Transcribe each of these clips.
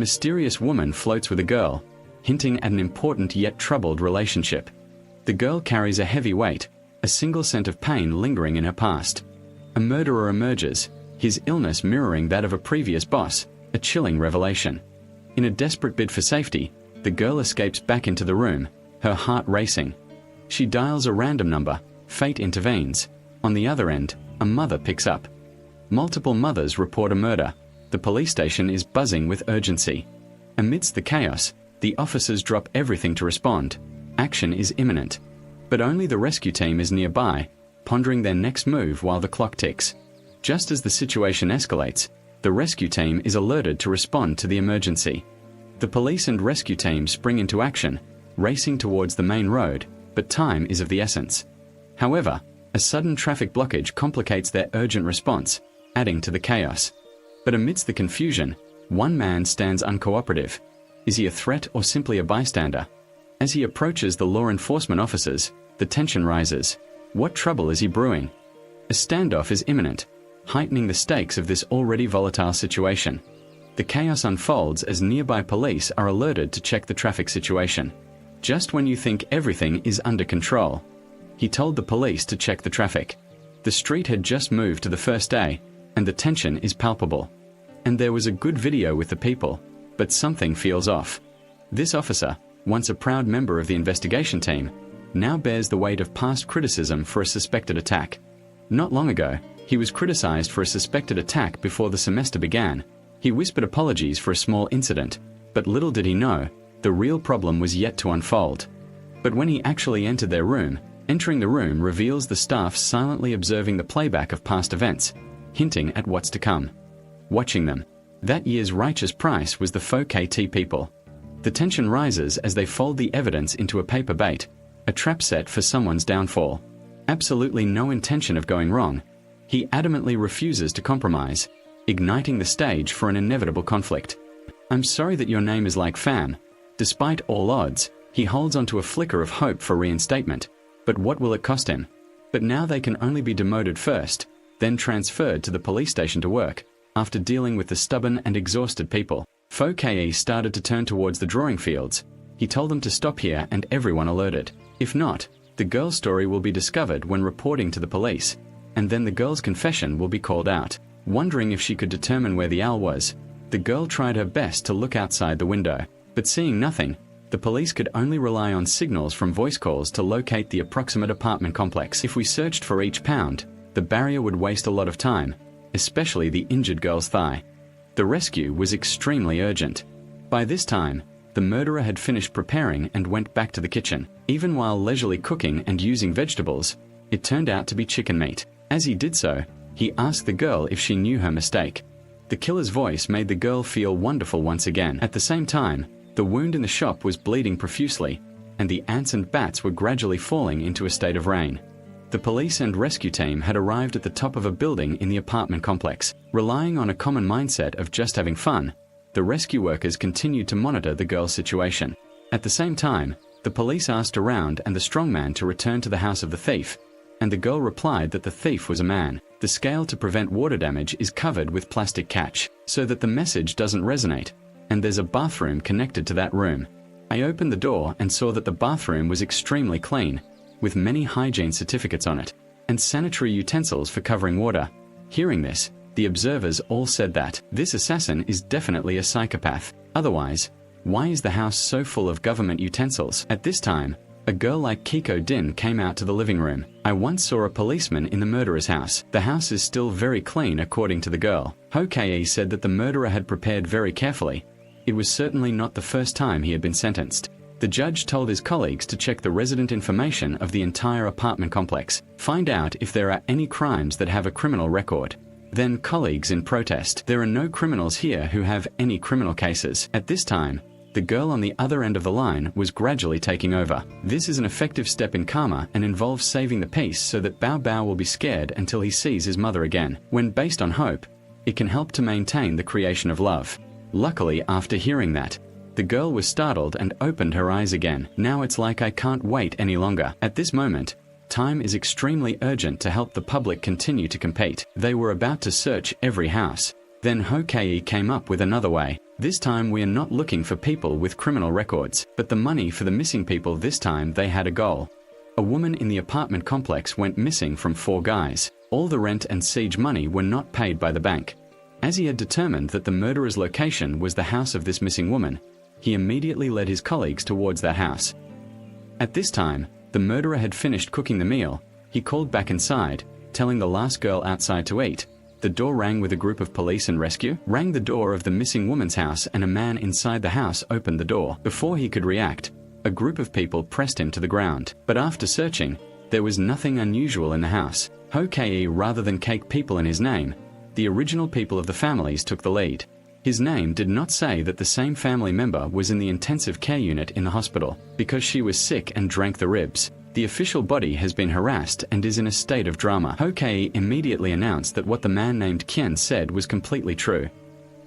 mysterious woman floats with a girl, hinting at an important yet troubled relationship. The girl carries a heavy weight, a single scent of pain lingering in her past. A murderer emerges, his illness mirroring that of a previous boss, a chilling revelation. In a desperate bid for safety, the girl escapes back into the room, her heart racing. She dials a random number, fate intervenes. On the other end, a mother picks up. Multiple mothers report a murder. The police station is buzzing with urgency. Amidst the chaos, the officers drop everything to respond. Action is imminent. But only the rescue team is nearby, pondering their next move while the clock ticks. Just as the situation escalates, the rescue team is alerted to respond to the emergency. The police and rescue team spring into action, racing towards the main road, but time is of the essence. However, a sudden traffic blockage complicates their urgent response, adding to the chaos. But amidst the confusion, one man stands uncooperative. Is he a threat or simply a bystander? As he approaches the law enforcement officers, the tension rises. What trouble is he brewing? A standoff is imminent, heightening the stakes of this already volatile situation. The chaos unfolds as nearby police are alerted to check the traffic situation. Just when you think everything is under control, he told the police to check the traffic. The street had just moved to the first day, and the tension is palpable. And there was a good video with the people, but something feels off. This officer, once a proud member of the investigation team, now bears the weight of past criticism for a suspected attack. Not long ago, he was criticized for a suspected attack before the semester began. He whispered apologies for a small incident, but little did he know, the real problem was yet to unfold. But when he actually entered their room, entering the room reveals the staff silently observing the playback of past events, hinting at what's to come. Watching them, that year's righteous price was the faux KT people. The tension rises as they fold the evidence into a paper bait, a trap set for someone's downfall. Absolutely no intention of going wrong, he adamantly refuses to compromise, igniting the stage for an inevitable conflict. I'm sorry that your name is like fam. Despite all odds, he holds onto a flicker of hope for reinstatement. But what will it cost him? But now they can only be demoted first, then transferred to the police station to work, after dealing with the stubborn and exhausted people. Faux KE started to turn towards the drawing fields. He told them to stop here and everyone alerted. If not, the girl's story will be discovered when reporting to the police, and then the girl's confession will be called out. Wondering if she could determine where the owl was, the girl tried her best to look outside the window, but seeing nothing, the police could only rely on signals from voice calls to locate the approximate apartment complex. If we searched for each pound, the barrier would waste a lot of time, especially the injured girl's thigh. The rescue was extremely urgent. By this time, the murderer had finished preparing and went back to the kitchen. Even while leisurely cooking and using vegetables, it turned out to be chicken meat. As he did so, he asked the girl if she knew her mistake. The killer's voice made the girl feel wonderful once again. At the same time, the wound in the shop was bleeding profusely, and the ants and bats were gradually falling into a state of rain. The police and rescue team had arrived at the top of a building in the apartment complex. Relying on a common mindset of just having fun, the rescue workers continued to monitor the girl's situation. At the same time, the police asked around and the strongman to return to the house of the thief, and the girl replied that the thief was a man. The scale to prevent water damage is covered with plastic catch, so that the message doesn't resonate, and there's a bathroom connected to that room. I opened the door and saw that the bathroom was extremely clean, with many hygiene certificates on it, and sanitary utensils for covering water. Hearing this, the observers all said that this assassin is definitely a psychopath. Otherwise, why is the house so full of government utensils? At this time, a girl like Kiko Din came out to the living room. I once saw a policeman in the murderer's house. The house is still very clean according to the girl. Hokei said that the murderer had prepared very carefully. It was certainly not the first time he had been sentenced. The judge told his colleagues to check the resident information of the entire apartment complex, find out if there are any crimes that have a criminal record. Then colleagues in protest, there are no criminals here who have any criminal cases. At this time, the girl on the other end of the line was gradually taking over. This is an effective step in karma and involves saving the peace so that Bao Bao will be scared until he sees his mother again. When based on hope, it can help to maintain the creation of love. Luckily, after hearing that, the girl was startled and opened her eyes again. Now it's like I can't wait any longer. At this moment, time is extremely urgent to help the public continue to compete. They were about to search every house. Then Hokei came up with another way. This time we are not looking for people with criminal records, but the money for the missing people. This time they had a goal. A woman in the apartment complex went missing from 4 guys. All the rent and siege money were not paid by the bank. As he had determined that the murderer's location was the house of this missing woman, he immediately led his colleagues towards that house. At this time, the murderer had finished cooking the meal. He called back inside, telling the last girl outside to eat. The door rang with a group of police and rescue. Rang the door of the missing woman's house, and a man inside the house opened the door. Before he could react, a group of people pressed him to the ground. But after searching, there was nothing unusual in the house. Hoke, rather than cake people in his name, the original people of the families took the lead. His name did not say that the same family member was in the intensive care unit in the hospital, because she was sick and drank the ribs. The official body has been harassed and is in a state of drama. Hoke immediately announced that what the man named Kien said was completely true.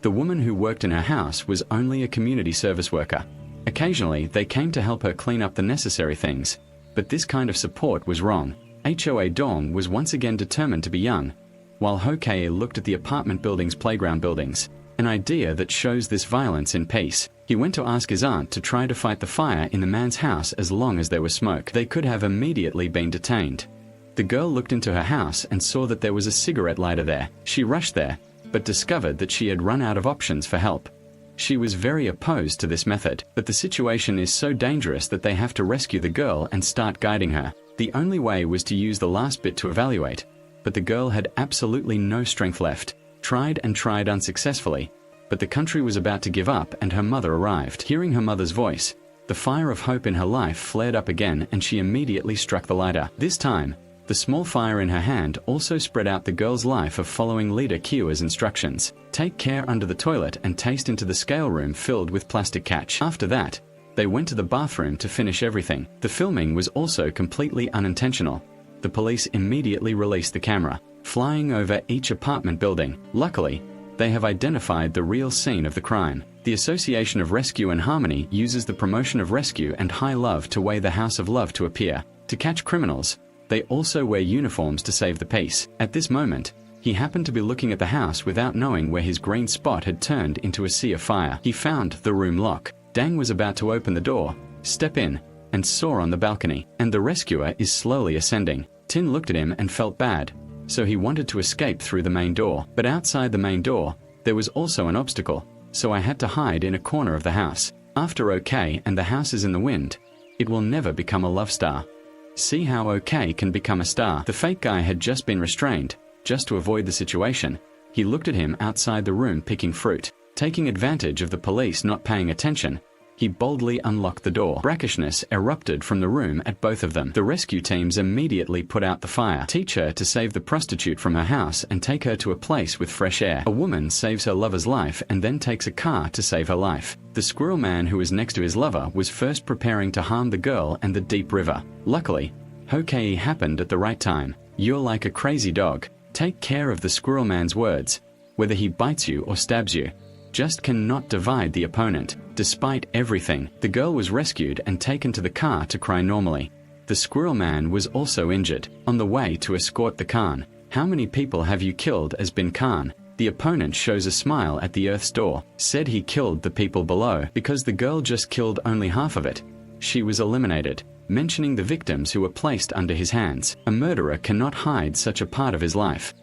The woman who worked in her house was only a community service worker. Occasionally, they came to help her clean up the necessary things, but this kind of support was wrong. Hoa Dong was once again determined to be young, while Hoke looked at the apartment building's playground buildings, an idea that shows this violence in peace. He went to ask his aunt to try to fight the fire in the man's house as long as there was smoke. They could have immediately been detained. The girl looked into her house and saw that there was a cigarette lighter there. She rushed there, but discovered that she had run out of options for help. She was very opposed to this method, but the situation is so dangerous that they have to rescue the girl and start guiding her. The only way was to use the last bit to evaluate, but the girl had absolutely no strength left. Tried and tried unsuccessfully, but the country was about to give up and her mother arrived. Hearing her mother's voice, the fire of hope in her life flared up again and she immediately struck the lighter. This time, the small fire in her hand also spread out the girl's life of following leader Kyo's instructions. Take care under the toilet and taste into the scale room filled with plastic catch. After that, they went to the bathroom to finish everything. The filming was also completely unintentional. The police immediately released the camera, flying over each apartment building. Luckily, they have identified the real scene of the crime. The Association of Rescue and Harmony uses the promotion of rescue and high love to way the House of Love to appear. To catch criminals, they also wear uniforms to save the peace. At this moment, he happened to be looking at the house without knowing where his green spot had turned into a sea of fire. He found the room lock. Dang was about to open the door, step in, and saw on the balcony, and the rescuer is slowly ascending. Tin looked at him and felt bad, so he wanted to escape through the main door. But outside the main door, there was also an obstacle, so I had to hide in a corner of the house. After OK and the house is in the wind, it will never become a love star. See how OK can become a star. The fake guy had just been restrained. Just to avoid the situation, he looked at him outside the room picking fruit. Taking advantage of the police not paying attention, he boldly unlocked the door. Brackishness erupted from the room at both of them. The rescue teams immediately put out the fire. Teach her to save the prostitute from her house and take her to a place with fresh air. A woman saves her lover's life and then takes a car to save her life. The squirrel man who was next to his lover was first preparing to harm the girl and the deep river. Luckily, Hokei happened at the right time. You're like a crazy dog. Take care of the squirrel man's words. Whether he bites you or stabs you, just cannot divide the opponent. Despite everything, the girl was rescued and taken to the car to cry normally. The squirrel man was also injured. On the way to escort the Khan. How many people have you killed as Bin Khan? The opponent shows a smile at the Earth's door. Said he killed the people below because the girl just killed only half of it. She was eliminated, mentioning the victims who were placed under his hands. A murderer cannot hide such a part of his life.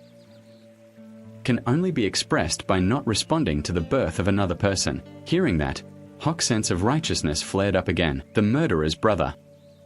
Can only be expressed by not responding to the birth of another person. Hearing that, Hok's sense of righteousness flared up again. The murderer's brother.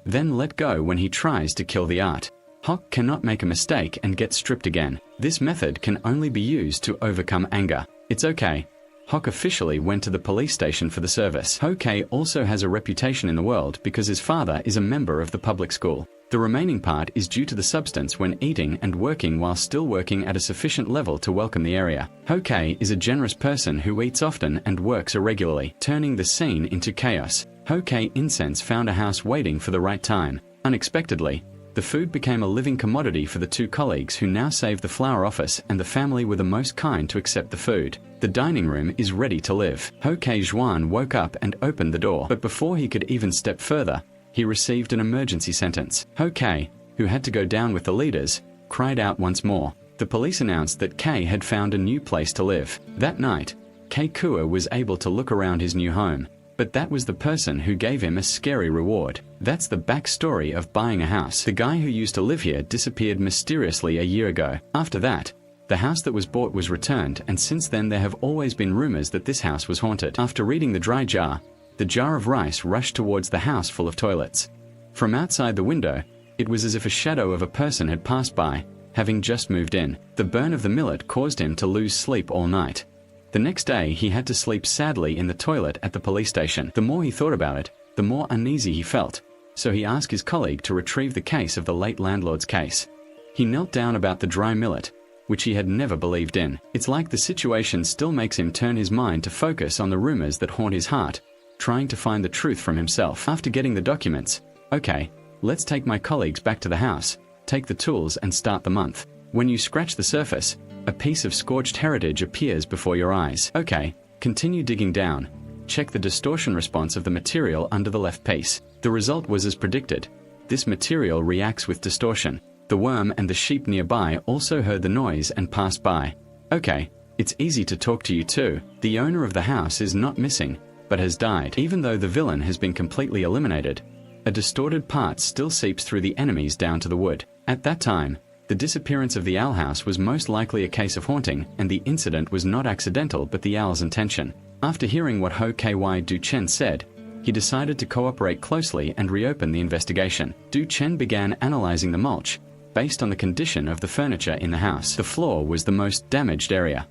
Then let go when he tries to kill the art. Hok cannot make a mistake and get stripped again. This method can only be used to overcome anger. It's okay. Hok officially went to the police station for the service. Hokei also has a reputation in the world because his father is a member of the public school. The remaining part is due to the substance when eating and working while still working at a sufficient level to welcome the area. Hokei is a generous person who eats often and works irregularly, turning the scene into chaos. Hokei incense found a house waiting for the right time. Unexpectedly, the food became a living commodity for the two colleagues who now saved the flower office, and the family were the most kind to accept the food. The dining room is ready to live. Hokei Zhuan woke up and opened the door, but before he could even step further, he received an emergency sentence. Hokei, who had to go down with the leaders, cried out once more. The police announced that Kei had found a new place to live. That night, Keikua was able to look around his new home, but that was the person who gave him a scary reward. That's the backstory of buying a house. The guy who used to live here disappeared mysteriously a year ago. After that, the house that was bought was returned, and since then there have always been rumors that this house was haunted. After reading the dry jar, the jar of rice rushed towards the house full of toilets. From outside the window, it was as if a shadow of a person had passed by, having just moved in. The burn of the millet caused him to lose sleep all night. The next day, he had to sleep sadly in the toilet at the police station. The more he thought about it, the more uneasy he felt, so he asked his colleague to retrieve the case of the late landlord's case. He knelt down about the dry millet, which he had never believed in. It's like the situation still makes him turn his mind to focus on the rumors that haunt his heart, trying to find the truth from himself. After getting the documents, okay, let's take my colleagues back to the house, take the tools and start the month. When you scratch the surface, a piece of scorched heritage appears before your eyes. Okay, continue digging down. Check the distortion response of the material under the left piece. The result was as predicted. This material reacts with distortion. The worm and the sheep nearby also heard the noise and passed by. Okay, it's easy to talk to you too. The owner of the house is not missing, but has died. Even though the villain has been completely eliminated, a distorted part still seeps through the enemies down to the wood. At that time, the disappearance of the owl house was most likely a case of haunting, and the incident was not accidental but the owl's intention. After hearing what Ho Ky Du Chen said, he decided to cooperate closely and reopen the investigation. Du Chen began analyzing the mulch, based on the condition of the furniture in the house. The floor was the most damaged area.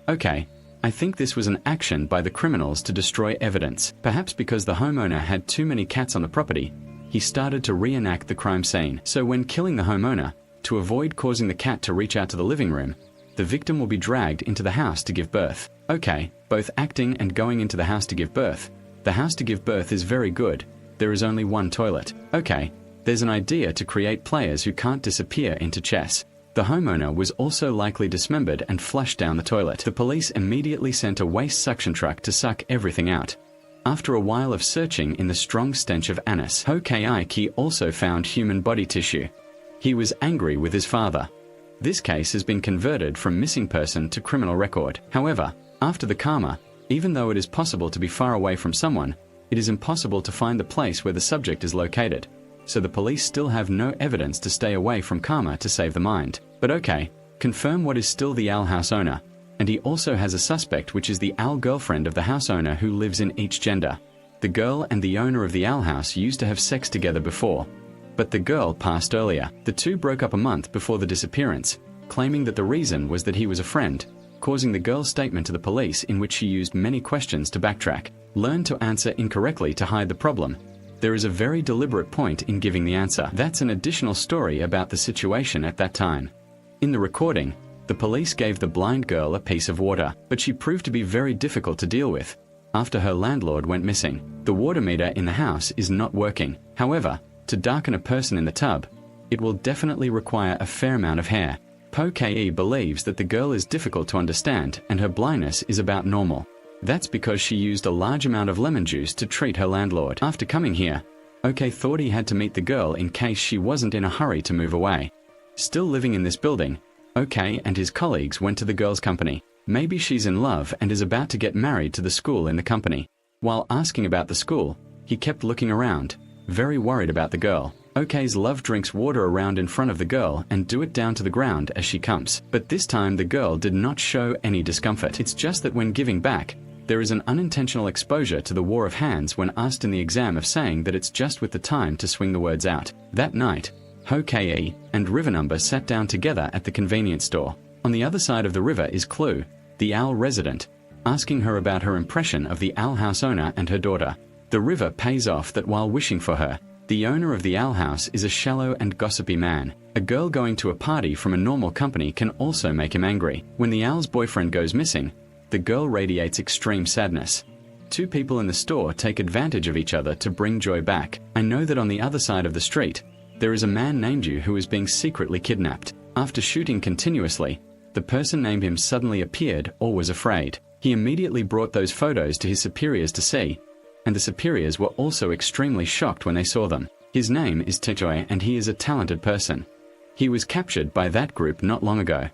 Okay, I think this was an action by the criminals to destroy evidence. Perhaps because the homeowner had too many cats on the property, he started to reenact the crime scene. So when killing the homeowner, to avoid causing the cat to reach out to the living room, the victim will be dragged into the house to give birth. Okay, both acting and going into the house to give birth. The house to give birth is very good. There is only one toilet. Okay, there's an idea to create players who can't disappear into chess. The homeowner was also likely dismembered and flushed down the toilet. The police immediately sent a waste suction truck to suck everything out. After a while of searching in the strong stench of anise, Ho Ki also found human body tissue. He was angry with his father. This case has been converted from missing person to criminal record. However, after the karma, even though it is possible to be far away from someone, it is impossible to find the place where the subject is located. So the police still have no evidence to stay away from karma to save the mind. But okay, confirm what is still the owl house owner. And he also has a suspect, which is the owl girlfriend of the house owner who lives in each gender. The girl and the owner of the owl house used to have sex together before, but the girl passed earlier. The two broke up a month before the disappearance, claiming that the reason was that he was a friend, causing the girl's statement to the police in which she used many questions to backtrack. Learn to answer incorrectly to hide the problem. There is a very deliberate point in giving the answer. That's an additional story about the situation at that time. In the recording, the police gave the blind girl a piece of water, but she proved to be very difficult to deal with. After her landlord went missing, the water meter in the house is not working. However, to darken a person in the tub, it will definitely require a fair amount of hair. Po Ke believes that the girl is difficult to understand and her blindness is about normal. That's because she used a large amount of lemon juice to treat her landlord. After coming here, OK thought he had to meet the girl in case she wasn't in a hurry to move away. Still living in this building, OK and his colleagues went to the girl's company. Maybe she's in love and is about to get married to the school in the company. While asking about the school, he kept looking around, very worried about the girl. OK's love drinks water around in front of the girl and do it down to the ground as she comes. But this time the girl did not show any discomfort. It's just that when giving back, there is an unintentional exposure to the war of hands when asked in the exam of saying that it's just with the time to swing the words out. That night, Ho Ke and River Number sat down together at the convenience store. On the other side of the river is Clue, the owl resident, asking her about her impression of the owl house owner and her daughter. The river pays off that while wishing for her, the owner of the owl house is a shallow and gossipy man. A girl going to a party from a normal company can also make him angry. When the owl's boyfriend goes missing, the girl radiates extreme sadness. Two people in the store take advantage of each other to bring joy back. I know that on the other side of the street, there is a man named you who is being secretly kidnapped. After shooting continuously, the person named him suddenly appeared or was afraid. He immediately brought those photos to his superiors to see, and the superiors were also extremely shocked when they saw them. His name is Tejoy and he is a talented person. He was captured by that group not long ago.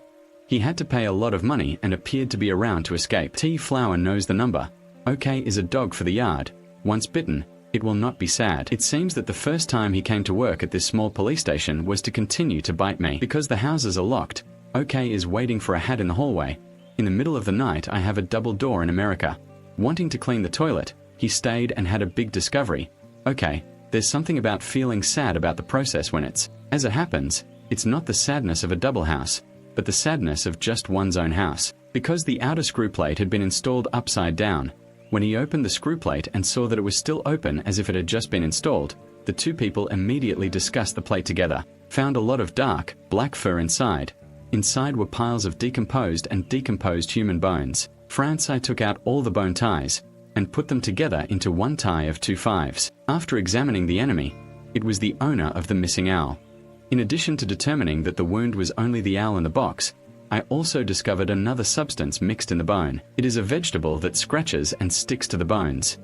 He had to pay a lot of money and appeared to be around to escape. T. Flower knows the number. OK is a dog for the yard. Once bitten, it will not be sad. It seems that the first time he came to work at this small police station was to continue to bite me. Because the houses are locked, OK is waiting for a hat in the hallway. In the middle of the night, I have a double door in America. Wanting to clean the toilet, he stayed and had a big discovery. OK, there's something about feeling sad about the process when it's, as it happens, it's not the sadness of a double house, but the sadness of just one's own house. Because the outer screw plate had been installed upside down, when he opened the screw plate and saw that it was still open as if it had just been installed, the two people immediately discussed the plate together, found a lot of dark, black fur inside. Inside were piles of decomposed human bones. I took out all the bone ties and put them together into one tie of 2 5s. After examining the enemy, it was the owner of the missing owl. In addition to determining that the wound was only the owl in the box, I also discovered another substance mixed in the bone. It is a vegetable that scratches and sticks to the bones.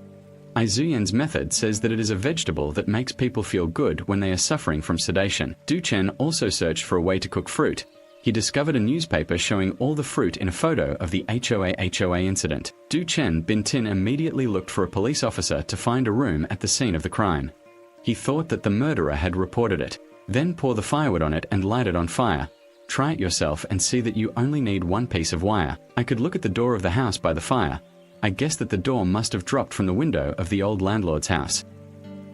Izuyen's method says that it is a vegetable that makes people feel good when they are suffering from sedation. Du Chen also searched for a way to cook fruit. He discovered a newspaper showing all the fruit in a photo of the HOA incident. Du Chen Bin Tin immediately looked for a police officer to find a room at the scene of the crime. He thought that the murderer had reported it. Then pour the firewood on it and light it on fire. Try it yourself and see that you only need one piece of wire. I could look at the door of the house by the fire. I guess that the door must have dropped from the window of the old landlord's house.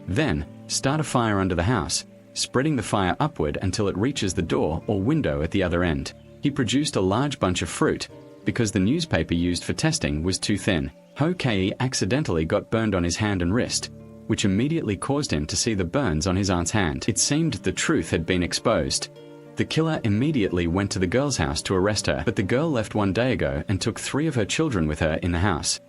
Then, start a fire under the house, spreading the fire upward until it reaches the door or window at the other end. He produced a large bunch of fruit, because the newspaper used for testing was too thin. Ho Kei accidentally got burned on his hand and wrist, which immediately caused him to see the burns on his aunt's hand. It seemed the truth had been exposed. The killer immediately went to the girl's house to arrest her, but the girl left 1 day ago and took 3 of her children with her in the house.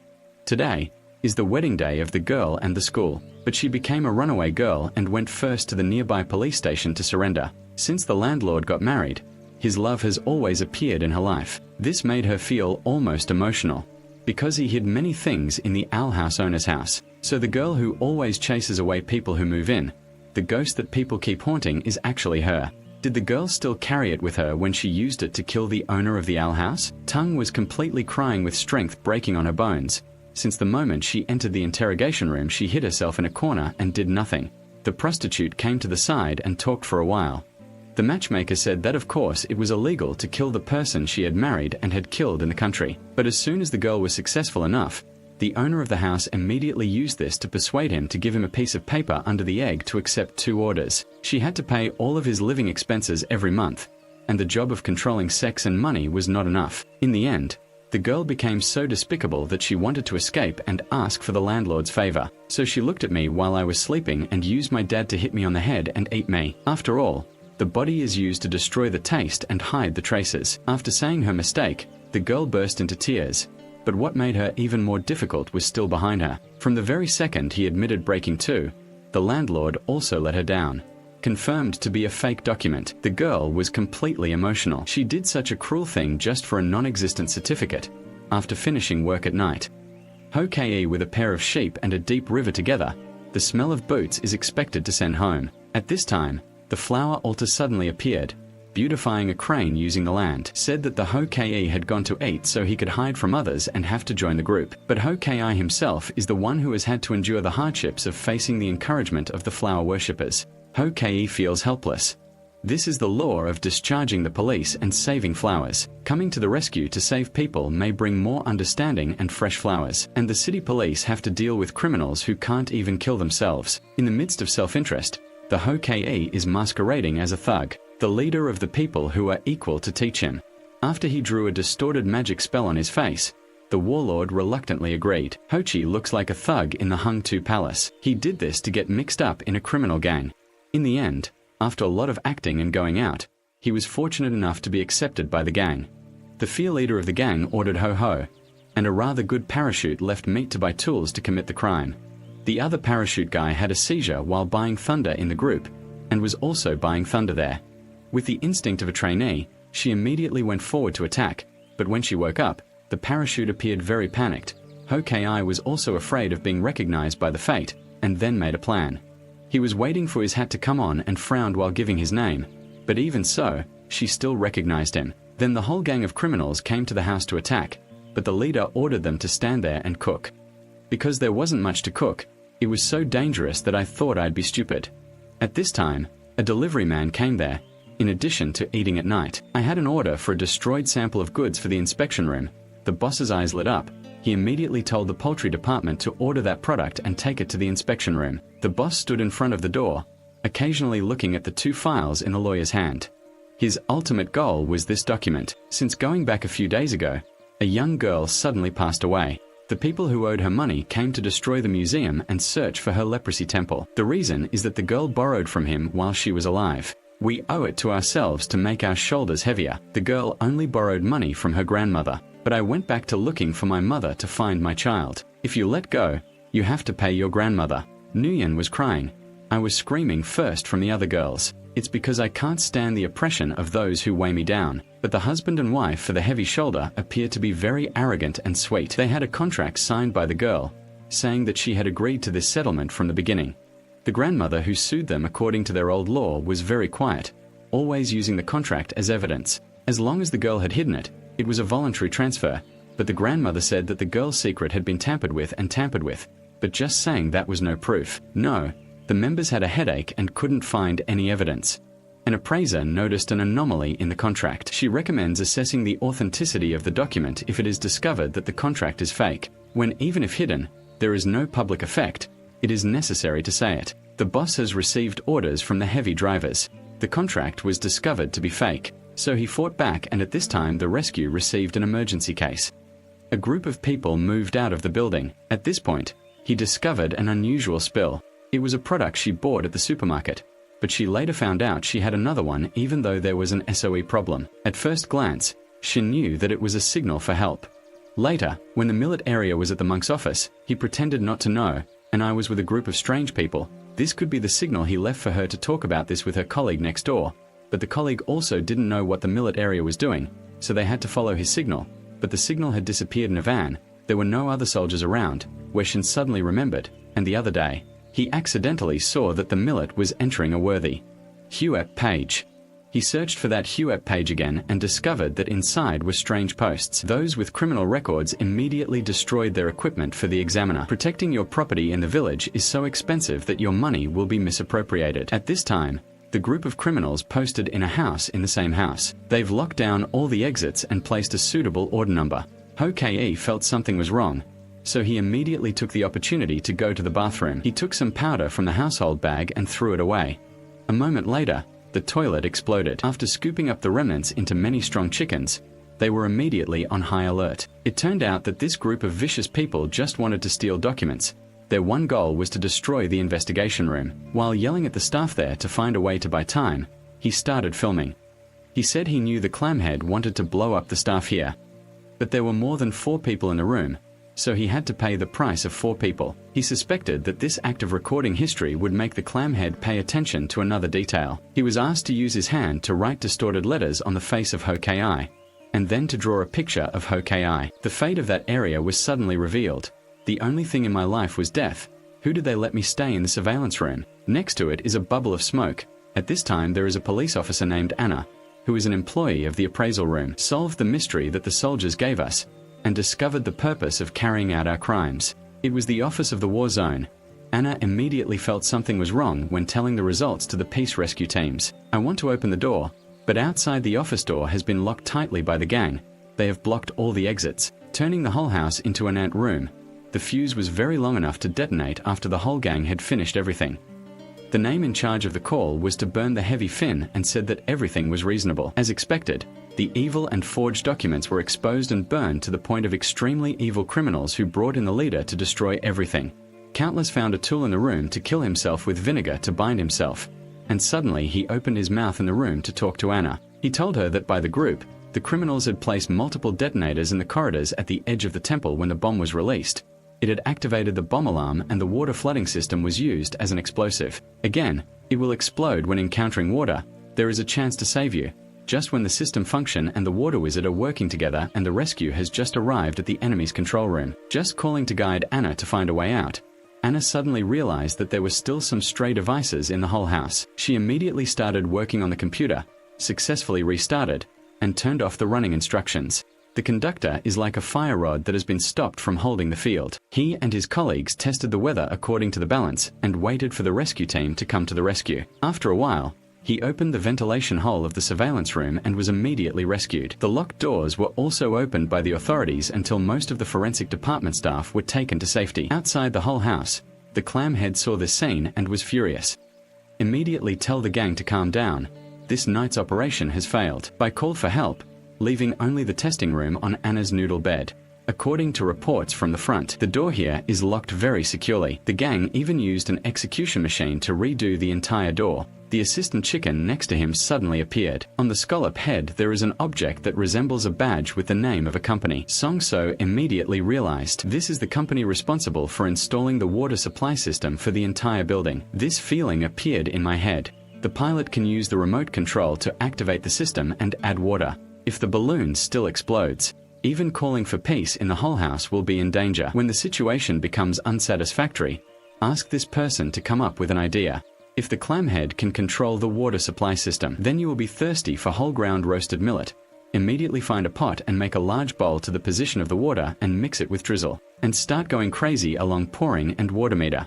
Today is the wedding day of the girl and the school, but she became a runaway girl and went first to the nearby police station to surrender. Since the landlord got married, his love has always appeared in her life. This made her feel almost emotional, because he hid many things in the owl house owner's house. So the girl who always chases away people who move in, the ghost that people keep haunting, is actually her. Did the girl still carry it with her when she used it to kill the owner of the owl house? Tung was completely crying with strength breaking on her bones. Since the moment she entered the interrogation room, she hid herself in a corner and did nothing. The prostitute came to the side and talked for a while. The matchmaker said that of course it was illegal to kill the person she had married and had killed in the country. But as soon as the girl was successful enough, the owner of the house immediately used this to persuade him to give him a piece of paper under the egg to accept 2 orders. She had to pay all of his living expenses every month, and the job of controlling sex and money was not enough. In the end, the girl became so despicable that she wanted to escape and ask for the landlord's favor. So she looked at me while I was sleeping and used my dad to hit me on the head and eat me. After all, the body is used to destroy the taste and hide the traces. After saying her mistake, the girl burst into tears. But what made her even more difficult was still behind her. From the very second he admitted breaking 2, the landlord also let her down. Confirmed to be a fake document, the girl was completely emotional. She did such a cruel thing just for a non-existent certificate, after finishing work at night. Ho Kei with a pair of sheep and a deep river together, the smell of boots is expected to send home. At this time, the flower altar suddenly appeared, beautifying a crane using the land. Said that the Ho Kei had gone to eat so he could hide from others and have to join the group. But Ho Kei himself is the one who has had to endure the hardships of facing the encouragement of the flower worshippers. Ho Kei feels helpless. This is the law of discharging the police and saving flowers. Coming to the rescue to save people may bring more understanding and fresh flowers. And the city police have to deal with criminals who can't even kill themselves. In the midst of self-interest, the Ho Kei is masquerading as a thug, the leader of the people who are equal to teach him. After he drew a distorted magic spell on his face, the warlord reluctantly agreed. Hochi looks like a thug in the Hung Tu Palace. He did this to get mixed up in a criminal gang. In the end, after a lot of acting and going out, he was fortunate enough to be accepted by the gang. The fear leader of the gang ordered Ho-Ho, and a rather good parachute left meat to buy tools to commit the crime. The other parachute guy had a seizure while buying thunder in the group, and was also buying thunder there. With the instinct of a trainee, she immediately went forward to attack, but when she woke up, the parachute appeared very panicked. Ho Kei was also afraid of being recognized by the Fate, and then made a plan. He was waiting for his hat to come on and frowned while giving his name, but even so, she still recognized him. Then the whole gang of criminals came to the house to attack, but the leader ordered them to stand there and cook. Because there wasn't much to cook, it was so dangerous that I thought I'd be stupid. At this time, a delivery man came there, in addition to eating at night. I had an order for a destroyed sample of goods for the inspection room. The boss's eyes lit up. He immediately told the poultry department to order that product and take it to the inspection room. The boss stood in front of the door, occasionally looking at the 2 files in the lawyer's hand. His ultimate goal was this document. Since going back a few days ago, a young girl suddenly passed away. The people who owed her money came to destroy the museum and search for her leprosy temple. The reason is that the girl borrowed from him while she was alive. We owe it to ourselves to make our shoulders heavier. The girl only borrowed money from her grandmother, but I went back to looking for my mother to find my child. If you let go, you have to pay your grandmother. Nguyen was crying. I was screaming first from the other girls. It's because I can't stand the oppression of those who weigh me down. But the husband and wife for the heavy shoulder appeared to be very arrogant and sweet. They had a contract signed by the girl, saying that she had agreed to this settlement from the beginning. The grandmother who sued them according to their old law was very quiet, always using the contract as evidence. As long as the girl had hidden it, it was a voluntary transfer, but the grandmother said that the girl's secret had been tampered with, but just saying that was no proof. No, the members had a headache and couldn't find any evidence. An appraiser noticed an anomaly in the contract. She recommends assessing the authenticity of the document if it is discovered that the contract is fake, when even if hidden, there is no public effect. It is necessary to say it. The boss has received orders from the heavy drivers. The contract was discovered to be fake, so he fought back, and at this time the rescue received an emergency case. A group of people moved out of the building. At this point, he discovered an unusual spill. It was a product she bought at the supermarket, but she later found out she had another one even though there was an SOE problem. At first glance, she knew that it was a signal for help. Later, when the millet area was at the monk's office, he pretended not to know, and I was with a group of strange people. This could be the signal he left for her to talk about this with her colleague next door, but the colleague also didn't know what the millet area was doing, so they had to follow his signal, but the signal had disappeared in a van. There were no other soldiers around, where Shin suddenly remembered, and the other day, he accidentally saw that the millet was entering a worthy HUEP page. He searched for that HUEP page again and discovered that inside were strange posts. Those with criminal records immediately destroyed their equipment for the examiner. Protecting your property in the village is so expensive that your money will be misappropriated. At this time, the group of criminals posted in a house in the same house. They've locked down all the exits and placed a suitable order number. Ho Ke felt something was wrong, so he immediately took the opportunity to go to the bathroom. He took some powder from the household bag and threw it away. A moment later, the toilet exploded. After scooping up the remnants into many strong chickens, they were immediately on high alert. It turned out that this group of vicious people just wanted to steal documents. Their one goal was to destroy the investigation room. While yelling at the staff there to find a way to buy time, he started filming. He said he knew the clamhead wanted to blow up the staff here, but there were more than 4 people in the room, so he had to pay the price of 4 people. He suspected that this act of recording history would make the clamhead pay attention to another detail. He was asked to use his hand to write distorted letters on the face of Ho Ki, and then to draw a picture of Ho Ki. The fate of that area was suddenly revealed. The only thing in my life was death. Who did they let me stay in the surveillance room? Next to it is a bubble of smoke. At this time there is a police officer named Anna, who is an employee of the appraisal room, solved the mystery that the soldiers gave us, and discovered the purpose of carrying out our crimes. It was the office of the war zone. Anna immediately felt something was wrong when telling the results to the peace rescue teams. I want to open the door, but outside the office door has been locked tightly by the gang. They have blocked all the exits, turning the whole house into an ant room. The fuse was very long enough to detonate after the whole gang had finished everything. The name in charge of the call was to burn the heavy fin and said that everything was reasonable. As expected, the evil and forged documents were exposed and burned to the point of extremely evil criminals who brought in the leader to destroy everything. Countless found a tool in the room to kill himself with vinegar to bind himself, and suddenly he opened his mouth in the room to talk to Anna. He told her that by the group, the criminals had placed multiple detonators in the corridors at the edge of the temple when the bomb was released. It had activated the bomb alarm and the water flooding system was used as an explosive. Again, it will explode when encountering water. There is a chance to save you. Just when the system function and the water wizard are working together and the rescue has just arrived at the enemy's control room. Just calling to guide Anna to find a way out, Anna suddenly realized that there were still some stray devices in the whole house. She immediately started working on the computer, successfully restarted, and turned off the running instructions. The conductor is like a fire rod that has been stopped from holding the field. He and his colleagues tested the weather according to the balance and waited for the rescue team to come to the rescue. After a while, he opened the ventilation hole of the surveillance room and was immediately rescued. The locked doors were also opened by the authorities until most of the forensic department staff were taken to safety. Outside the whole house, the clamhead saw this scene and was furious. Immediately tell the gang to calm down. This night's operation has failed. By call for help, leaving only the testing room on Anna's noodle bed. According to reports from the front, the door here is locked very securely. The gang even used an execution machine to redo the entire door. The assistant chicken next to him suddenly appeared. On the scallop head there is an object that resembles a badge with the name of a company. Song So immediately realized this is the company responsible for installing the water supply system for the entire building. This feeling appeared in my head. The pilot can use the remote control to activate the system and add water. If the balloon still explodes, even calling for peace in the whole house will be in danger. When the situation becomes unsatisfactory, ask this person to come up with an idea. If the clamhead can control the water supply system, then you will be thirsty for whole ground roasted millet. Immediately find a pot and make a large bowl to the position of the water and mix it with drizzle. And start going crazy along pouring and water meter.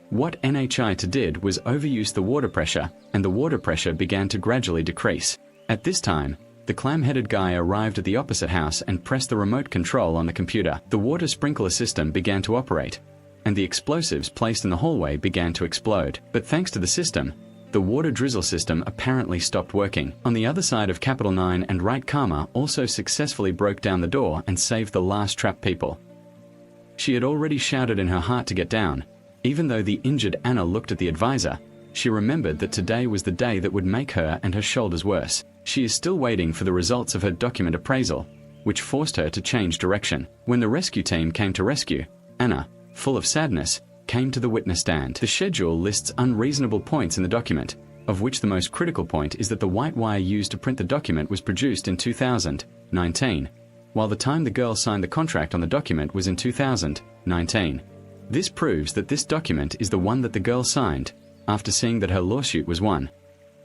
What NHI did was overuse the water pressure, and the water pressure began to gradually decrease. At this time, the clam-headed guy arrived at the opposite house and pressed the remote control on the computer. The water sprinkler system began to operate, and the explosives placed in the hallway began to explode. But thanks to the system, the water drizzle system apparently stopped working. On the other side of Capital 9 and Right Karma also successfully broke down the door and saved the last trapped people. She had already shouted in her heart to get down. Even though the injured Anna looked at the advisor, she remembered that today was the day that would make her and her shoulders worse. She is still waiting for the results of her document appraisal, which forced her to change direction. When the rescue team came to rescue, Anna, full of sadness, came to the witness stand. The schedule lists unreasonable points in the document, of which the most critical point is that the white wire used to print the document was produced in 2019, while the time the girl signed the contract on the document was in 2019. This proves that this document is the one that the girl signed, after seeing that her lawsuit was won.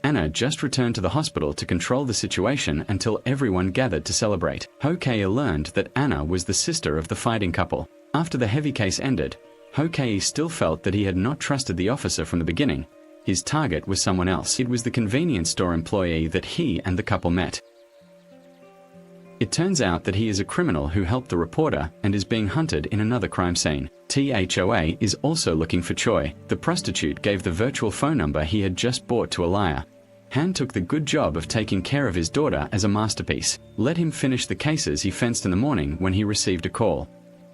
Anna just returned to the hospital to control the situation until everyone gathered to celebrate. Hokei learned that Anna was the sister of the fighting couple. After the heavy case ended, Hokei still felt that he had not trusted the officer from the beginning. His target was someone else. It was the convenience store employee that he and the couple met. It turns out that he is a criminal who helped the reporter and is being hunted in another crime scene. THOA is also looking for Choi. The prostitute gave the virtual phone number he had just bought to a liar. Han took the good job of taking care of his daughter as a masterpiece. Let him finish the cases he fenced in the morning when he received a call.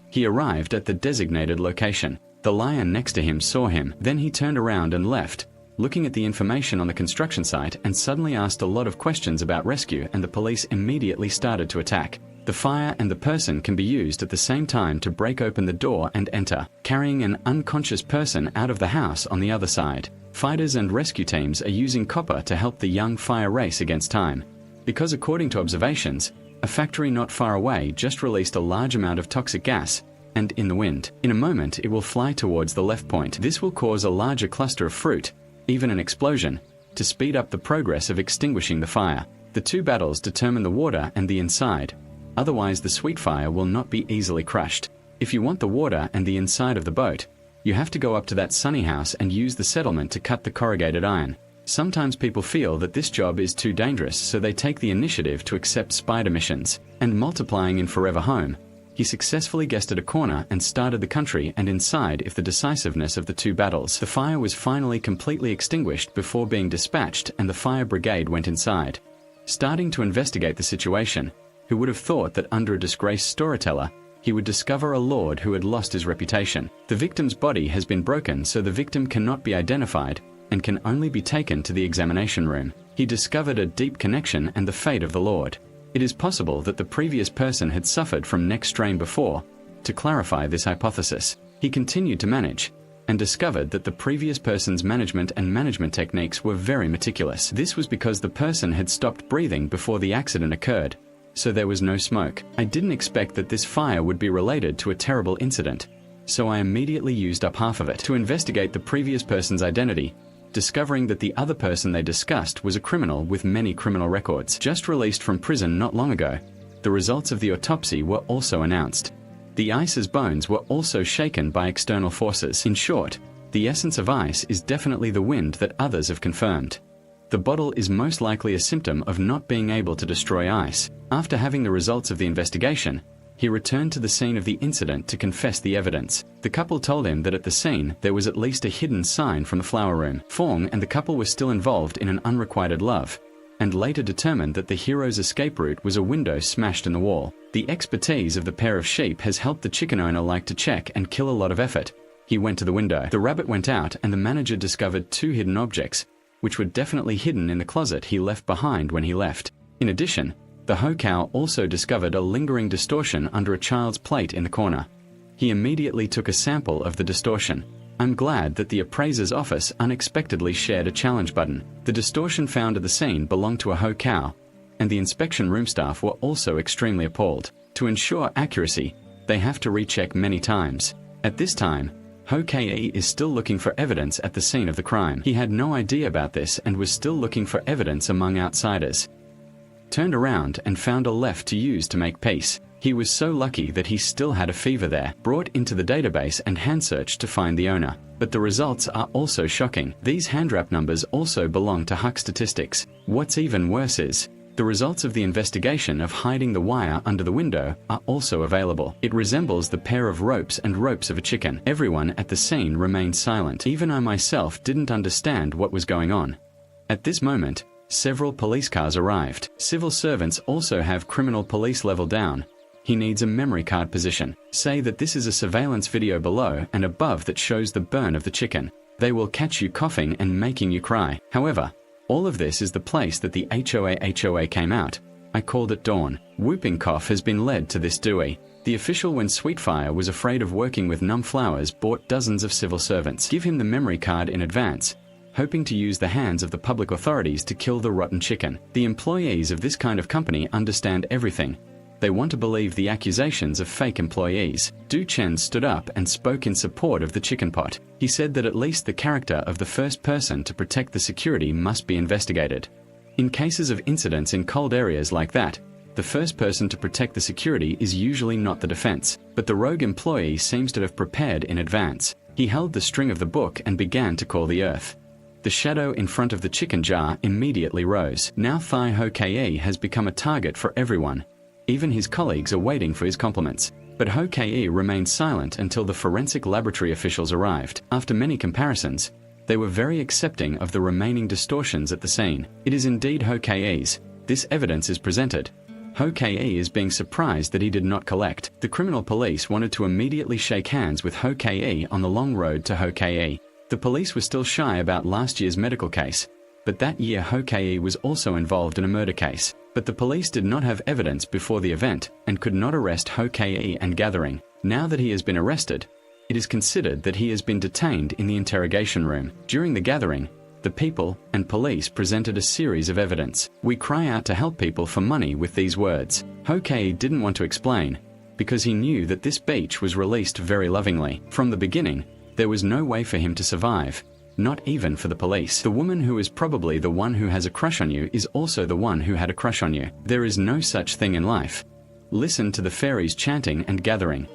He arrived at the designated location. The lion next to him saw him, then he turned around and left, looking at the information on the construction site, and suddenly asked a lot of questions about rescue, and the police immediately started to attack. The fire and the person can be used at the same time to break open the door and enter, carrying an unconscious person out of the house on the other side. Fighters and rescue teams are using copper to help the young fire race against time, because according to observations, a factory not far away just released a large amount of toxic gas, and in the wind. In a moment it will fly towards the left point. This will cause a larger cluster of fruit, even an explosion, to speed up the progress of extinguishing the fire. The two battles determine the water and the inside, otherwise the sweet fire will not be easily crushed. If you want the water and the inside of the boat, you have to go up to that sunny house and use the settlement to cut the corrugated iron. Sometimes people feel that this job is too dangerous, so they take the initiative to accept spider missions. And multiplying in Forever Home, he successfully guessed at a corner and started the country and inside if the decisiveness of the two battles. The fire was finally completely extinguished before being dispatched, and the fire brigade went inside. Starting to investigate the situation, who would have thought that under a disgraced storyteller, he would discover a lord who had lost his reputation. The victim's body has been broken, so the victim cannot be identified and can only be taken to the examination room. He discovered a deep connection and the fate of the lord. It is possible that the previous person had suffered from neck strain before. To clarify this hypothesis, he continued to manage and discovered that the previous person's management and management techniques were very meticulous. This was because the person had stopped breathing before the accident occurred, so there was no smoke. I didn't expect that this fire would be related to a terrible incident, so I immediately used up half of it. To investigate the previous person's identity, discovering that the other person they discussed was a criminal with many criminal records, just released from prison not long ago. The results of the autopsy were also announced. The ice's bones were also shaken by external forces. In short, the essence of ice is definitely the wind that others have confirmed. The bottle is most likely a symptom of not being able to destroy ice. After having the results of the investigation, he returned to the scene of the incident to confess the evidence. The couple told him that at the scene there was at least a hidden sign from the flower room. Fong and the couple were still involved in an unrequited love, and later determined that the hero's escape route was a window smashed in the wall. The expertise of the pair of sheep has helped the chicken owner like to check and kill a lot of effort. He went to the window. The rabbit went out and the manager discovered 2 hidden objects, which were definitely hidden in the closet he left behind when he left. In addition, the Ho cow also discovered a lingering distortion under a child's plate in the corner. He immediately took a sample of the distortion. I'm glad that the appraiser's office unexpectedly shared a challenge button. The distortion found at the scene belonged to a Ho cow, and the inspection room staff were also extremely appalled. To ensure accuracy, they have to recheck many times. At this time, Ho Ke is still looking for evidence at the scene of the crime. He had no idea about this and was still looking for evidence among outsiders. Turned around and found a left to use to make peace. He was so lucky that he still had a fever there. Brought into the database and hand-searched to find the owner. But the results are also shocking. These handwrap numbers also belong to Huck Statistics. What's even worse is, the results of the investigation of hiding the wire under the window are also available. It resembles the pair of ropes and ropes of a chicken. Everyone at the scene remained silent. Even I myself didn't understand what was going on. At this moment, several police cars arrived. Civil servants also have criminal police level down. He needs a memory card position. Say that this is a surveillance video below and above that shows the burn of the chicken. They will catch you coughing and making you cry. However, all of this is the place that the HOA came out. I called it Dawn. Whooping cough has been led to this Dewey. The official when Sweetfire was afraid of working with numb flowers bought dozens of civil servants. Give him the memory card in advance, hoping to use the hands of the public authorities to kill the rotten chicken. The employees of this kind of company understand everything. They want to believe the accusations of fake employees. Du Chen stood up and spoke in support of the chicken pot. He said that at least the character of the first person to protect the security must be investigated. In cases of incidents in cold areas like that, the first person to protect the security is usually not the defense, but the rogue employee seems to have prepared in advance. He held the string of the book and began to call the earth. The shadow in front of the chicken jar immediately rose. Now Thai Ho Ke has become a target for everyone. Even his colleagues are waiting for his compliments. But Ho Ke remained silent until the forensic laboratory officials arrived. After many comparisons, they were very accepting of the remaining distortions at the scene. It is indeed Ho Ke's. This evidence is presented. Ho Ke is being surprised that he did not collect. The criminal police wanted to immediately shake hands with Ho Ke on the long road to Ho Ke. The police were still shy about last year's medical case, but that year Ho Ke was also involved in a murder case. But the police did not have evidence before the event and could not arrest Ho Ke and gathering. Now that he has been arrested, it is considered that he has been detained in the interrogation room. During the gathering, the people and police presented a series of evidence. We cry out to help people for money with these words. Ho Ke didn't want to explain, because he knew that this beach was released very lovingly. From the beginning, there was no way for him to survive, not even for the police. The woman who is probably the one who has a crush on you is also the one who had a crush on you. There is no such thing in life. Listen to the fairies chanting and gathering.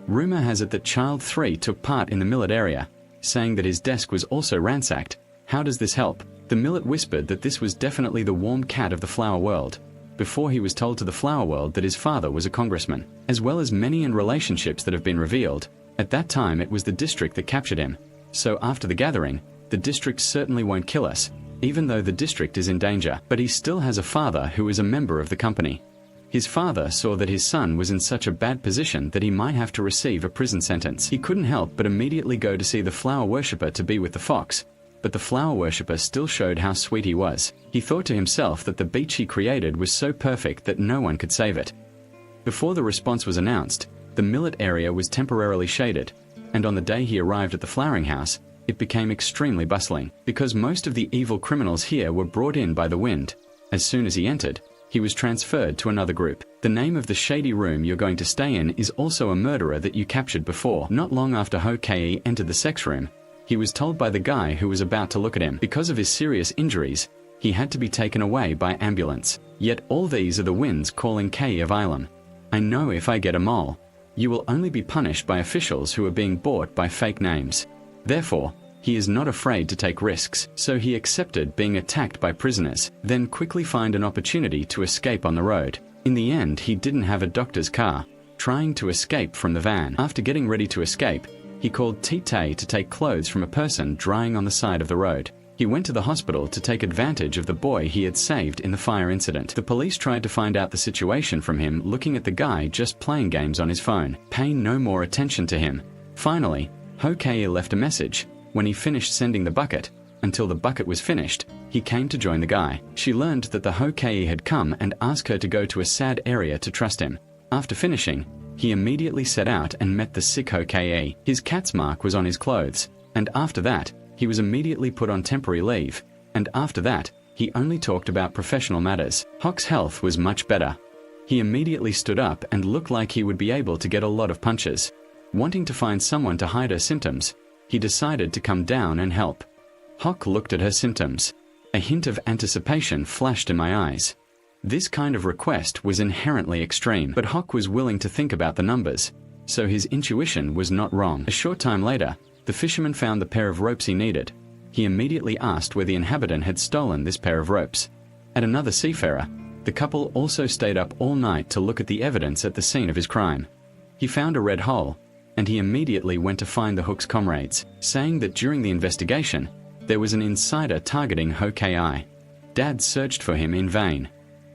Rumor has it that Child 3 took part in the millet area, saying that his desk was also ransacked. How does this help? The millet whispered that this was definitely the warm cat of the flower world, before he was told to the flower world that his father was a congressman, as well as many in relationships that have been revealed. At that time it was the district that captured him. So after the gathering, the district certainly won't kill us, even though the district is in danger. But he still has a father who is a member of the company. His father saw that his son was in such a bad position that he might have to receive a prison sentence. He couldn't help but immediately go to see the flower worshipper to be with the fox. But the flower worshipper still showed how sweet he was. He thought to himself that the beach he created was so perfect that no one could save it. Before the response was announced, the millet area was temporarily shaded, and on the day he arrived at the flowering house, it became extremely bustling, because most of the evil criminals here were brought in by the wind. As soon as he entered, He was transferred to another group. The name of the shady room you're going to stay in is also a murderer that you captured before. Not long after Ho-Kei entered the sex room, he was told by the guy who was about to look at him. Because of his serious injuries, he had to be taken away by ambulance. Yet all these are the winds calling Kei of Ilam. I know if I get a mole, you will only be punished by officials who are being bought by fake names. Therefore, he is not afraid to take risks, so he accepted being attacked by prisoners, then quickly find an opportunity to escape on the road. In the end, he didn't have a doctor's car, trying to escape from the van. After getting ready to escape, he called Tite to take clothes from a person drying on the side of the road. He went to the hospital to take advantage of the boy he had saved in the fire incident. The police tried to find out the situation from him looking at the guy just playing games on his phone, paying no more attention to him. Finally, Ho-Kei left a message. When he finished sending the bucket, until the bucket was finished, he came to join the guy. She learned that the Ho-Kei had come and asked her to go to a sad area to trust him. After finishing, he immediately set out and met the sick Ho-Kei. His cat's mark was on his clothes, and after that, he was immediately put on temporary leave, and after that, he only talked about professional matters. Hok's health was much better. He immediately stood up and looked like he would be able to get a lot of punches. Wanting to find someone to hide her symptoms, he decided to come down and help. Hok looked at her symptoms. A hint of anticipation flashed in my eyes. This kind of request was inherently extreme, but Hok was willing to think about the numbers, so his intuition was not wrong. A short time later, the fisherman found the pair of ropes he needed. He immediately asked where the inhabitant had stolen this pair of ropes. At another seafarer, the couple also stayed up all night to look at the evidence at the scene of his crime. He found a red hole, and he immediately went to find the Hook's comrades, saying that during the investigation, there was an insider targeting Ho-Kei. Dad searched for him in vain.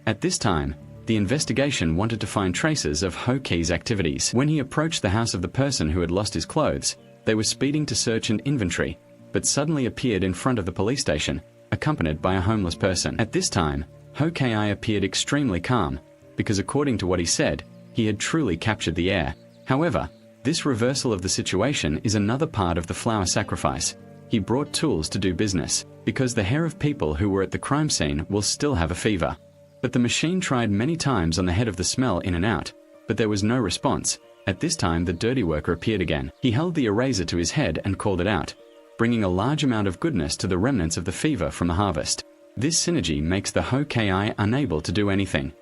At this time, the investigation wanted to find traces of Ho-Kei's activities. When he approached the house of the person who had lost his clothes, they were speeding to search an inventory, but suddenly appeared in front of the police station, accompanied by a homeless person. At this time, Ho-Kei appeared extremely calm, because according to what he said, he had truly captured the heir. However, this reversal of the situation is another part of the flower sacrifice. He brought tools to do business, because the hair of people who were at the crime scene will still have a fever. But the machine tried many times on the head of the smell in and out, but there was no response. At this time, the dirty worker appeared again. He held the eraser to his head and called it out, bringing a large amount of goodness to the remnants of the fever from the harvest. This synergy makes the Ho-Kei unable to do anything.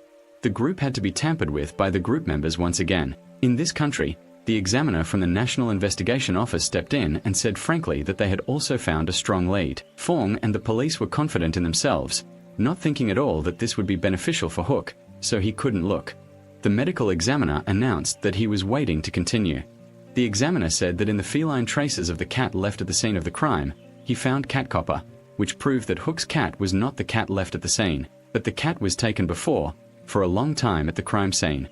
The group had to be tampered with by the group members once again. In this country, the examiner from the National Investigation Office stepped in and said frankly that they had also found a strong lead. Fong and the police were confident in themselves, not thinking at all that this would be beneficial for Hook, so he couldn't look. The medical examiner announced that he was waiting to continue. The examiner said that in the feline traces of the cat left at the scene of the crime, he found cat copper, which proved that Hook's cat was not the cat left at the scene, but the cat was taken before, for a long time at the crime scene.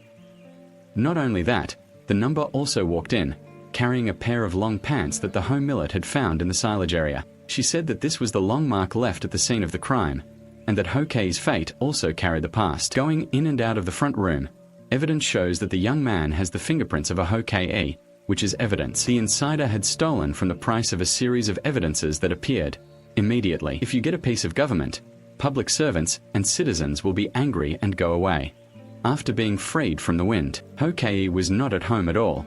Not only that, the number also walked in, carrying a pair of long pants that the home millet had found in the silage area. She said that this was the long mark left at the scene of the crime, and that Ho-Kei's fate also carried the past. Going in and out of the front room, evidence shows that the young man has the fingerprints of a Ho-Kei, which is evidence the insider had stolen from the price of a series of evidences that appeared immediately. If you get a piece of government, public servants and citizens will be angry and go away. After being freed from the wind, Ho-Kei was not at home at all.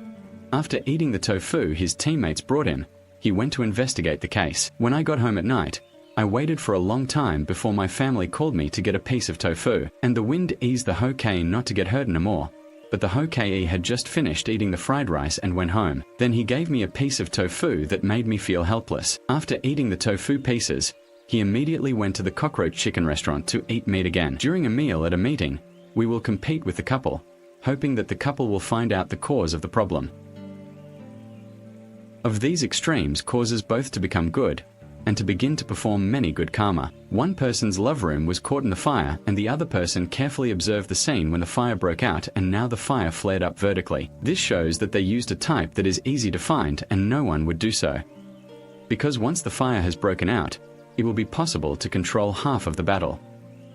After eating the tofu his teammates brought him, he went to investigate the case. When I got home at night, I waited for a long time before my family called me to get a piece of tofu, and the wind eased the Ho-Kei not to get hurt anymore. But the Ho-Kei had just finished eating the fried rice and went home. Then he gave me a piece of tofu that made me feel helpless. After eating the tofu pieces, he immediately went to the cockroach chicken restaurant to eat meat again. During a meal at a meeting, we will compete with the couple, hoping that the couple will find out the cause of the problem. Of these extremes causes both to become good, and to begin to perform many good karma. One person's love room was caught in the fire, and the other person carefully observed the scene when the fire broke out and now the fire flared up vertically. This shows that they used a type that is easy to find and no one would do so. Because once the fire has broken out, it will be possible to control half of the battle.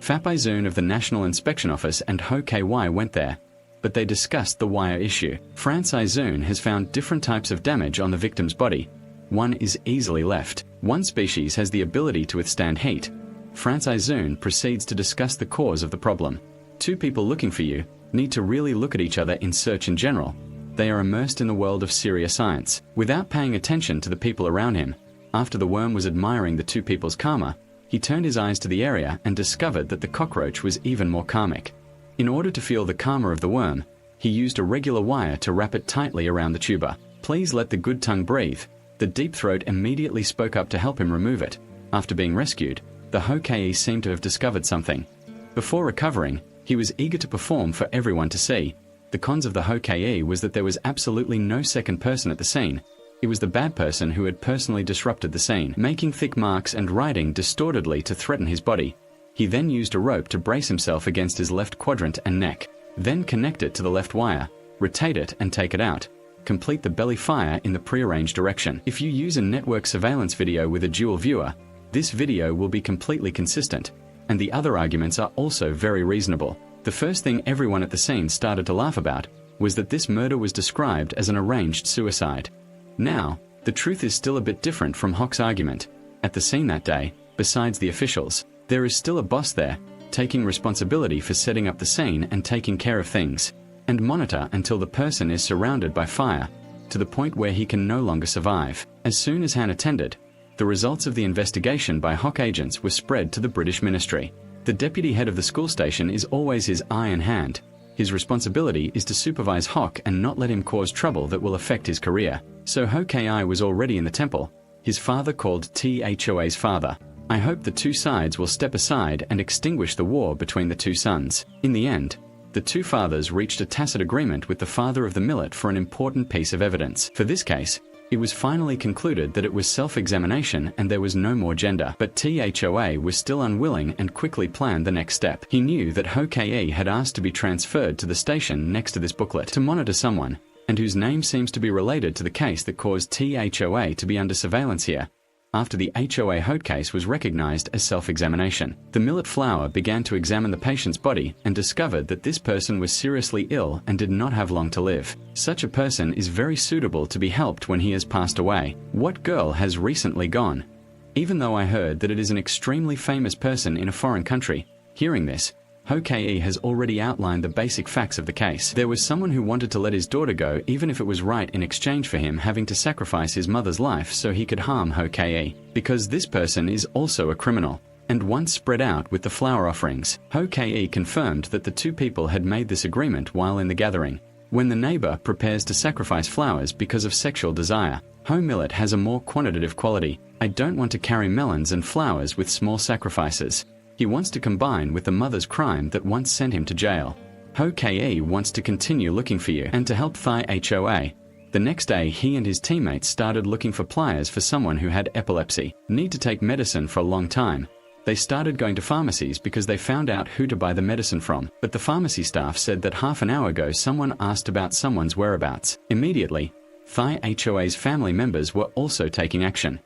Fap Izun of the National Inspection Office and Ho-Kei went there, but they discussed the wire issue. France Izun has found different types of damage on the victim's body. One is easily left. One species has the ability to withstand heat. France Izun proceeds to discuss the cause of the problem. Two people looking for you need to really look at each other in search in general. They are immersed in the world of serious science. Without paying attention to the people around him, after the worm was admiring the two people's karma, he turned his eyes to the area and discovered that the cockroach was even more karmic. In order to feel the karma of the worm, he used a regular wire to wrap it tightly around the tuber. Please let the good tongue breathe. The deep throat immediately spoke up to help him remove it. After being rescued, the Hokage seemed to have discovered something. Before recovering, he was eager to perform for everyone to see. The cons of the Hokage was that there was absolutely no second person at the scene. It was the bad person who had personally disrupted the scene, making thick marks and writing distortedly to threaten his body. He then used a rope to brace himself against his left quadrant and neck, then connect it to the left wire, rotate it and take it out. Complete the belly fire in the prearranged direction. If you use a network surveillance video with a dual viewer, this video will be completely consistent, and the other arguments are also very reasonable. The first thing everyone at the scene started to laugh about was that this murder was described as an arranged suicide. Now, the truth is still a bit different from Hawk's argument. At the scene that day, besides the officials, there is still a boss there, taking responsibility for setting up the scene and taking care of things, and monitor until the person is surrounded by fire, to the point where he can no longer survive. As soon as Han attended, the results of the investigation by Hawk agents were spread to the British ministry. The deputy head of the school station is always his eye and hand. His responsibility is to supervise Hawk and not let him cause trouble that will affect his career. So Hokage was already in the temple. His father called Thoa's father. I hope the two sides will step aside and extinguish the war between the two sons. In the end, the two fathers reached a tacit agreement with the father of the millet for an important piece of evidence. For this case, it was finally concluded that it was self-examination and there was no more gender. But Thoa was still unwilling and quickly planned the next step. He knew that Hokage had asked to be transferred to the station next to this booklet to monitor someone, and whose name seems to be related to the case that caused Thoa to be under surveillance here. After the HOA Hote case was recognized as self-examination, the millet flower began to examine the patient's body and discovered that this person was seriously ill and did not have long to live. Such a person is very suitable to be helped when he has passed away. What girl has recently gone? Even though I heard that it is an extremely famous person in a foreign country, hearing this, Hokage has already outlined the basic facts of the case. There was someone who wanted to let his daughter go even if it was right in exchange for him having to sacrifice his mother's life so he could harm Hokage. Because this person is also a criminal, and once spread out with the flower offerings. Hokage confirmed that the two people had made this agreement while in the gathering. When the neighbor prepares to sacrifice flowers because of sexual desire, Ho millet has a more quantitative quality. I don't want to carry melons and flowers with small sacrifices. He wants to combine with the mother's crime that once sent him to jail. Hokage wants to continue looking for you and to help Thoa. The next day, he and his teammates started looking for pliers for someone who had epilepsy, need to take medicine for a long time. They started going to pharmacies because they found out who to buy the medicine from, but the pharmacy staff said that half an hour ago someone asked about someone's whereabouts. Immediately, Thoa's family members were also taking action.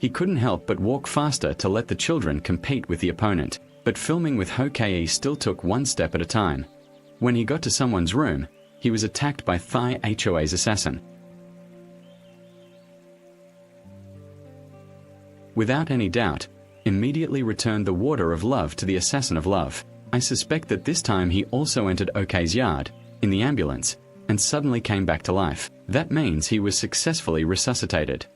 He couldn't help but walk faster to let the children compete with the opponent, but filming with Hokage still took one step at a time. When he got to someone's room, he was attacked by Thoa's assassin. Without any doubt, immediately returned the water of love to the assassin of love. I suspect that this time he also entered Oka's yard, in the ambulance, and suddenly came back to life. That means he was successfully resuscitated.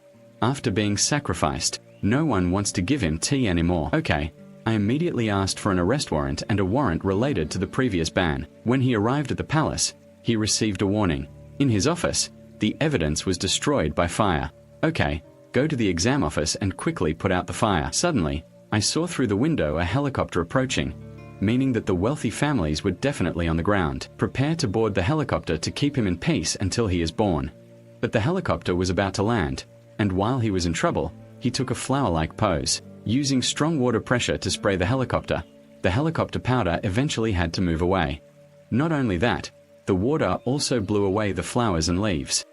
After being sacrificed, no one wants to give him tea anymore. Okay, I immediately asked for an arrest warrant and a warrant related to the previous ban. When he arrived at the palace, he received a warning. In his office, the evidence was destroyed by fire. Okay, go to the exam office and quickly put out the fire. Suddenly, I saw through the window a helicopter approaching, meaning that the wealthy families were definitely on the ground. Prepare to board the helicopter to keep him in peace until he is born. But the helicopter was about to land, and while he was in trouble, he took a flower-like pose, using strong water pressure to spray the helicopter. The helicopter powder eventually had to move away. Not only that, the water also blew away the flowers and leaves.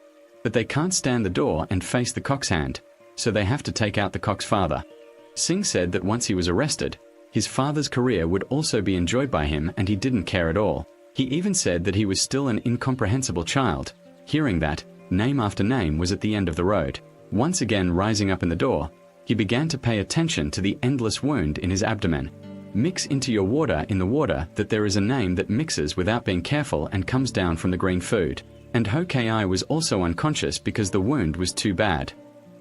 But they can't stand the door and face the cock's hand, so they have to take out the cock's father. Singh said that once he was arrested, his father's career would also be enjoyed by him and he didn't care at all. He even said that he was still an incomprehensible child. Hearing that, name after name was at the end of the road. Once again rising up in the door, he began to pay attention to the endless wound in his abdomen. Mix into your water in the water that there is a name that mixes without being careful and comes down from the green food. And Hokei was also unconscious because the wound was too bad.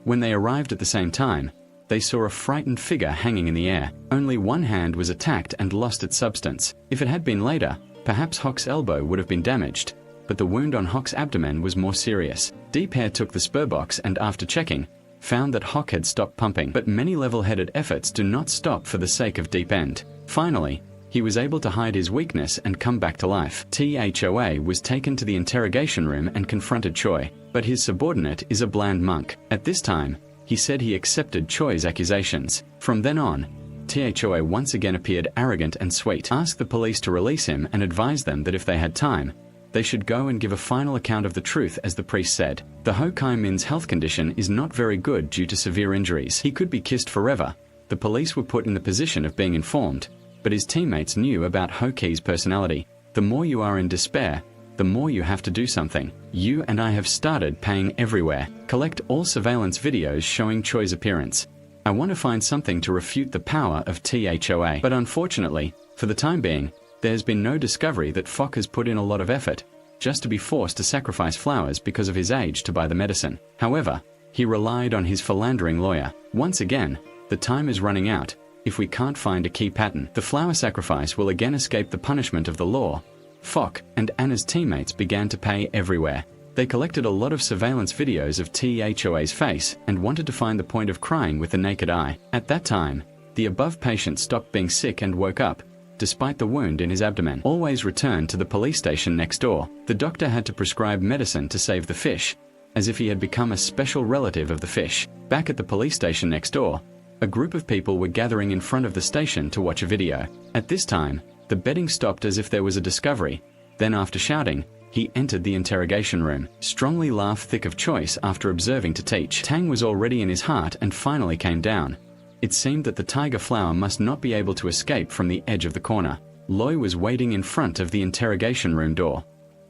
When they arrived at the same time, they saw a frightened figure hanging in the air. Only one hand was attacked and lost its substance. If it had been later, perhaps Hok's elbow would have been damaged, but the wound on Hok's abdomen was more serious. Deep Hair took the spur box and after checking, found that Hok had stopped pumping, but many level-headed efforts do not stop for the sake of Deep End. Finally, he was able to hide his weakness and come back to life. Thoa was taken to the interrogation room and confronted Choi, but his subordinate is a bland monk. At this time, he said he accepted Choi's accusations. From then on, Thoa once again appeared arrogant and sweet, asked the police to release him and advised them that if they had time, they should go and give a final account of the truth. As the priest said, the Hokei Min's health condition is not very good due to severe injuries. He could be kissed forever. The police were put in the position of being informed, but his teammates knew about Hokei's personality. The more you are in despair, the more you have to do something. You and I have started paying everywhere. Collect all surveillance videos showing Choi's appearance. I want to find something to refute the power of Thoa. But unfortunately, for the time being, there has been no discovery that Fok has put in a lot of effort, just to be forced to sacrifice flowers because of his age to buy the medicine. However, he relied on his philandering lawyer. Once again, the time is running out. If we can't find a key pattern, the flower sacrifice will again escape the punishment of the law. Fok and Anna's teammates began to pay everywhere. They collected a lot of surveillance videos of Thoa's face and wanted to find the point of crying with the naked eye. At that time, the above patient stopped being sick and woke up, despite the wound in his abdomen. Always returned to the police station next door. The doctor had to prescribe medicine to save the fish, as if he had become a special relative of the fish. Back at the police station next door, a group of people were gathering in front of the station to watch a video. At this time, the betting stopped as if there was a discovery. Then after shouting, he entered the interrogation room. Strongly laughed thick of choice after observing to teach. Tang was already in his heart and finally came down. It seemed that the tiger flower must not be able to escape from the edge of the corner. Loi was waiting in front of the interrogation room door.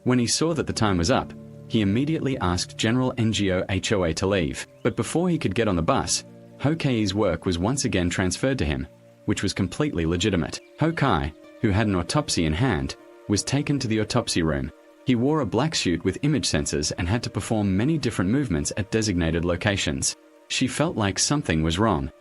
When he saw that the time was up, he immediately asked General NGO HOA to leave. But before he could get on the bus, Hokei's work was once again transferred to him, which was completely legitimate. Hokei, who had an autopsy in hand, was taken to the autopsy room. He wore a black suit with image sensors and had to perform many different movements at designated locations. She felt like something was wrong.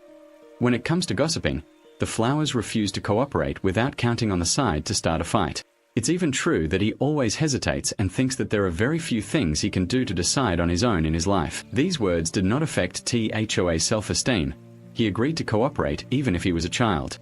When it comes to gossiping, the flowers refuse to cooperate without counting on the side to start a fight. It's even true that he always hesitates and thinks that there are very few things he can do to decide on his own in his life. These words did not affect Thoa's self-esteem. He agreed to cooperate even if he was a child.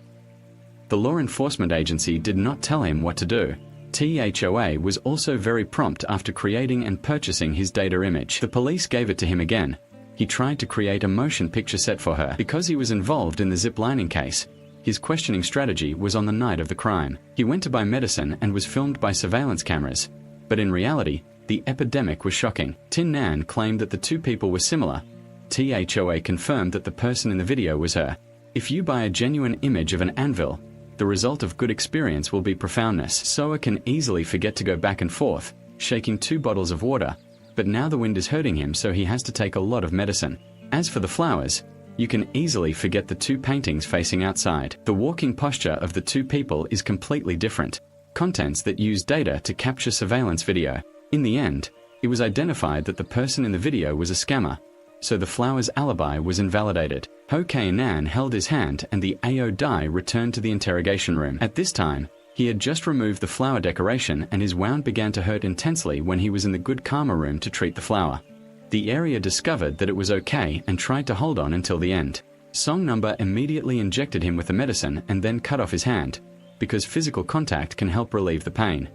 The law enforcement agency did not tell him what to do. Thoa was also very prompt after creating and purchasing his data image. The police gave it to him again. He tried to create a motion picture set for her. Because he was involved in the zip-lining case, his questioning strategy was on the night of the crime. He went to buy medicine and was filmed by surveillance cameras. But in reality, the epidemic was shocking. Tin Nan claimed that the two people were similar. Thoa confirmed that the person in the video was her. If you buy a genuine image of an anvil, the result of good experience will be profoundness. Soa can easily forget to go back and forth, shaking 2 bottles of water, but now the wind is hurting him, so he has to take a lot of medicine. As for the flowers, you can easily forget the 2 paintings facing outside. The walking posture of the 2 people is completely different. Contents that use data to capture surveillance video. In the end, it was identified that the person in the video was a scammer, so the flowers' alibi was invalidated. Hokei Nan held his hand and the AO Dai returned to the interrogation room. At this time, he had just removed the flower decoration and his wound began to hurt intensely when he was in the good karma room to treat the flower. The area discovered that it was okay and tried to hold on until the end. Song Number immediately injected him with the medicine and then cut off his hand, because physical contact can help relieve the pain.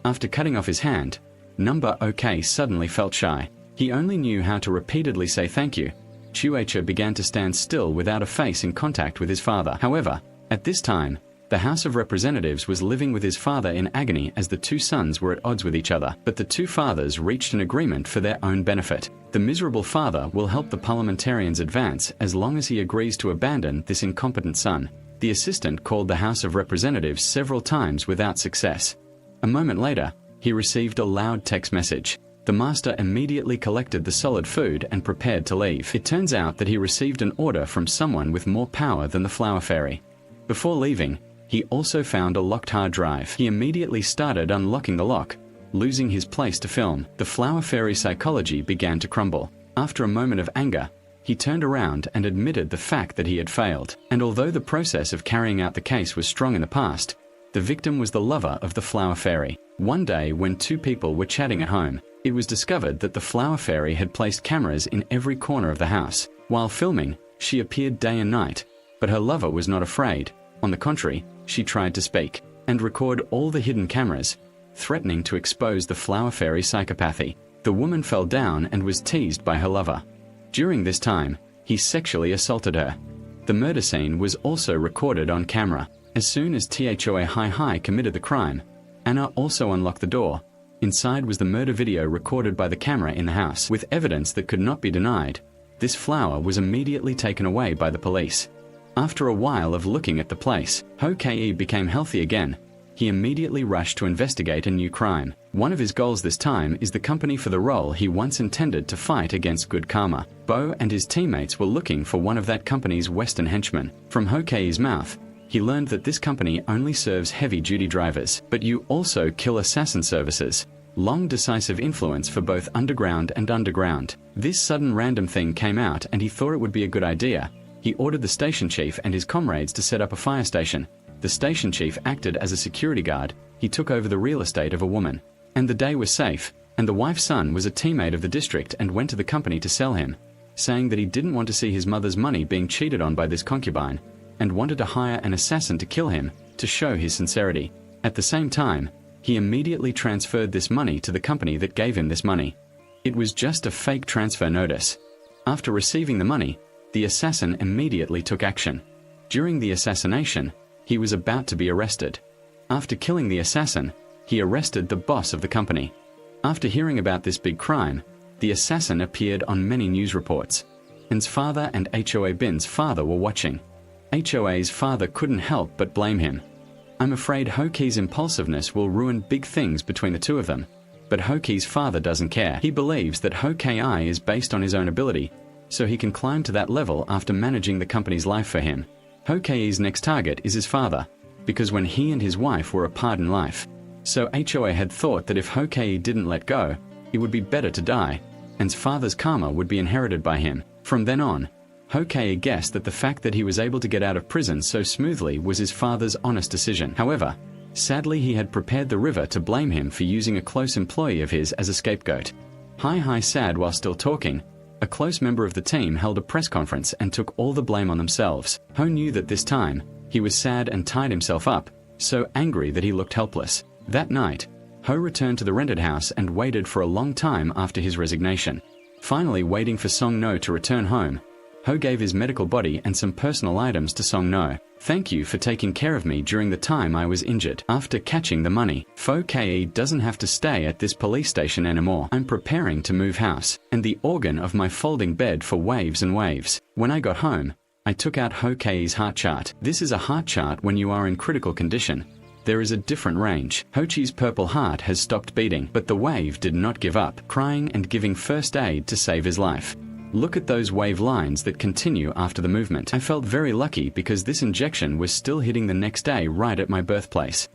After cutting off his hand, Number OK suddenly felt shy. He only knew how to repeatedly say thank you. Chuecha began to stand still without a face in contact with his father. However, at this time, the House of Representatives was living with his father in agony as the 2 sons were at odds with each other. But the 2 fathers reached an agreement for their own benefit. The miserable father will help the parliamentarians advance as long as he agrees to abandon this incompetent son. The assistant called the House of Representatives several times without success. A moment later, he received a loud text message. The master immediately collected the solid food and prepared to leave. It turns out that he received an order from someone with more power than the flower fairy. Before leaving, He also found a locked hard drive. He immediately started unlocking the lock, losing his place to film. The flower fairy psychology began to crumble. After a moment of anger, he turned around and admitted the fact that he had failed. And although the process of carrying out the case was strong in the past, the victim was the lover of the flower fairy. One day, when two people were chatting at home, it was discovered that the flower fairy had placed cameras in every corner of the house. While filming, she appeared day and night, but her lover was not afraid. On the contrary, she tried to speak and record all the hidden cameras, threatening to expose the flower fairy psychopathy. The woman fell down and was teased by her lover. During this time, he sexually assaulted her. The murder scene was also recorded on camera. As soon as Thoa Hi committed the crime, Anna also unlocked the door. Inside was the murder video recorded by the camera in the house. With evidence that could not be denied, this flower was immediately taken away by the police. After a while of looking at the place, Ho-Kei became healthy again. He immediately rushed to investigate a new crime. One of his goals this time is the company for the role he once intended to fight against Good Karma. Bo and his teammates were looking for one of that company's Western henchmen. From Ho-Kei's mouth, he learned that this company only serves heavy-duty drivers, but you also kill assassin services. Long decisive influence for both underground and underground. This sudden random thing came out and he thought it would be a good idea. He ordered the station chief and his comrades to set up a fire station. The station chief acted as a security guard. He took over the real estate of a woman. And the day was safe, and the wife's son was a teammate of the district and went to the company to sell him, saying that he didn't want to see his mother's money being cheated on by this concubine, and wanted to hire an assassin to kill him, to show his sincerity. At the same time, he immediately transferred this money to the company that gave him this money. It was just a fake transfer notice. After receiving the money, the assassin immediately took action. During the assassination, he was about to be arrested. After killing the assassin, he arrested the boss of the company. After hearing about this big crime, the assassin appeared on many news reports. An's father and Hoa Bin's father were watching. Hoa's father couldn't help but blame him. I'm afraid Ho-Kei's impulsiveness will ruin big things between the two of them. But Ho-Kei's father doesn't care. He believes that Ho-Kei is based on his own ability, so he can climb to that level after managing the company's life for him. Ho-Kei's next target is his father, because when he and his wife were apart in life. So Hoa had thought that if Ho-Kei didn't let go, it would be better to die, and's father's karma would be inherited by him. From then on, Ho-Kei guessed that the fact that he was able to get out of prison so smoothly was his father's honest decision. However, sadly he had prepared the river to blame him for using a close employee of his as a scapegoat. Hi sad while still talking, a close member of the team held a press conference and took all the blame on themselves. Ho knew that this time, he was sad and tied himself up, so angry that he looked helpless. That night, Ho returned to the rented house and waited for a long time after his resignation. Finally waiting for Song No to return home, Ho gave his medical body and some personal items to Song No. Thank you for taking care of me during the time I was injured. After catching the money, Fo Ke doesn't have to stay at this police station anymore. I'm preparing to move house, and the organ of my folding bed for waves and waves. When I got home, I took out Ho Kei's heart chart. This is a heart chart when you are in critical condition. There is a different range. Ho Chi's purple heart has stopped beating, but the wave did not give up, crying and giving first aid to save his life. Look at those wave lines that continue after the movement. I felt very lucky because this injection was still hitting the next day right at my birthplace.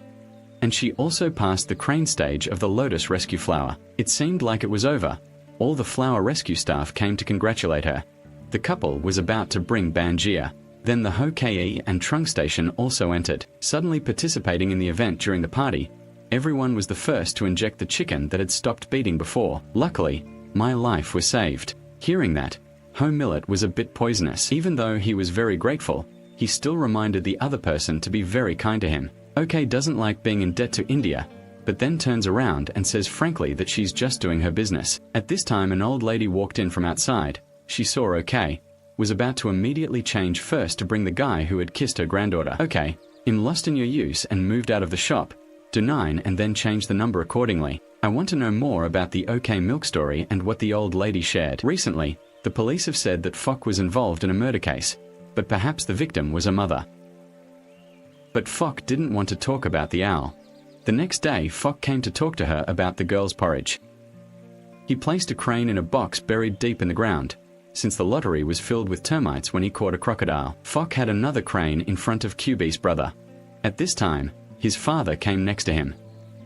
And she also passed the crane stage of the lotus rescue flower. It seemed like it was over. All the flower rescue staff came to congratulate her. The couple was about to bring Banjia. Then the Ho Kei and Trung station also entered, suddenly participating in the event during the party. Everyone was the first to inject the chicken that had stopped beating before. Luckily, my life was saved. Hearing that, Ho Millet was a bit poisonous. Even though he was very grateful, he still reminded the other person to be very kind to him. OK doesn't like being in debt to India, but then turns around and says frankly that she's just doing her business. At this time an old lady walked in from outside. She saw OK, was about to immediately change first to bring the guy who had kissed her granddaughter. OK, I'm lost in your use and moved out of the shop. Do 9 and then change the number accordingly. I want to know more about the OK Milk story and what the old lady shared. Recently, the police have said that Fock was involved in a murder case, but perhaps the victim was a mother. But Fock didn't want to talk about the owl. The next day, Fock came to talk to her about the girl's porridge. He placed a crane in a box buried deep in the ground, since the lottery was filled with termites when he caught a crocodile. Fock had another crane in front of QB's brother. At this time, his father came next to him.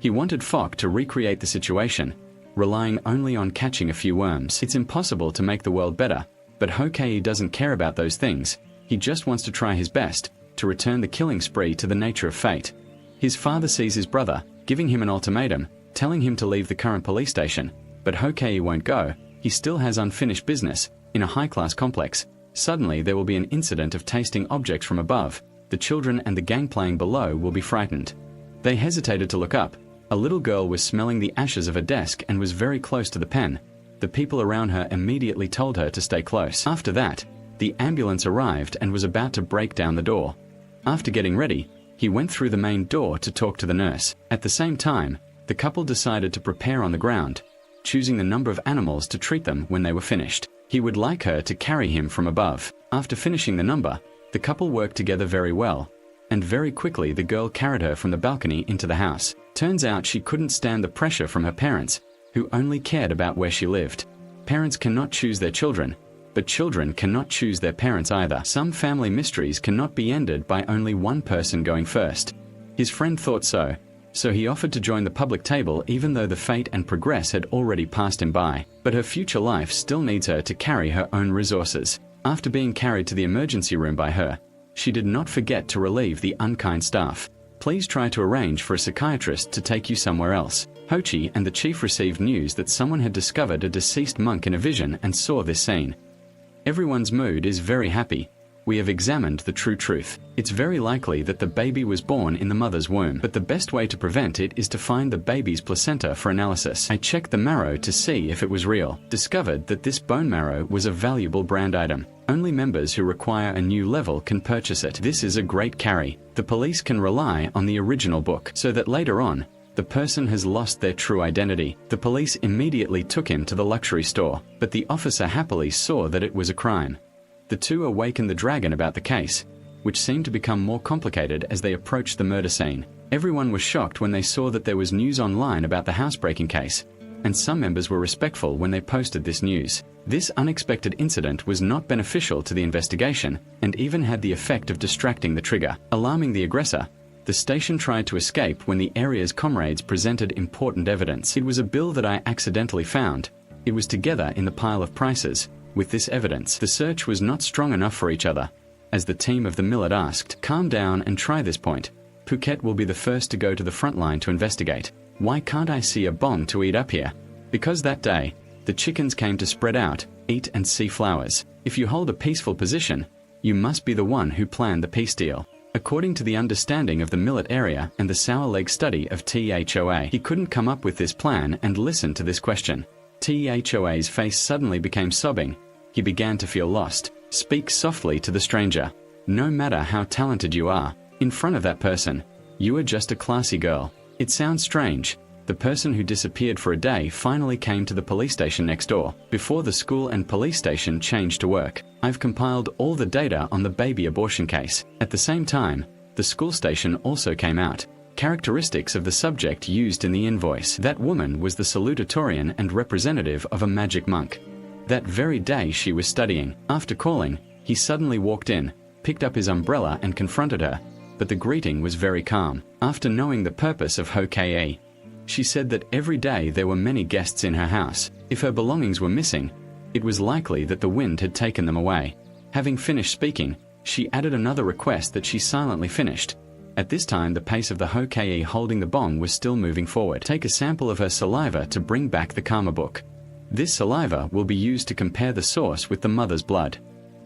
He wanted Fok to recreate the situation, relying only on catching a few worms. It's impossible to make the world better, but Hokage doesn't care about those things. He just wants to try his best to return the killing spree to the nature of fate. His father sees his brother, giving him an ultimatum, telling him to leave the current police station, but Hokage won't go. He still has unfinished business in a high-class complex. Suddenly there will be an incident of tasting objects from above. The children and the gang playing below will be frightened. They hesitated to look up. A little girl was smelling the ashes of a desk and was very close to the pen. The people around her immediately told her to stay close. After that, the ambulance arrived and was about to break down the door. After getting ready, he went through the main door to talk to the nurse. At the same time, the couple decided to prepare on the ground, choosing the number of animals to treat them when they were finished. He would like her to carry him from above. After finishing the number, the couple worked together very well, and very quickly the girl carried her from the balcony into the house. Turns out she couldn't stand the pressure from her parents, who only cared about where she lived. Parents cannot choose their children, but children cannot choose their parents either. Some family mysteries cannot be ended by only one person going first. His friend thought so he offered to join the public table even though the fate and progress had already passed him by. But her future life still needs her to carry her own resources. After being carried to the emergency room by her, she did not forget to relieve the unkind staff. Please try to arrange for a psychiatrist to take you somewhere else. Hochi and the chief received news that someone had discovered a deceased monk in a vision and saw this scene. Everyone's mood is very happy. We have examined the true truth. It's very likely that the baby was born in the mother's womb, but the best way to prevent it is to find the baby's placenta for analysis. I checked the marrow to see if it was real. Discovered that this bone marrow was a valuable brand item. Only members who require a new level can purchase it. This is a great carry. The police can rely on the original book, so that later on, the person has lost their true identity. The police immediately took him to the luxury store, but the officer happily saw that it was a crime. The two awakened the dragon about the case, which seemed to become more complicated as they approached the murder scene. Everyone was shocked when they saw that there was news online about the housebreaking case, and some members were respectful when they posted this news. This unexpected incident was not beneficial to the investigation and even had the effect of distracting the trigger. Alarming the aggressor, the station tried to escape when the area's comrades presented important evidence. It was a bill that I accidentally found. It was together in the pile of prices. With this evidence, the search was not strong enough for each other. As the team of the millet asked, "Calm down and try this point. Phuket will be the first to go to the front line to investigate. Why can't I see a bong to eat up here?" Because that day, the chickens came to spread out, eat and see flowers. If you hold a peaceful position, you must be the one who planned the peace deal. According to the understanding of the millet area and the sour leg study of THOA, he couldn't come up with this plan and listen to this question. THOA's face suddenly became sobbing. He began to feel lost. Speak softly to the stranger. No matter how talented you are, in front of that person, you are just a classy girl. It sounds strange. The person who disappeared for a day finally came to the police station next door, before the school and police station changed to work. I've compiled all the data on the baby abortion case. At the same time, the school station also came out. Characteristics of the subject used in the invoice. That woman was the salutatorian and representative of a magic monk. That very day she was studying. After calling, he suddenly walked in, picked up his umbrella and confronted her, but the greeting was very calm. After knowing the purpose of Hokage, she said that every day there were many guests in her house. If her belongings were missing, it was likely that the wind had taken them away. Having finished speaking, she added another request that she silently finished. At this time, the pace of the Hokage holding the bong was still moving forward. Take a sample of her saliva to bring back the karma book. This saliva will be used to compare the source with the mother's blood.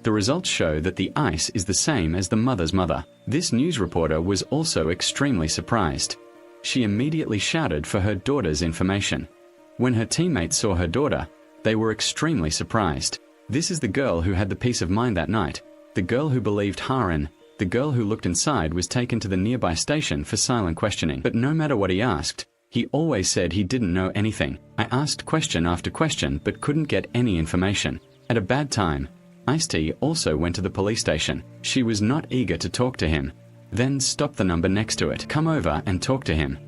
The results show that the ice is the same as the mother's mother. This news reporter was also extremely surprised. She immediately shouted for her daughter's information. When her teammates saw her daughter, they were extremely surprised. This is the girl who had the peace of mind that night. The girl who believed Haran. The girl who looked inside was taken to the nearby station for silent questioning. But no matter what he asked, he always said he didn't know anything. I asked question after question but couldn't get any information. At a bad time, Ice-T also went to the police station. She was not eager to talk to him. Then stopped the number next to it. Come over and talk to him.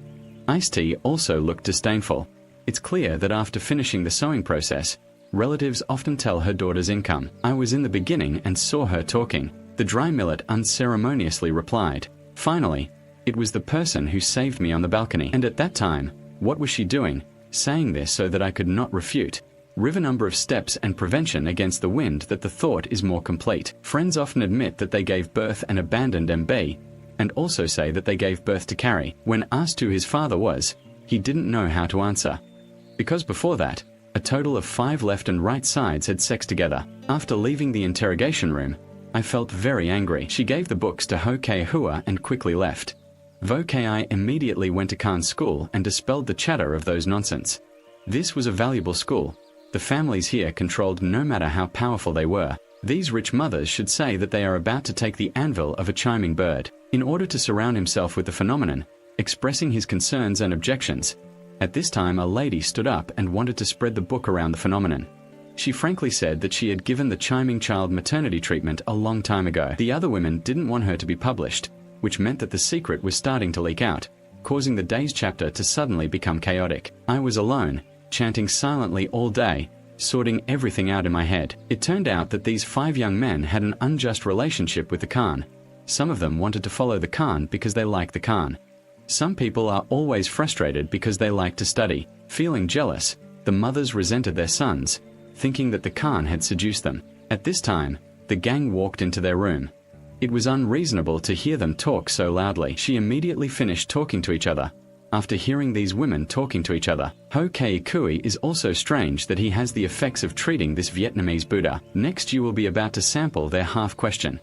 Ice-T also looked disdainful. It's clear that after finishing the sewing process, relatives often tell her daughter's income. I was in the beginning and saw her talking. The dry millet unceremoniously replied. Finally, It was the person who saved me on the balcony. And at that time, what was she doing? Saying this so that I could not refute. River number of steps and prevention against the wind that the thought is more complete. Friends often admit that they gave birth and abandoned MB, and also say that they gave birth to Carrie. When asked who his father was, he didn't know how to answer. Because before that, a total of 5 left and right sides had sex together. After leaving the interrogation room, I felt very angry. She gave the books to Ho Kei Hua and quickly left. Vo Kei immediately went to Khan's school and dispelled the chatter of those nonsense. This was a valuable school. The families here controlled no matter how powerful they were. These rich mothers should say that they are about to take the anvil of a chiming bird. In order to surround himself with the phenomenon, expressing his concerns and objections, at this time a lady stood up and wanted to spread the book around the phenomenon. She frankly said that she had given the chiming child maternity treatment a long time ago. The other women didn't want her to be published, which meant that the secret was starting to leak out, causing the day's chapter to suddenly become chaotic. I was alone, chanting silently all day, sorting everything out in my head. It turned out that these 5 young men had an unjust relationship with the Khan. Some of them wanted to follow the Khan because they liked the Khan. Some people are always frustrated because they like to study. Feeling jealous, the mothers resented their sons, thinking that the Khan had seduced them. At this time, the gang walked into their room. It was unreasonable to hear them talk so loudly. She immediately finished talking to each other. After hearing these women talking to each other, Ho Kei Kui is also strange that he has the effects of treating this Vietnamese Buddha. Next you will be about to sample their half question.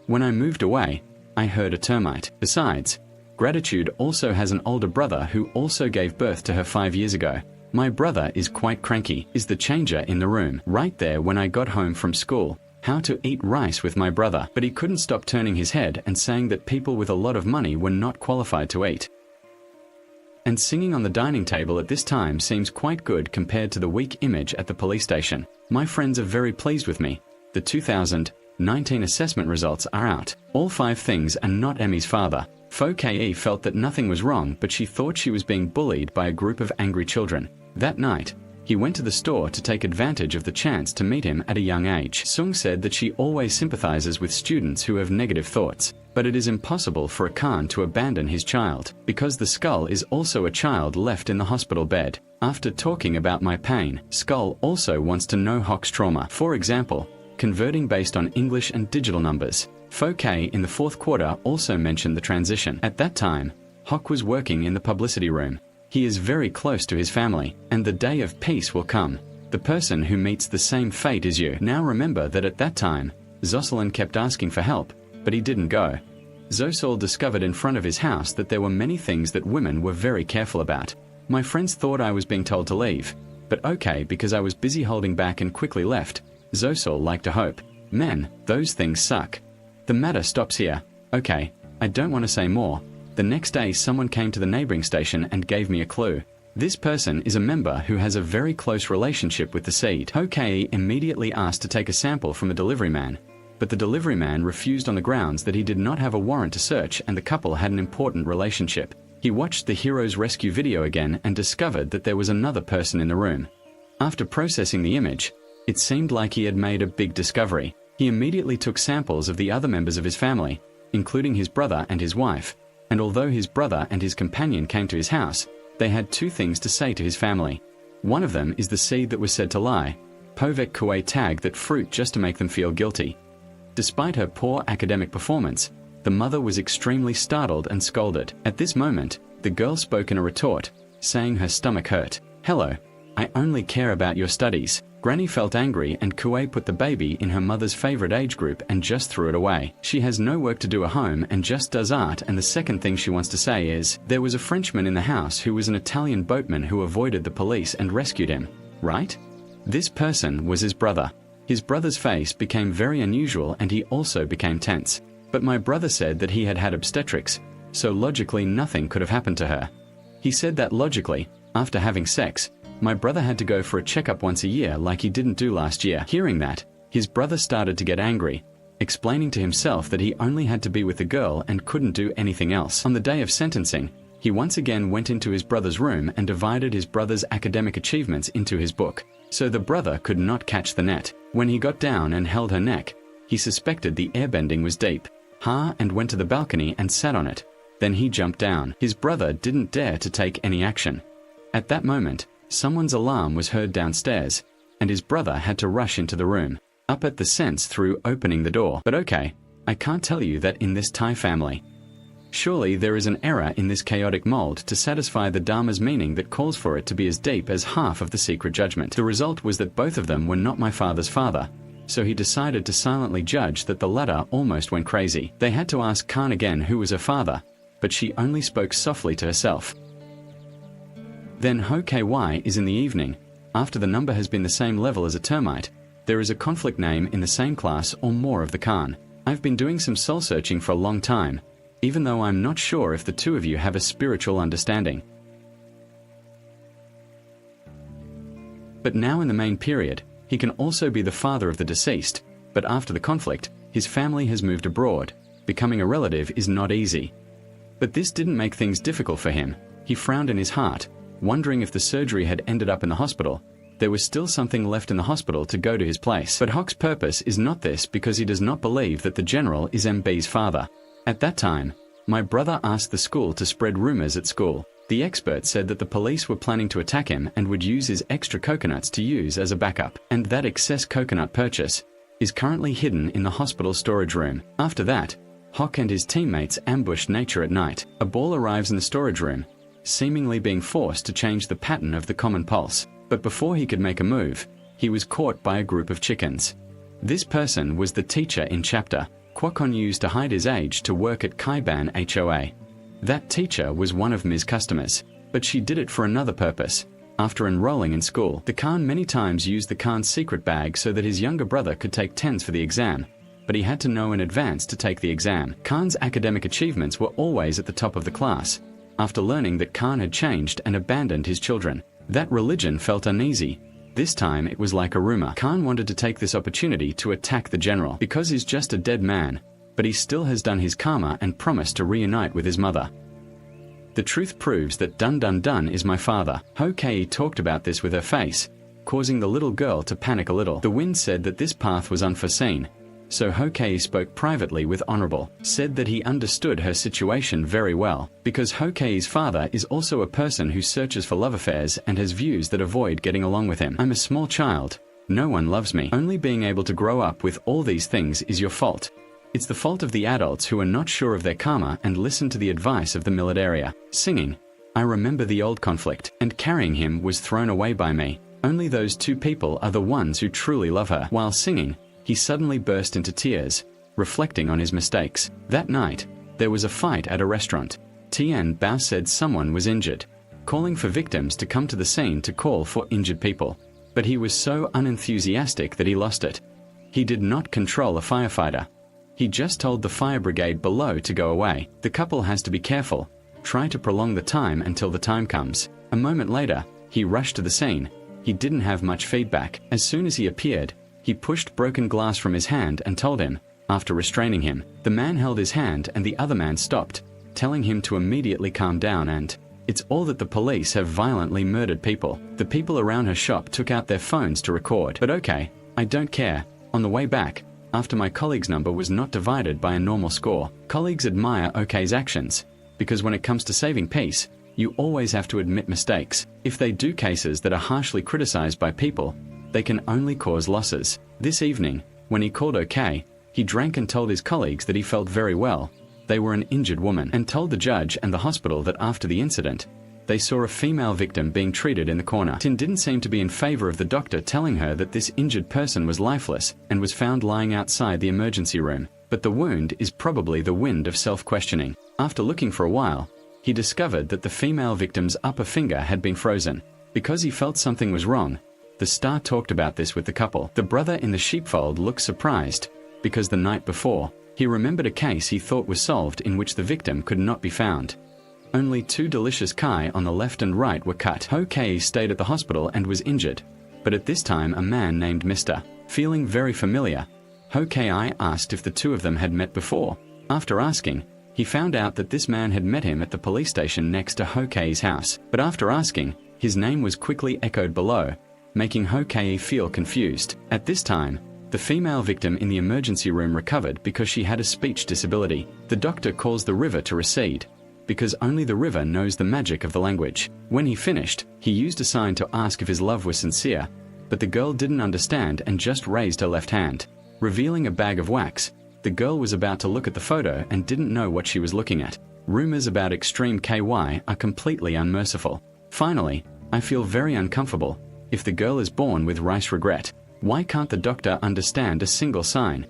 When I moved away, I heard a termite. Besides, Gratitude also has an older brother who also gave birth to her 5 years ago. My brother is quite cranky, is the changer in the room. Right there when I got home from school, how to eat rice with my brother, but he couldn't stop turning his head and saying that people with a lot of money were not qualified to eat. And singing on the dining table at this time seems quite good compared to the weak image at the police station. My friends are very pleased with me. The 2019 assessment results are out. All 5 things are not Emmy's father. Fo Ke felt that nothing was wrong, but she thought she was being bullied by a group of angry children. That night, he went to the store to take advantage of the chance to meet him at a young age. Sung said that she always sympathizes with students who have negative thoughts, but it is impossible for a Khan to abandon his child, because the Skull is also a child left in the hospital bed. After talking about my pain, Skull also wants to know Hok's trauma. For example, converting based on English and digital numbers. Fo Ke in the 4th quarter also mentioned the transition. At that time, Hok was working in the publicity room. He is very close to his family, and the day of peace will come. The person who meets the same fate as you. Now remember that at that time, Zoselin kept asking for help, but he didn't go. Zosol discovered in front of his house that there were many things that women were very careful about. My friends thought I was being told to leave, but okay, because I was busy holding back and quickly left. Zosol liked to hope. Men, those things suck. The matter stops here. Okay, I don't want to say more. The next day someone came to the neighboring station and gave me a clue. This person is a member who has a very close relationship with the seed. Ho Kei immediately asked to take a sample from a delivery man, but the delivery man refused on the grounds that he did not have a warrant to search and the couple had an important relationship. He watched the hero's rescue video again and discovered that there was another person in the room. After processing the image, it seemed like he had made a big discovery. He immediately took samples of the other members of his family, including his brother and his wife, and although his brother and his companion came to his house, they had 2 things to say to his family. One of them is the seed that was said to lie. Povek Kue tagged that fruit just to make them feel guilty. Despite her poor academic performance, the mother was extremely startled and scolded. At this moment, the girl spoke in a retort, saying her stomach hurt. Hello, I only care about your studies. Granny felt angry and Kue put the baby in her mother's favorite age group and just threw it away. She has no work to do at home and just does art, and the second thing she wants to say is, there was a Frenchman in the house who was an Italian boatman who avoided the police and rescued him, right? This person was his brother. His brother's face became very unusual and he also became tense. But my brother said that he had had obstetrics, so logically nothing could have happened to her. He said that logically, after having sex, my brother had to go for a checkup once a year like he didn't do last year. Hearing that, his brother started to get angry, explaining to himself that he only had to be with the girl and couldn't do anything else. On the day of sentencing, he once again went into his brother's room and divided his brother's academic achievements into his book, so the brother could not catch the net. When he got down and held her neck, he suspected the airbending was deep. And went to the balcony and sat on it. Then he jumped down. His brother didn't dare to take any action. At that moment, someone's alarm was heard downstairs, and his brother had to rush into the room, up at the sense through opening the door. But okay, I can't tell you that in this Thai family. Surely there is an error in this chaotic mold to satisfy the Dharma's meaning that calls for it to be as deep as half of the secret judgment. The result was that both of them were not my father's father, so he decided to silently judge that the latter almost went crazy. They had to ask Khan again who was her father, but she only spoke softly to herself. Then HOKY is in the evening, after the number has been the same level as a termite, there is a conflict name in the same class or more of the Khan. I've been doing some soul searching for a long time, even though I'm not sure if the two of you have a spiritual understanding. But now in the main period, he can also be the father of the deceased, but after the conflict, his family has moved abroad. Becoming a relative is not easy. But this didn't make things difficult for him. He frowned in his heart, wondering if the surgery had ended up in the hospital. There was still something left in the hospital to go to his place. But Hok's purpose is not this because he does not believe that the general is MB's father. At that time, my brother asked the school to spread rumors at school. The expert said that the police were planning to attack him and would use his extra coconuts to use as a backup, and that excess coconut purchase is currently hidden in the hospital storage room. After that, Hok and his teammates ambushed Nature at night. A ball arrives in the storage room, seemingly being forced to change the pattern of the common pulse. But before he could make a move, he was caught by a group of chickens. This person was the teacher in chapter. Kwokon used to hide his age to work at Kaiban HOA. That teacher was one of Ms. customers, but she did it for another purpose. After enrolling in school, the Khan many times used the Khan's secret bag so that his younger brother could take 10s for the exam, but he had to know in advance to take the exam. Khan's academic achievements were always at the top of the class. After learning that Khan had changed and abandoned his children, that religion felt uneasy. This time it was like a rumor. Khan wanted to take this opportunity to attack the general because he's just a dead man, but he still has done his karma and promised to reunite with his mother. The truth proves that Dun Dun Dun is my father. Hokei talked about this with her face, causing the little girl to panic a little. The wind said that this path was unforeseen, so Hokei spoke privately with Honorable, said that he understood her situation very well, because Hokei's father is also a person who searches for love affairs and has views that avoid getting along with him. I'm a small child. No one loves me. Only being able to grow up with all these things is your fault. It's the fault of the adults who are not sure of their karma and listen to the advice of the militaria. Singing, I remember the old conflict, and carrying him was thrown away by me. Only those two people are the ones who truly love her. While singing, he suddenly burst into tears, reflecting on his mistakes. That night, there was a fight at a restaurant. Tian Bao said someone was injured, calling for victims to come to the scene to call for injured people. But he was so unenthusiastic that he lost it. He did not control a firefighter. He just told the fire brigade below to go away. The couple has to be careful. Try to prolong the time until the time comes. A moment later, he rushed to the scene. He didn't have much feedback. As soon as he appeared, he pushed broken glass from his hand and told him, after restraining him. The man held his hand and the other man stopped, telling him to immediately calm down and, it's all that the police have violently murdered people. The people around her shop took out their phones to record. But okay, I don't care. On the way back, after my colleague's number was not divided by a normal score, colleagues admire OK's actions, because when it comes to saving peace, you always have to admit mistakes. If they do cases that are harshly criticized by people, they can only cause losses. This evening, when he called OK, he drank and told his colleagues that he felt very well. They were an injured woman, and told the judge and the hospital that after the incident, they saw a female victim being treated in the corner. Tin didn't seem to be in favor of the doctor telling her that this injured person was lifeless and was found lying outside the emergency room. But the wound is probably the wind of self-questioning. After looking for a while, he discovered that the female victim's upper finger had been frozen. Because he felt something was wrong, the star talked about this with the couple. The brother in the sheepfold looked surprised, because the night before, he remembered a case he thought was solved in which the victim could not be found. Only 2 delicious kai on the left and right were cut. Hokei stayed at the hospital and was injured, but at this time a man named Mr. Feeling very familiar, Hokei asked if the two of them had met before. After asking, he found out that this man had met him at the police station next to Hokei's house. But after asking, his name was quickly echoed below, making Hokei feel confused. At this time, the female victim in the emergency room recovered because she had a speech disability. The doctor calls the river to recede, because only the river knows the magic of the language. When he finished, he used a sign to ask if his love was sincere, but the girl didn't understand and just raised her left hand, revealing a bag of wax. The girl was about to look at the photo and didn't know what she was looking at. Rumors about extreme KY are completely unmerciful. Finally, I feel very uncomfortable. If the girl is born with rice regret, why can't the doctor understand a single sign?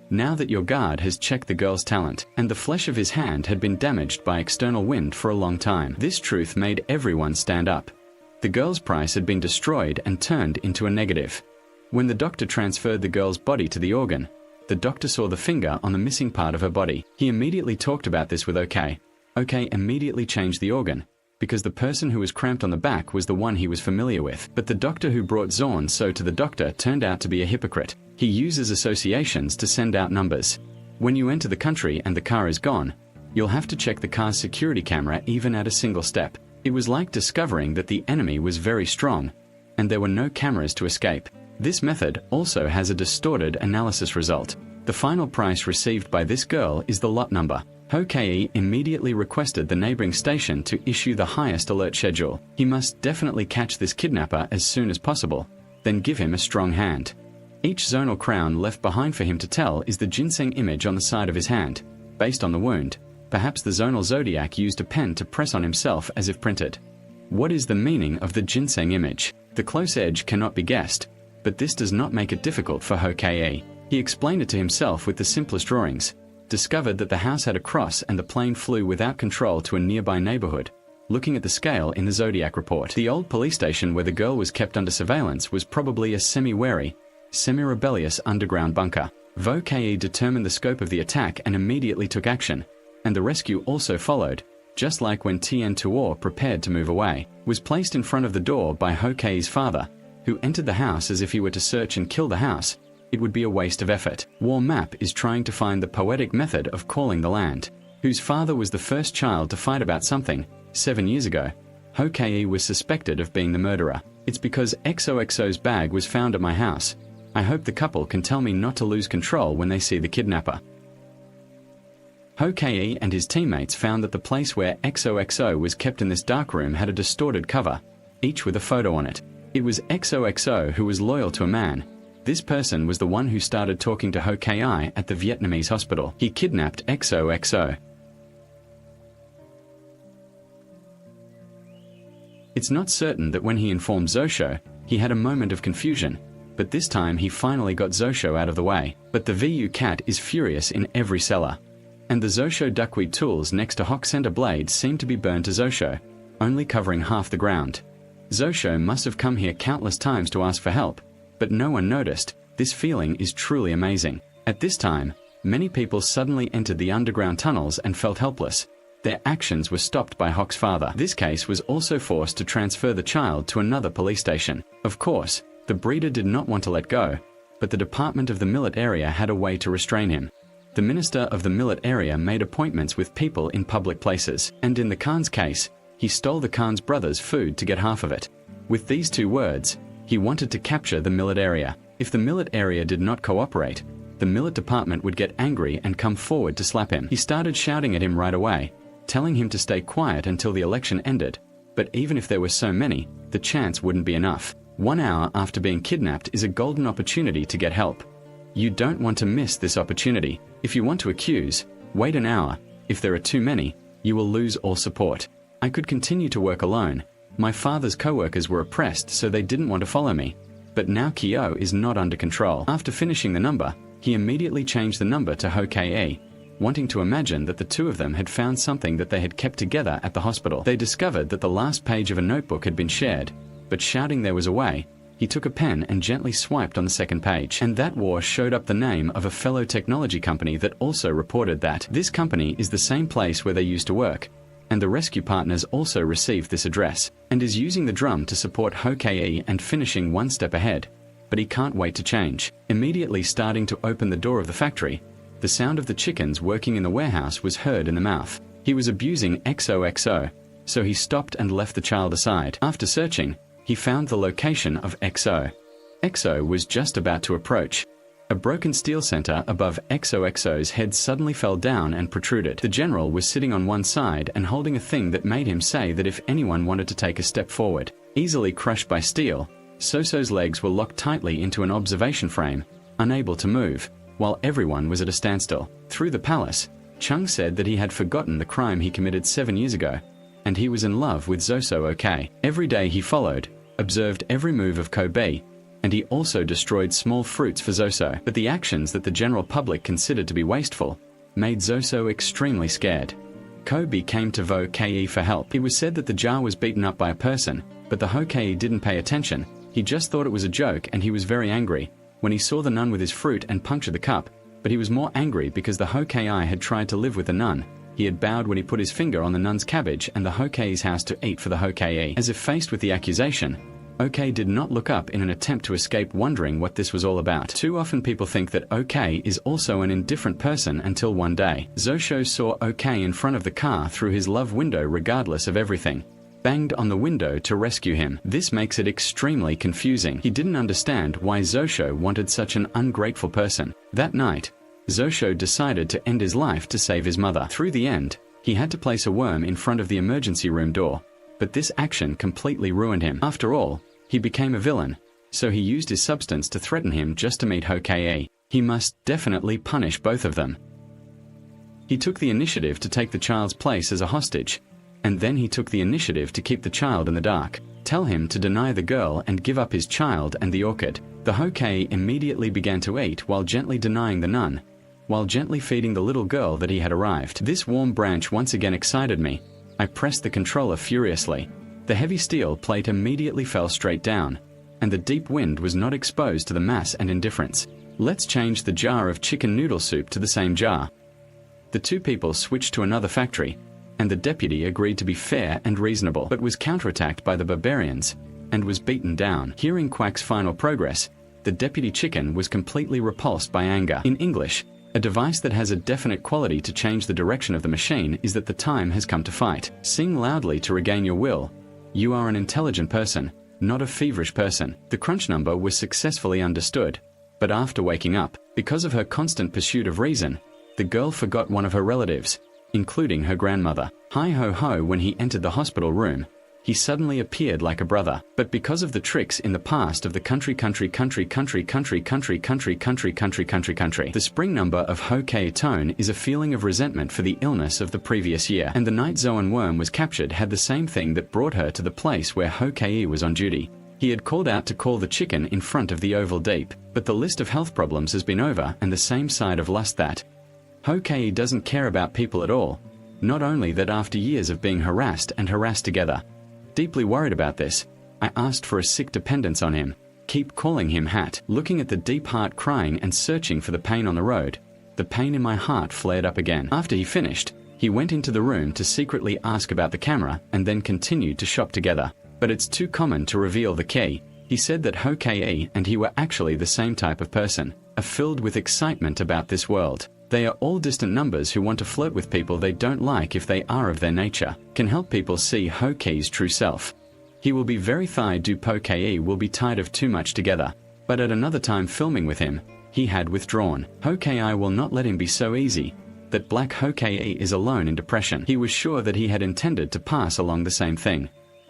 Now that your guard has checked the girl's talent, and the flesh of his hand had been damaged by external wind for a long time, this truth made everyone stand up. The girl's price had been destroyed and turned into a negative. When the doctor transferred the girl's body to the organ, the doctor saw the finger on the missing part of her body. He immediately talked about this with OK. OK immediately changed the organ, because the person who was cramped on the back was the one he was familiar with. But the doctor who brought Zorn so to the doctor turned out to be a hypocrite. He uses associations to send out numbers. When you enter the country and the car is gone, you'll have to check the car's security camera even at a single step. It was like discovering that the enemy was very strong, and there were no cameras to escape. This method also has a distorted analysis result. The final price received by this girl is the lot number. Hokei immediately requested the neighboring station to issue the highest alert schedule. He must definitely catch this kidnapper as soon as possible, then give him a strong hand. Each zonal crown left behind for him to tell is the ginseng image on the side of his hand. Based on the wound, perhaps the zonal zodiac used a pen to press on himself as if printed. What is the meaning of the ginseng image? The close edge cannot be guessed, but this does not make it difficult for Hokei. He explained it to himself with the simplest drawings, discovered that the house had a cross and the plane flew without control to a nearby neighborhood. Looking at the scale in the Zodiac report, the old police station where the girl was kept under surveillance was probably a semi-wary, semi-rebellious underground bunker. Hokei determined the scope of the attack and immediately took action, and the rescue also followed, just like when Tien Tuor prepared to move away, was placed in front of the door by Hokei's father, who entered the house as if he were to search and kill the house. It would be a waste of effort. War Map is trying to find the poetic method of calling the land, whose father was the first child to fight about something. 7 years ago, Hokei was suspected of being the murderer. It's because XOXO's bag was found at my house. I hope the couple can tell me not to lose control when they see the kidnapper. Hokei and his teammates found that the place where XOXO was kept in this dark room had a distorted cover, each with a photo on it. It was XOXO who was loyal to a man. This person was the one who started talking to Hokei at the Vietnamese hospital. He kidnapped XOXO. It's not certain that when he informed Zosho, he had a moment of confusion, but this time he finally got Zosho out of the way. But the VU cat is furious in every cellar, and the Zosho duckweed tools next to Hawk Center blades seem to be burned to Zosho, only covering half the ground. Zosho must have come here countless times to ask for help, but no one noticed. This feeling is truly amazing. At this time, many people suddenly entered the underground tunnels and felt helpless. Their actions were stopped by Hawk's father. This case was also forced to transfer the child to another police station. Of course, the breeder did not want to let go, but the Department of the Millet area had a way to restrain him. The minister of the Millet area made appointments with people in public places, and in the Khan's case, he stole the Khan's brother's food to get half of it. With these two words, he wanted to capture the Millet area. If the Millet area did not cooperate, the Millet department would get angry and come forward to slap him. He started shouting at him right away, telling him to stay quiet until the election ended. But even if there were so many, the chance wouldn't be enough. 1 hour after being kidnapped is a golden opportunity to get help. You don't want to miss this opportunity. If you want to accuse, wait an hour. If there are too many, you will lose all support. I could continue to work alone. My father's co-workers were oppressed, so they didn't want to follow me. But now Kyo is not under control. After finishing the number, he immediately changed the number to Hokei, wanting to imagine that the two of them had found something that they had kept together at the hospital. They discovered that the last page of a notebook had been shared, but shouting there was a way, he took a pen and gently swiped on the second page. And that war showed up the name of a fellow technology company that also reported that this company is the same place where they used to work, and the rescue partners also received this address, and is using the drum to support Hokei and finishing one step ahead. But he can't wait to change. Immediately starting to open the door of the factory, the sound of the chickens working in the warehouse was heard in the mouth. He was abusing XOXO, so he stopped and left the child aside. After searching, he found the location of XO. XO was just about to approach. A broken steel center above XOXO's head suddenly fell down and protruded. The general was sitting on one side and holding a thing that made him say that if anyone wanted to take a step forward, easily crushed by steel, Soso's legs were locked tightly into an observation frame, unable to move, while everyone was at a standstill. Through the palace, Chung said that he had forgotten the crime he committed 7 years ago, and he was in love with Zoso OK. Every day he followed, observed every move of Kobe, and he also destroyed small fruits for Zoso. But the actions that the general public considered to be wasteful made Zoso extremely scared. Kobe came to Hokage for help. It was said that the jar was beaten up by a person, but the Hokage didn't pay attention. He just thought it was a joke, and he was very angry when he saw the nun with his fruit and punctured the cup. But he was more angry because the Hokage had tried to live with the nun. He had bowed when he put his finger on the nun's cabbage and the Hokage's house to eat for the Hokage. As if faced with the accusation, OK did not look up in an attempt to escape, wondering what this was all about. Too often people think that OK is also an indifferent person until one day Zosho saw OK in front of the car through his love window regardless of everything, banged on the window to rescue him. This makes it extremely confusing. He didn't understand why Zosho wanted such an ungrateful person. That night, Zosho decided to end his life to save his mother. Through the end, he had to place a worm in front of the emergency room door, but this action completely ruined him. After all, he became a villain, so he used his substance to threaten him just to meet Hokage. He must definitely punish both of them. He took the initiative to take the child's place as a hostage, and then he took the initiative to keep the child in the dark. Tell him to deny the girl and give up his child and the orchid. The Hokage immediately began to eat while gently denying the nun, while gently feeding the little girl that he had arrived. This warm branch once again excited me. I pressed the controller furiously. The heavy steel plate immediately fell straight down, and the deep wind was not exposed to the mass and indifference. Let's change the jar of chicken noodle soup to the same jar. The two people switched to another factory, and the deputy agreed to be fair and reasonable, but was counterattacked by the barbarians, and was beaten down. Hearing Quack's final progress, the deputy chicken was completely repulsed by anger. In English, a device that has a definite quality to change the direction of the machine is that the time has come to fight. Sing loudly to regain your will. You are an intelligent person, not a feverish person. The crunch number was successfully understood, but after waking up, because of her constant pursuit of reason, the girl forgot one of her relatives, including her grandmother. Hi ho ho, when he entered the hospital room, he suddenly appeared like a brother. But because of the tricks in the past of the country, the spring number of Hokage tone is a feeling of resentment for the illness of the previous year. And the night Zoan worm was captured had the same thing that brought her to the place where Hokage was on duty. He had called out to call the chicken in front of the oval deep, but the list of health problems has been over, and the same side of lust that Hokage doesn't care about people at all. Not only that, after years of being harassed together. Deeply worried about this, I asked for a sick dependence on him. Keep calling him Hat. Looking at the deep heart crying and searching for the pain on the road, the pain in my heart flared up again. After he finished, he went into the room to secretly ask about the camera and then continued to shop together. But it's too common to reveal the key. He said that Hokage and he were actually the same type of person, are filled with excitement about this world. They are all distant numbers who want to flirt with people they don't like if they are of their nature. Can help people see Hokage's true self. He will be very thigh du Poke will be tired of too much together. But at another time filming with him, he had withdrawn. Hokage will not let him be so easy. That Black Hokage is alone in depression. He was sure that he had intended to pass along the same thing.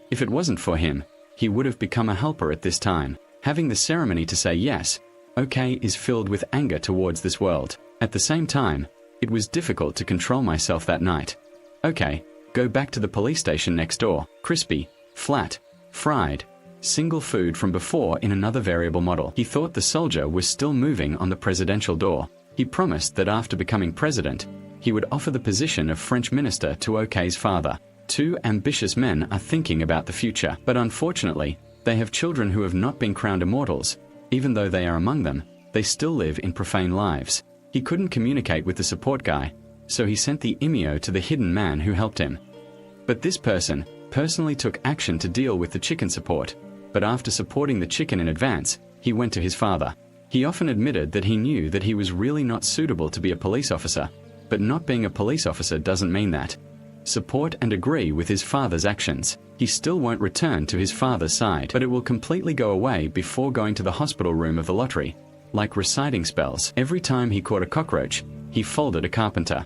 If it wasn't for him, he would have become a helper at this time. Having the ceremony to say yes, OK is filled with anger towards this world. At the same time, it was difficult to control myself that night. Okay, go back to the police station next door. Crispy, flat, fried, single food from before in another variable model. He thought the soldier was still moving on the presidential door. He promised that after becoming president, he would offer the position of French minister to Oke's father. Two ambitious men are thinking about the future, but unfortunately, they have children who have not been crowned immortals. Even though they are among them, they still live in profane lives. He couldn't communicate with the support guy, so he sent the Imio to the hidden man who helped him. But this person personally took action to deal with the chicken support, but after supporting the chicken in advance, he went to his father. He often admitted that he knew that he was really not suitable to be a police officer, but not being a police officer doesn't mean that. Support and agree with his father's actions. He still won't return to his father's side, but it will completely go away before going to the hospital room of the lottery. like reciting spells. Every time he caught a cockroach, he folded a carpenter.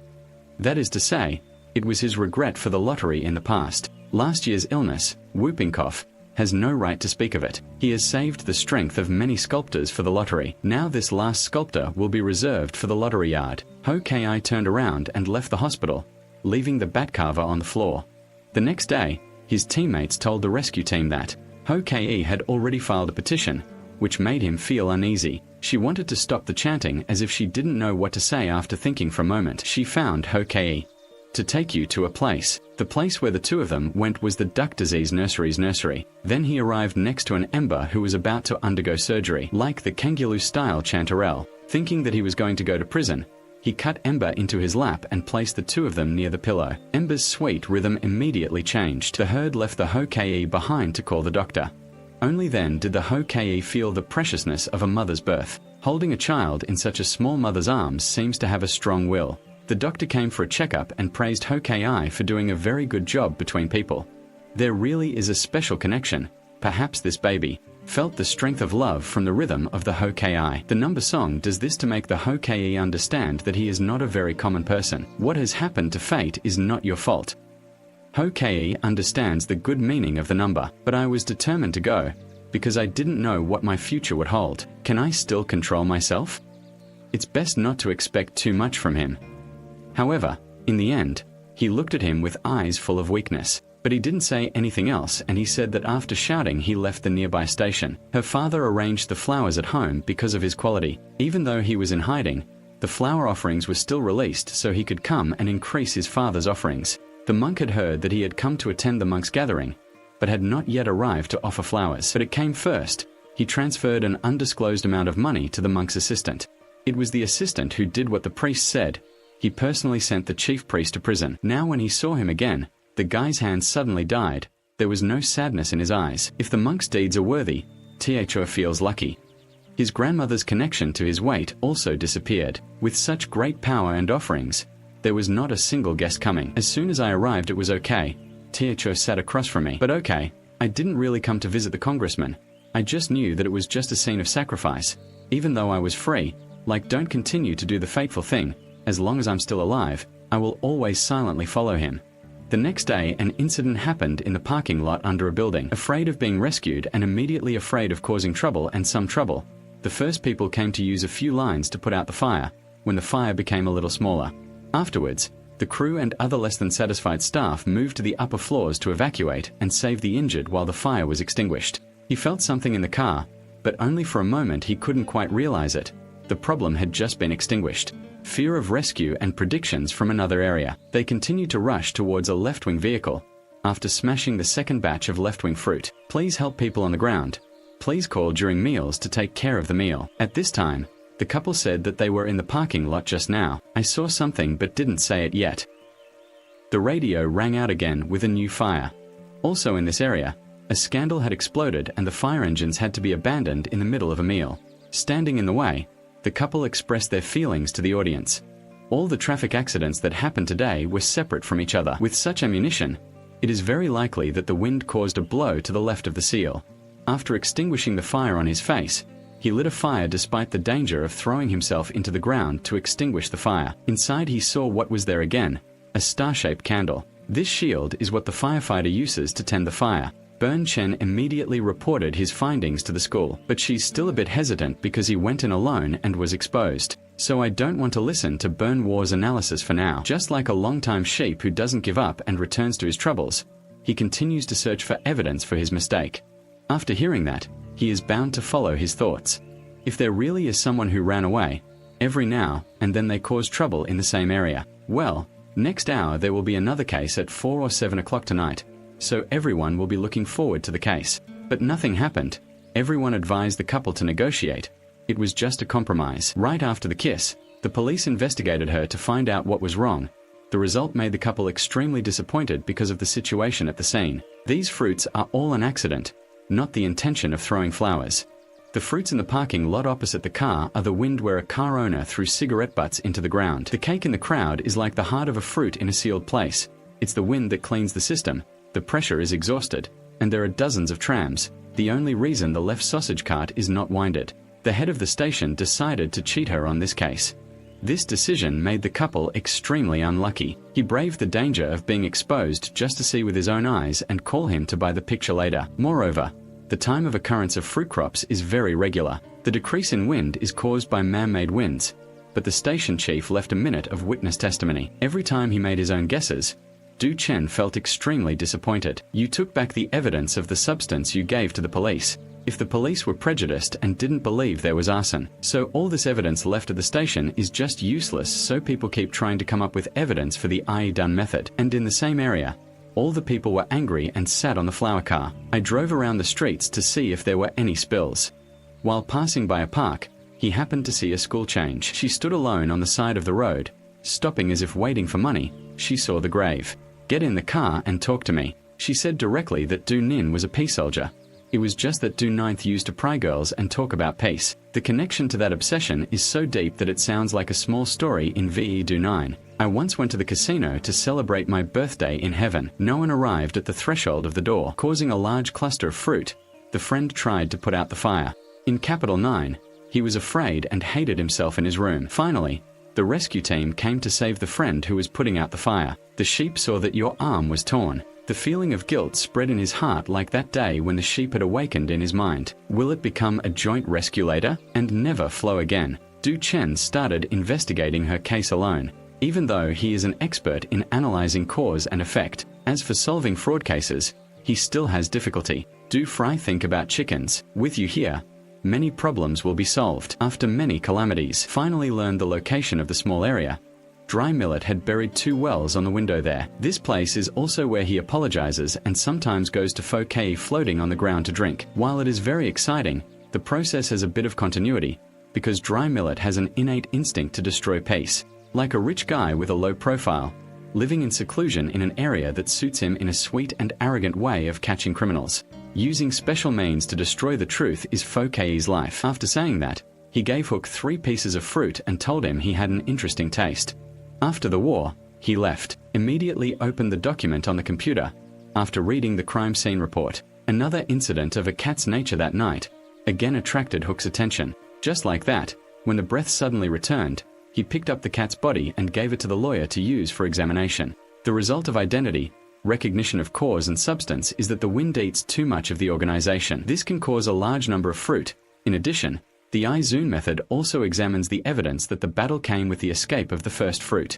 That is to say, it was his regret for the lottery in the past. Last year's illness, whooping cough, has no right to speak of it. He has saved the strength of many sculptors for the lottery. Now this last sculptor will be reserved for the lottery yard. Ho Ki turned around and left the hospital, leaving the bat carver on the floor. The next day, his teammates told the rescue team that Ho Ki had already filed a petition, which made him feel uneasy. She wanted to stop the chanting as if she didn't know what to say. After thinking for a moment, she found Ho Ki to take you to a place. The place where the two of them went was the duck disease nursery's nursery. Then he arrived next to an Ember who was about to undergo surgery. Like the Kangaloo-style chanterelle, thinking that he was going to go to prison, he cut Ember into his lap and placed the two of them near the pillow. Ember's sweet rhythm immediately changed. The herd left the Ho Ki behind to call the doctor. Only then did the Ho Ki feel the preciousness of a mother's birth. Holding a child in such a small mother's arms seems to have a strong will. The doctor came for a checkup and praised Ho Ki for doing a very good job between people. There really is a special connection. Perhaps this baby felt the strength of love from the rhythm of the Ho Ki. The number song does this to make the Ho Ki understand that he is not a very common person. What has happened to fate is not your fault. Ho Ki understands the good meaning of the number, but I was determined to go, because I didn't know what my future would hold. Can I still control myself? It's best not to expect too much from him. However, in the end, he looked at him with eyes full of weakness, but he didn't say anything else, and he said that after shouting he left the nearby station. Her father arranged the flowers at home because of his quality. Even though he was in hiding, the flower offerings were still released so he could come and increase his father's offerings. The monk had heard that he had come to attend the monks' gathering, but had not yet arrived to offer flowers. But it came first. He transferred an undisclosed amount of money to the monk's assistant. It was the assistant who did what the priest said. He personally sent the chief priest to prison. Now when he saw him again, the guy's hand suddenly died. There was no sadness in his eyes. If the monk's deeds are worthy, Tho feels lucky. His grandmother's connection to his weight also disappeared. With such great power and offerings, there was not a single guest coming. As soon as I arrived it was okay. Tho sat across from me. But okay, I didn't really come to visit the congressman. I just knew that it was just a scene of sacrifice. Even though I was free, like don't continue to do the fateful thing. As long as I'm still alive, I will always silently follow him. The next day, an incident happened in the parking lot under a building. Afraid of being rescued and immediately afraid of causing trouble and some trouble, the first people came to use a few lines to put out the fire, when the fire became a little smaller. Afterwards, the crew and other less than satisfied staff moved to the upper floors to evacuate and save the injured while the fire was extinguished. He felt something in the car, but only for a moment. He couldn't quite realize it. The problem had just been extinguished. Fear of rescue and predictions from another area. They continued to rush towards a left-wing vehicle. After smashing the second batch of left-wing fruit, please help people on the ground. Please call during meals to take care of the meal. At this time, the couple said that they were in the parking lot just now. I saw something but didn't say it yet. The radio rang out again with a new fire. Also in this area, a scandal had exploded and the fire engines had to be abandoned in the middle of a meal. Standing in the way, the couple expressed their feelings to the audience. All the traffic accidents that happened today were separate from each other. With such ammunition, it is very likely that the wind caused a blow to the left of the seal. After extinguishing the fire on his face, he lit a fire despite the danger of throwing himself into the ground to extinguish the fire. Inside he saw what was there again, a star-shaped candle. This shield is what the firefighter uses to tend the fire. Bern Chen immediately reported his findings to the school, but she's still a bit hesitant because he went in alone and was exposed. So I don't want to listen to Bern War's analysis for now. Just like a long-time sheep who doesn't give up and returns to his troubles, he continues to search for evidence for his mistake. After hearing that, he is bound to follow his thoughts. If there really is someone who ran away, every now and then they cause trouble in the same area, well, next hour there will be another case at 4 or 7 o'clock tonight. So everyone will be looking forward to the case. But nothing happened. Everyone advised the couple to negotiate. It was just a compromise. Right after the kiss, the police investigated her to find out what was wrong. The result made the couple extremely disappointed because of the situation at the scene. These fruits are all an accident, not the intention of throwing flowers. The fruits in the parking lot opposite the car are the wind where a car owner threw cigarette butts into the ground. The cake in the crowd is like the heart of a fruit in a sealed place. It's the wind that cleans the system. The pressure is exhausted, and there are dozens of trams. The only reason the left sausage cart is not winded. The head of the station decided to cheat her on this case. This decision made the couple extremely unlucky. He braved the danger of being exposed just to see with his own eyes and call him to buy the picture later. Moreover, the time of occurrence of fruit crops is very regular. The decrease in wind is caused by man-made winds, but the station chief left a minute of witness testimony. Every time he made his own guesses, Du Chen felt extremely disappointed. You took back the evidence of the substance you gave to the police. If the police were prejudiced and didn't believe there was arson, so all this evidence left at the station is just useless, so people keep trying to come up with evidence for the IE done method. And in the same area, all the people were angry and sat on the flower car. I drove around the streets to see if there were any spills. While passing by a park, he happened to see a school change. She stood alone on the side of the road, stopping as if waiting for money. She saw the grave. Get in the car and talk to me. She said directly that Du Nin was a peace soldier. It was just that Du Ninth used to pry girls and talk about peace. The connection to that obsession is so deep that it sounds like a small story in VE Du 9. I once went to the casino to celebrate my birthday in heaven. No one arrived at the threshold of the door, causing a large cluster of fruit. The friend tried to put out the fire. In Capital 9, he was afraid and hated himself in his room. Finally, the rescue team came to save the friend who was putting out the fire. The sheep saw that your arm was torn. The feeling of guilt spread in his heart like that day when the sheep had awakened in his mind. Will it become a joint rescue later and never flow again? Du Chen started investigating her case alone, even though he is an expert in analyzing cause and effect. As for solving fraud cases, he still has difficulty. Do Fry think about chickens? With you here, many problems will be solved. After many calamities, finally learned the location of the small area. Dry Millet had buried 2 wells on the window there. This place is also where he apologizes and sometimes goes to Fokei floating on the ground to drink. While it is very exciting, the process has a bit of continuity, because Dry Millet has an innate instinct to destroy peace. Like a rich guy with a low profile, living in seclusion in an area that suits him in a sweet and arrogant way of catching criminals. Using special means to destroy the truth is Fokei's life. After saying that, he gave Hook 3 pieces of fruit and told him he had an interesting taste. After the war, he left, immediately opened the document on the computer, after reading the crime scene report. Another incident of a cat's nature that night again attracted Hook's attention. Just like that, when the breath suddenly returned, he picked up the cat's body and gave it to the lawyer to use for examination. The result of identity, recognition of cause and substance is that the wind eats too much of the organization. This can cause a large number of fruit. In addition, the Izun method also examines the evidence that the battle came with the escape of the first fruit.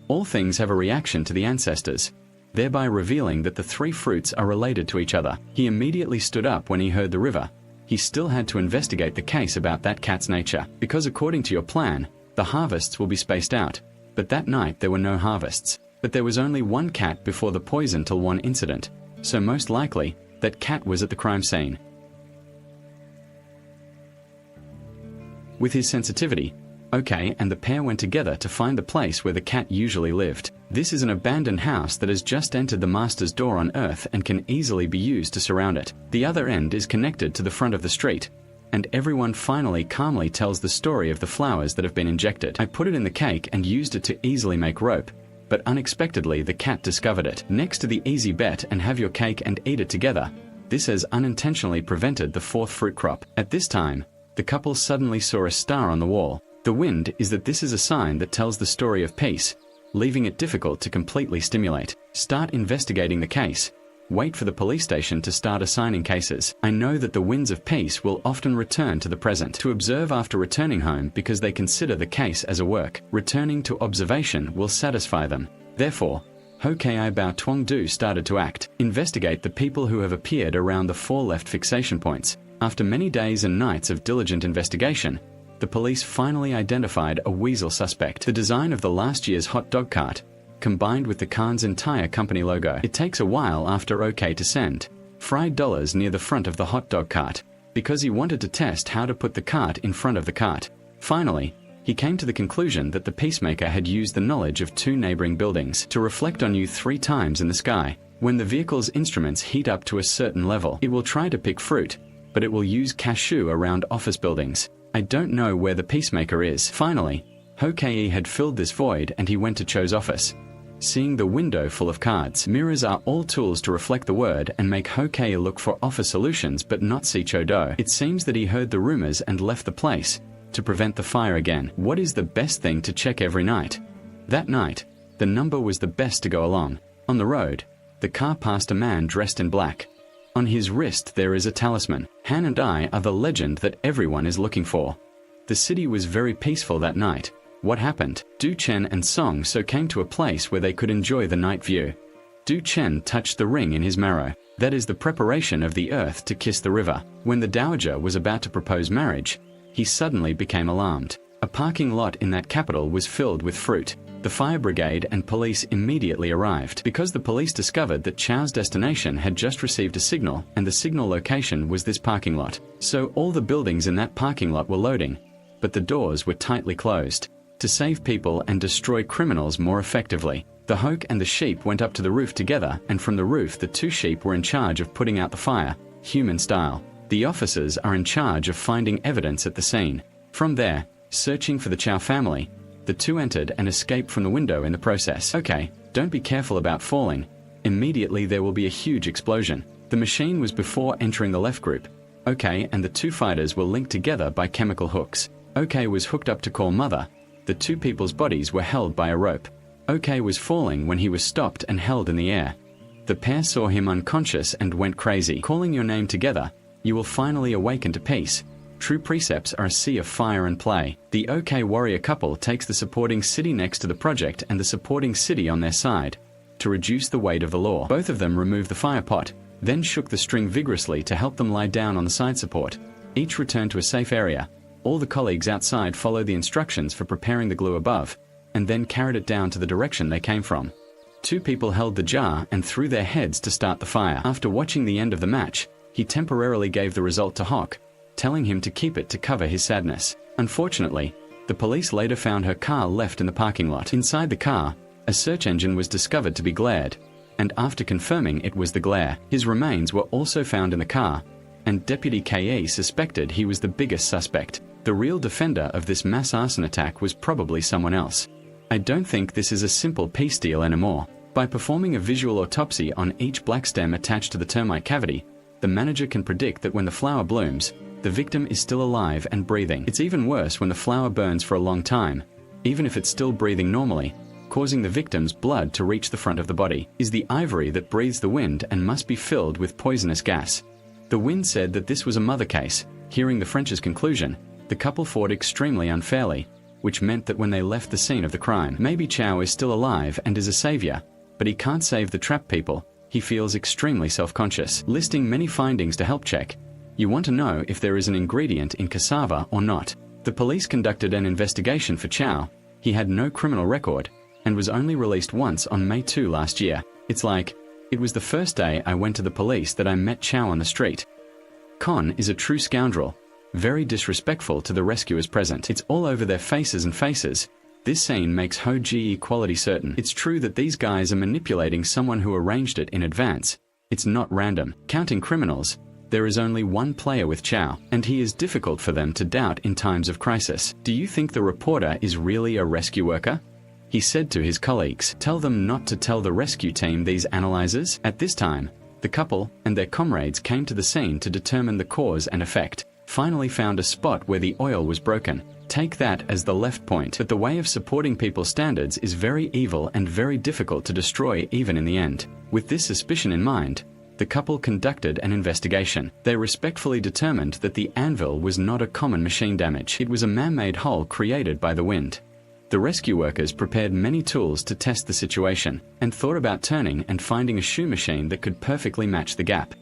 All things have a reaction to the ancestors, thereby revealing that the 3 fruits are related to each other. He immediately stood up when he heard the river. He still had to investigate the case about that cat's nature, because according to your plan, the harvests will be spaced out. But that night there were no harvests. But there was only 1 cat before the poison till 1 incident, so most likely, that cat was at the crime scene. With his sensitivity, OK and the pair went together to find the place where the cat usually lived. This is an abandoned house that has just entered the master's door on Earth and can easily be used to surround it. The other end is connected to the front of the street, and everyone finally calmly tells the story of the flowers that have been injected. I put it in the cake and used it to easily make rope, but unexpectedly the cat discovered it. Next to the easy bet and have your cake and eat it together, this has unintentionally prevented the 4th fruit crop. At this time, the couple suddenly saw a star on the wall. The wind is that this is a sign that tells the story of peace, leaving it difficult to completely stimulate. Start investigating the case. Wait for the police station to start assigning cases. I know that the winds of peace will often return to the present to observe after returning home because they consider the case as a work. Returning to observation will satisfy them. Therefore, Hokei Bao Tuong Du started to act. Investigate the people who have appeared around the 4 left fixation points. After many days and nights of diligent investigation, the police finally identified a weasel suspect. The design of the last year's hot dog cart, combined with the Khan's entire company logo. It takes a while after OK to send fried dollars near the front of the hot dog cart, because he wanted to test how to put the cart in front of the cart. Finally, he came to the conclusion that the peacemaker had used the knowledge of 2 neighboring buildings to reflect on you 3 times in the sky. When the vehicle's instruments heat up to a certain level, it will try to pick fruit, but it will use cashew around office buildings. I don't know where the peacemaker is. Finally, Hokei had filled this void and he went to Cho's office. seeing the window full of cards. Mirrors are all tools to reflect the word and make Hokei look for offer solutions but not see Chodo. It seems that he heard the rumors and left the place to prevent the fire again. What is the best thing to check every night? That night, the number was the best to go along. On the road, the car passed a man dressed in black. On his wrist there is a talisman. Han and I are the legend that everyone is looking for. The city was very peaceful that night. What happened? Du Chen and Song So came to a place where they could enjoy the night view. Du Chen touched the ring in his marrow. That is the preparation of the earth to kiss the river. When the dowager was about to propose marriage, he suddenly became alarmed. A parking lot in that capital was filled with fruit. The fire brigade and police immediately arrived because the police discovered that Chow's destination had just received a signal, and the signal location was this parking lot. So all the buildings in that parking lot were loading, but the doors were tightly closed. To save people and destroy criminals more effectively, the Hoke and the sheep went up to the roof together, and from the roof the two sheep were in charge of putting out the fire, human style. The officers are in charge of finding evidence at the scene. From there, searching for the Chow family, the two entered and escaped from the window in the process. Okay, don't be careful about falling. Immediately there will be a huge explosion. The machine was before entering the left group. Okay, and the two fighters were linked together by chemical hooks. Okay was hooked up to call mother. The two people's bodies were held by a rope. OK was falling when he was stopped and held in the air. The pair saw him unconscious and went crazy. Calling your name together, you will finally awaken to peace. True precepts are a sea of fire and play. The OK warrior couple takes the supporting city next to the project and the supporting city on their side to reduce the weight of the law. Both of them removed the fire pot, then shook the string vigorously to help them lie down on the side support. Each returned to a safe area. All the colleagues outside followed the instructions for preparing the glue above, and then carried it down to the direction they came from. Two people held the jar and threw their heads to start the fire. After watching the end of the match, he temporarily gave the result to Hawk, telling him to keep it to cover his sadness. Unfortunately, the police later found her car left in the parking lot. Inside the car, a search engine was discovered to be glared, and after confirming it was the glare, his remains were also found in the car, and Deputy Ke suspected he was the biggest suspect. The real defender of this mass arson attack was probably someone else. I don't think this is a simple peace deal anymore. By performing a visual autopsy on each black stem attached to the termite cavity, the manager can predict that when the flower blooms, the victim is still alive and breathing. It's even worse when the flower burns for a long time, even if it's still breathing normally, causing the victim's blood to reach the front of the body. Is the ivory that breathes the wind and must be filled with poisonous gas. The wind said that this was a mother case. Hearing the French's conclusion, the couple fought extremely unfairly, which meant that when they left the scene of the crime, maybe Chow is still alive and is a savior, but he can't save the trapped people. He feels extremely self-conscious. Listing many findings to help check. You want to know if there is an ingredient in cassava or not. The police conducted an investigation for Chow. He had no criminal record, and was only released once on May 2 last year. It's like, it was the first day I went to the police that I met Chow on the street. Con is a true scoundrel, very disrespectful to the rescuers present. It's all over their faces and faces. This scene makes Ho Ji equality certain. It's true that these guys are manipulating someone who arranged it in advance. It's not random. Counting criminals, there is only one player with Chow, and he is difficult for them to doubt in times of crisis. Do you think the reporter is really a rescue worker? He said to his colleagues, tell them not to tell the rescue team these analyzers. At this time, the couple and their comrades came to the scene to determine the cause and effect. Finally found a spot where the oil was broken. Take that as the left point. But the way of supporting people's standards is very evil and very difficult to destroy even in the end. With this suspicion in mind, the couple conducted an investigation. They respectfully determined that the anvil was not a common machine damage. It was a man-made hole created by the wind. The rescue workers prepared many tools to test the situation, and thought about turning and finding a shoe machine that could perfectly match the gap.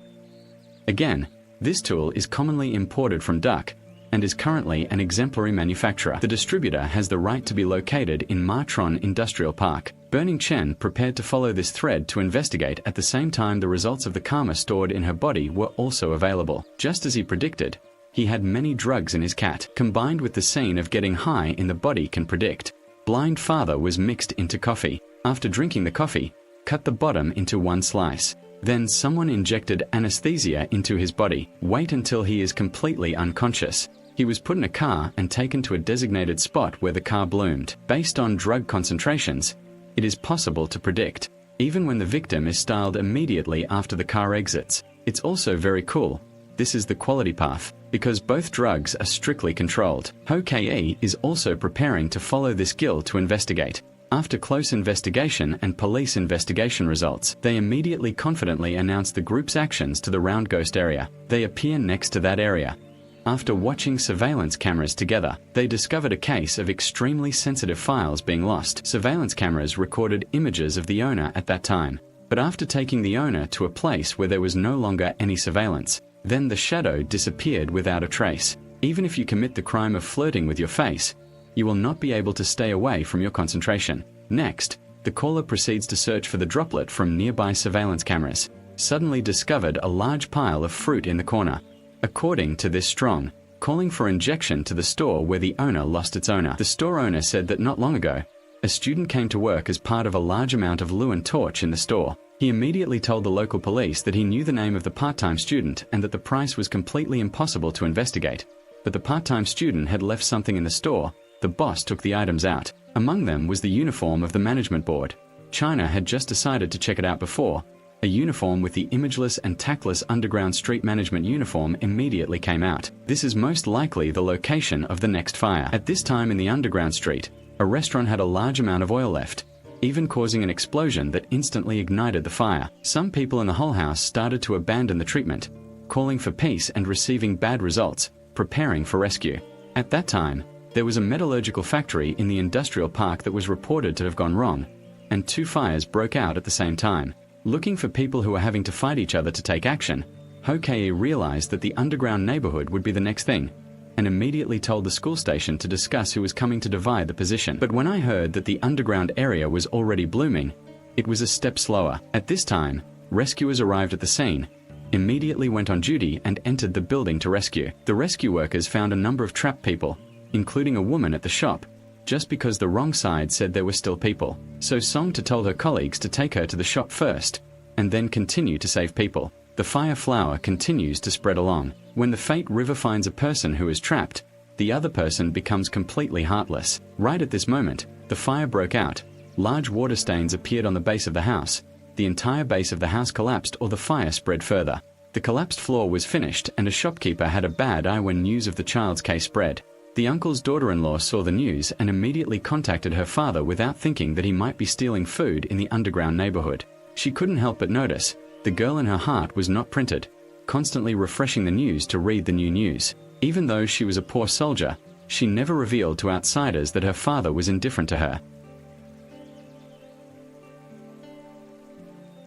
Again, this tool is commonly imported from Duck, and is currently an exemplary manufacturer. The distributor has the right to be located in Martron Industrial Park. Burning Chen prepared to follow this thread to investigate. At the same time, the results of the karma stored in her body were also available. Just as he predicted, he had many drugs in his cat. Combined with the scene of getting high in the body can predict. Blind father was mixed into coffee. After drinking the coffee, cut the bottom into one slice. Then someone injected anesthesia into his body. Wait until he is completely unconscious. He was put in a car and taken to a designated spot where the car bloomed. Based on drug concentrations, It is possible to predict, even when the victim is styled immediately after the car exits. It's also very cool. This is the quality path, because both drugs are strictly controlled. HOKE is also preparing to follow this guild to investigate. After close investigation and police investigation results, they immediately confidently announce the group's actions to the round ghost area. They appear next to that area. After watching surveillance cameras together, they discovered a case of extremely sensitive files being lost. Surveillance cameras recorded images of the owner at that time. But after taking the owner to a place where there was no longer any surveillance, then the shadow disappeared without a trace. Even if you commit the crime of flirting with your face, you will not be able to stay away from your concentration. Next, the caller proceeds to search for the droplet from nearby surveillance cameras. Suddenly discovered a large pile of fruit in the corner. According to this strong, calling for injection to the store where the owner lost its owner. The store owner said that not long ago, a student came to work as part of a large amount of Lewin torch in the store. He immediately told the local police that he knew the name of the part-time student and that the price was completely impossible to investigate. But the part-time student had left something in the store. The boss took the items out. Among them was the uniform of the management board. China had just decided to check it out before. A uniform with the imageless and tactless underground street management uniform immediately came out. This is most likely the location of the next fire. At this time in the underground street, a restaurant had a large amount of oil left, even causing an explosion that instantly ignited the fire. Some people in the whole house started to abandon the treatment, calling for peace and receiving bad results, preparing for rescue. At that time, there was a metallurgical factory in the industrial park that was reported to have gone wrong, and 2 fires broke out at the same time. Looking for people who were having to fight each other to take action, Hokei realized that the underground neighborhood would be the next thing, and immediately told the school station to discuss who was coming to divide the position. But when I heard that the underground area was already blooming, it was a step slower. At this time, rescuers arrived at the scene, immediately went on duty and entered the building to rescue. The rescue workers found a number of trapped people, including a woman at the shop, just because the wrong side said there were still people. So Song told her colleagues to take her to the shop first, and then continue to save people. The fire flower continues to spread along. When the Fate River finds a person who is trapped, the other person becomes completely heartless. Right at this moment, the fire broke out. Large water stains appeared on the base of the house. The entire base of the house collapsed, or the fire spread further. The collapsed floor was finished, and a shopkeeper had a bad eye when news of the child's case spread. The uncle's daughter-in-law saw the news and immediately contacted her father without thinking that he might be stealing food in the underground neighborhood. She couldn't help but notice the girl in her heart was not printed, constantly refreshing the news to read the new news. Even though she was a poor soldier, she never revealed to outsiders that her father was indifferent to her.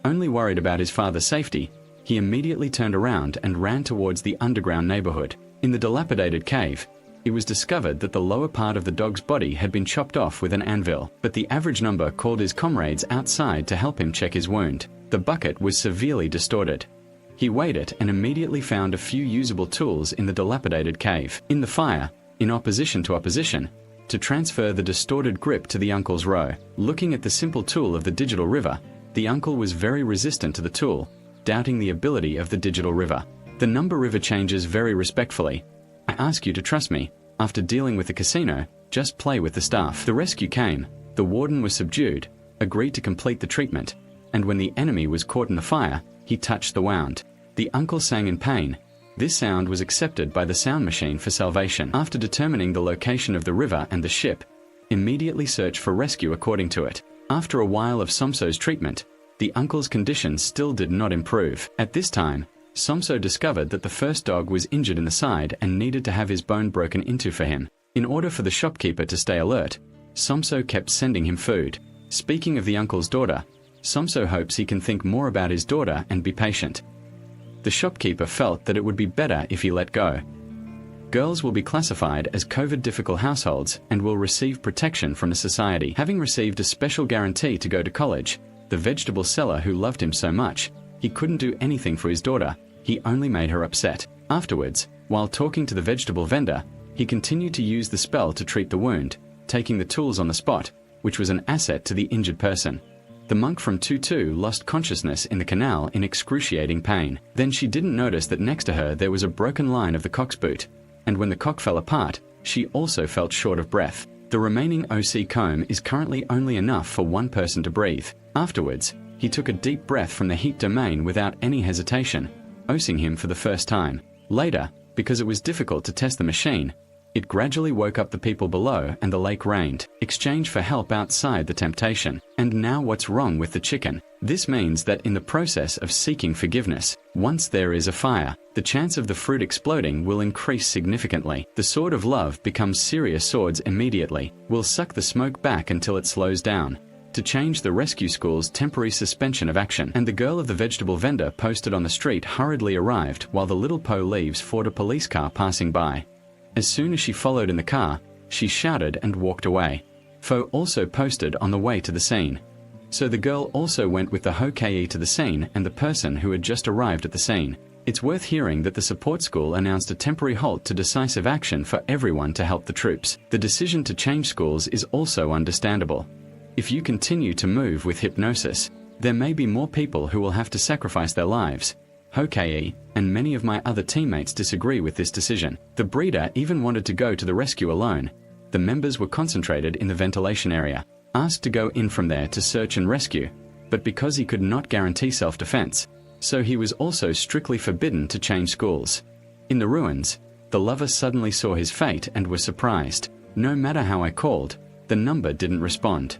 Only worried about his father's safety, he immediately turned around and ran towards the underground neighborhood. In the dilapidated cave, it was discovered that the lower part of the dog's body had been chopped off with an anvil, but the average number called his comrades outside to help him check his wound. The bucket was severely distorted. He weighed it and immediately found a few usable tools in the dilapidated cave. In the fire, in opposition to opposition, to transfer the distorted grip to the uncle's row. Looking at the simple tool of the digital river, the uncle was very resistant to the tool, doubting the ability of the digital river. The number river changes very respectfully. I ask you to trust me. After dealing with the casino, just play with the staff. The rescue came. The warden was subdued, agreed to complete the treatment, and when the enemy was caught in the fire, he touched the wound. The uncle sang in pain. This sound was accepted by the sound machine for salvation. After determining the location of the river and the ship, immediately search for rescue according to it. After a while of Somso's treatment, the uncle's condition still did not improve. At this time, Somso discovered that the first dog was injured in the side and needed to have his bone broken into for him. In order for the shopkeeper to stay alert, Somso kept sending him food. Speaking of the uncle's daughter, Somso hopes he can think more about his daughter and be patient. The shopkeeper felt that it would be better if he let go. Girls will be classified as COVID-difficult households and will receive protection from the society. Having received a special guarantee to go to college, the vegetable seller who loved him so much, he couldn't do anything for his daughter. He only made her upset. Afterwards, while talking to the vegetable vendor, he continued to use the spell to treat the wound, taking the tools on the spot, which was an asset to the injured person. The monk from Tutu lost consciousness in the canal in excruciating pain. Then she didn't notice that next to her there was a broken line of the cock's boot, and when the cock fell apart, she also felt short of breath. The remaining OC comb is currently only enough for one person to breathe. Afterwards, he took a deep breath from the heat domain without any hesitation, osing him for the first time. Later, because it was difficult to test the machine, it gradually woke up the people below and the lake rained, exchange for help outside the temptation. And now what's wrong with the chicken? This means that in the process of seeking forgiveness, once there is a fire, the chance of the fruit exploding will increase significantly. The sword of love becomes serious swords immediately, will suck the smoke back until it slows down, to change the rescue school's temporary suspension of action. And the girl of the vegetable vendor posted on the street hurriedly arrived while the little Po leaves fought a police car passing by. As soon as she followed in the car, she shouted and walked away. Fo also posted on the way to the scene. So the girl also went with the Hokage to the scene and the person who had just arrived at the scene. It's worth hearing that the support school announced a temporary halt to decisive action for everyone to help the troops. The decision to change schools is also understandable. If you continue to move with hypnosis, there may be more people who will have to sacrifice their lives. Hokage and many of my other teammates disagree with this decision. The breeder even wanted to go to the rescue alone. The members were concentrated in the ventilation area, asked to go in from there to search and rescue, but because he could not guarantee self-defense, so he was also strictly forbidden to change schools. In the ruins, the lover suddenly saw his fate and was surprised. No matter how I called, the number didn't respond.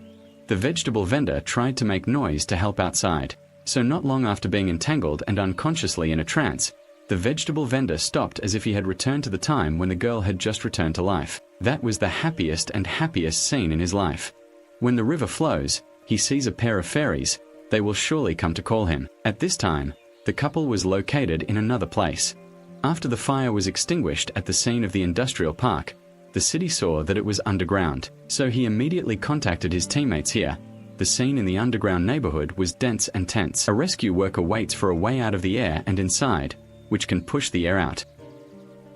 The vegetable vendor tried to make noise to help outside. So not long after being entangled and unconsciously in a trance, the vegetable vendor stopped as if he had returned to the time when the girl had just returned to life. That was the happiest scene in his life. When the river flows, he sees a pair of fairies. They will surely come to call him. At this time, the couple was located in another place. After the fire was extinguished at the scene of the industrial park, the city saw that it was underground, so he immediately contacted his teammates here. The scene in the underground neighborhood was dense and tense. A rescue worker waits for a way out of the air and inside, which can push the air out.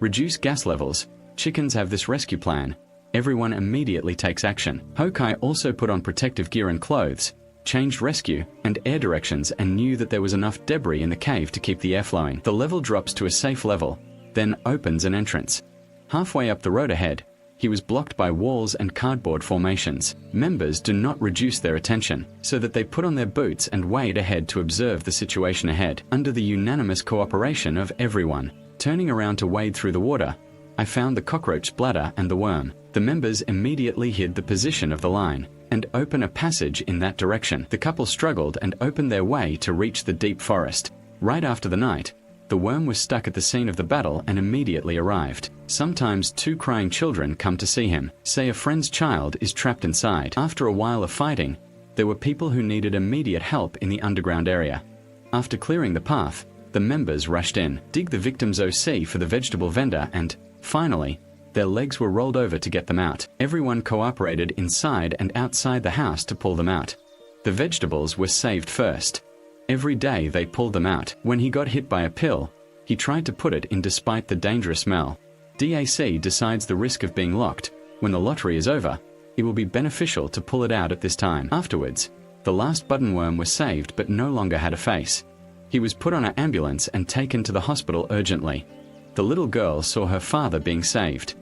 Reduce gas levels. Chickens have this rescue plan. Everyone immediately takes action. Hokage also put on protective gear and clothes, changed rescue and air directions and knew that there was enough debris in the cave to keep the air flowing. The level drops to a safe level, then opens an entrance. Halfway up the road ahead, he was blocked by walls and cardboard formations. Members do not reduce their attention, so that they put on their boots and wade ahead to observe the situation ahead, under the unanimous cooperation of everyone. Turning around to wade through the water, I found the cockroach bladder and the worm. The members immediately hid the position of the line, and opened a passage in that direction. The couple struggled and opened their way to reach the deep forest. Right after the night, the worm was stuck at the scene of the battle and immediately arrived. Sometimes 2 crying children come to see him, say a friend's child is trapped inside. After a while of fighting, there were people who needed immediate help in the underground area. After clearing the path, the members rushed in, dig the victim's OC for the vegetable vendor and, finally, their legs were rolled over to get them out. Everyone cooperated inside and outside the house to pull them out. The vegetables were saved first. Every day they pulled them out. When he got hit by a pill, he tried to put it in despite the dangerous smell. DAC decides the risk of being locked. When the lottery is over, it will be beneficial to pull it out at this time. Afterwards, the last buttonworm was saved but no longer had a face. He was put on an ambulance and taken to the hospital urgently. The little girl saw her father being saved.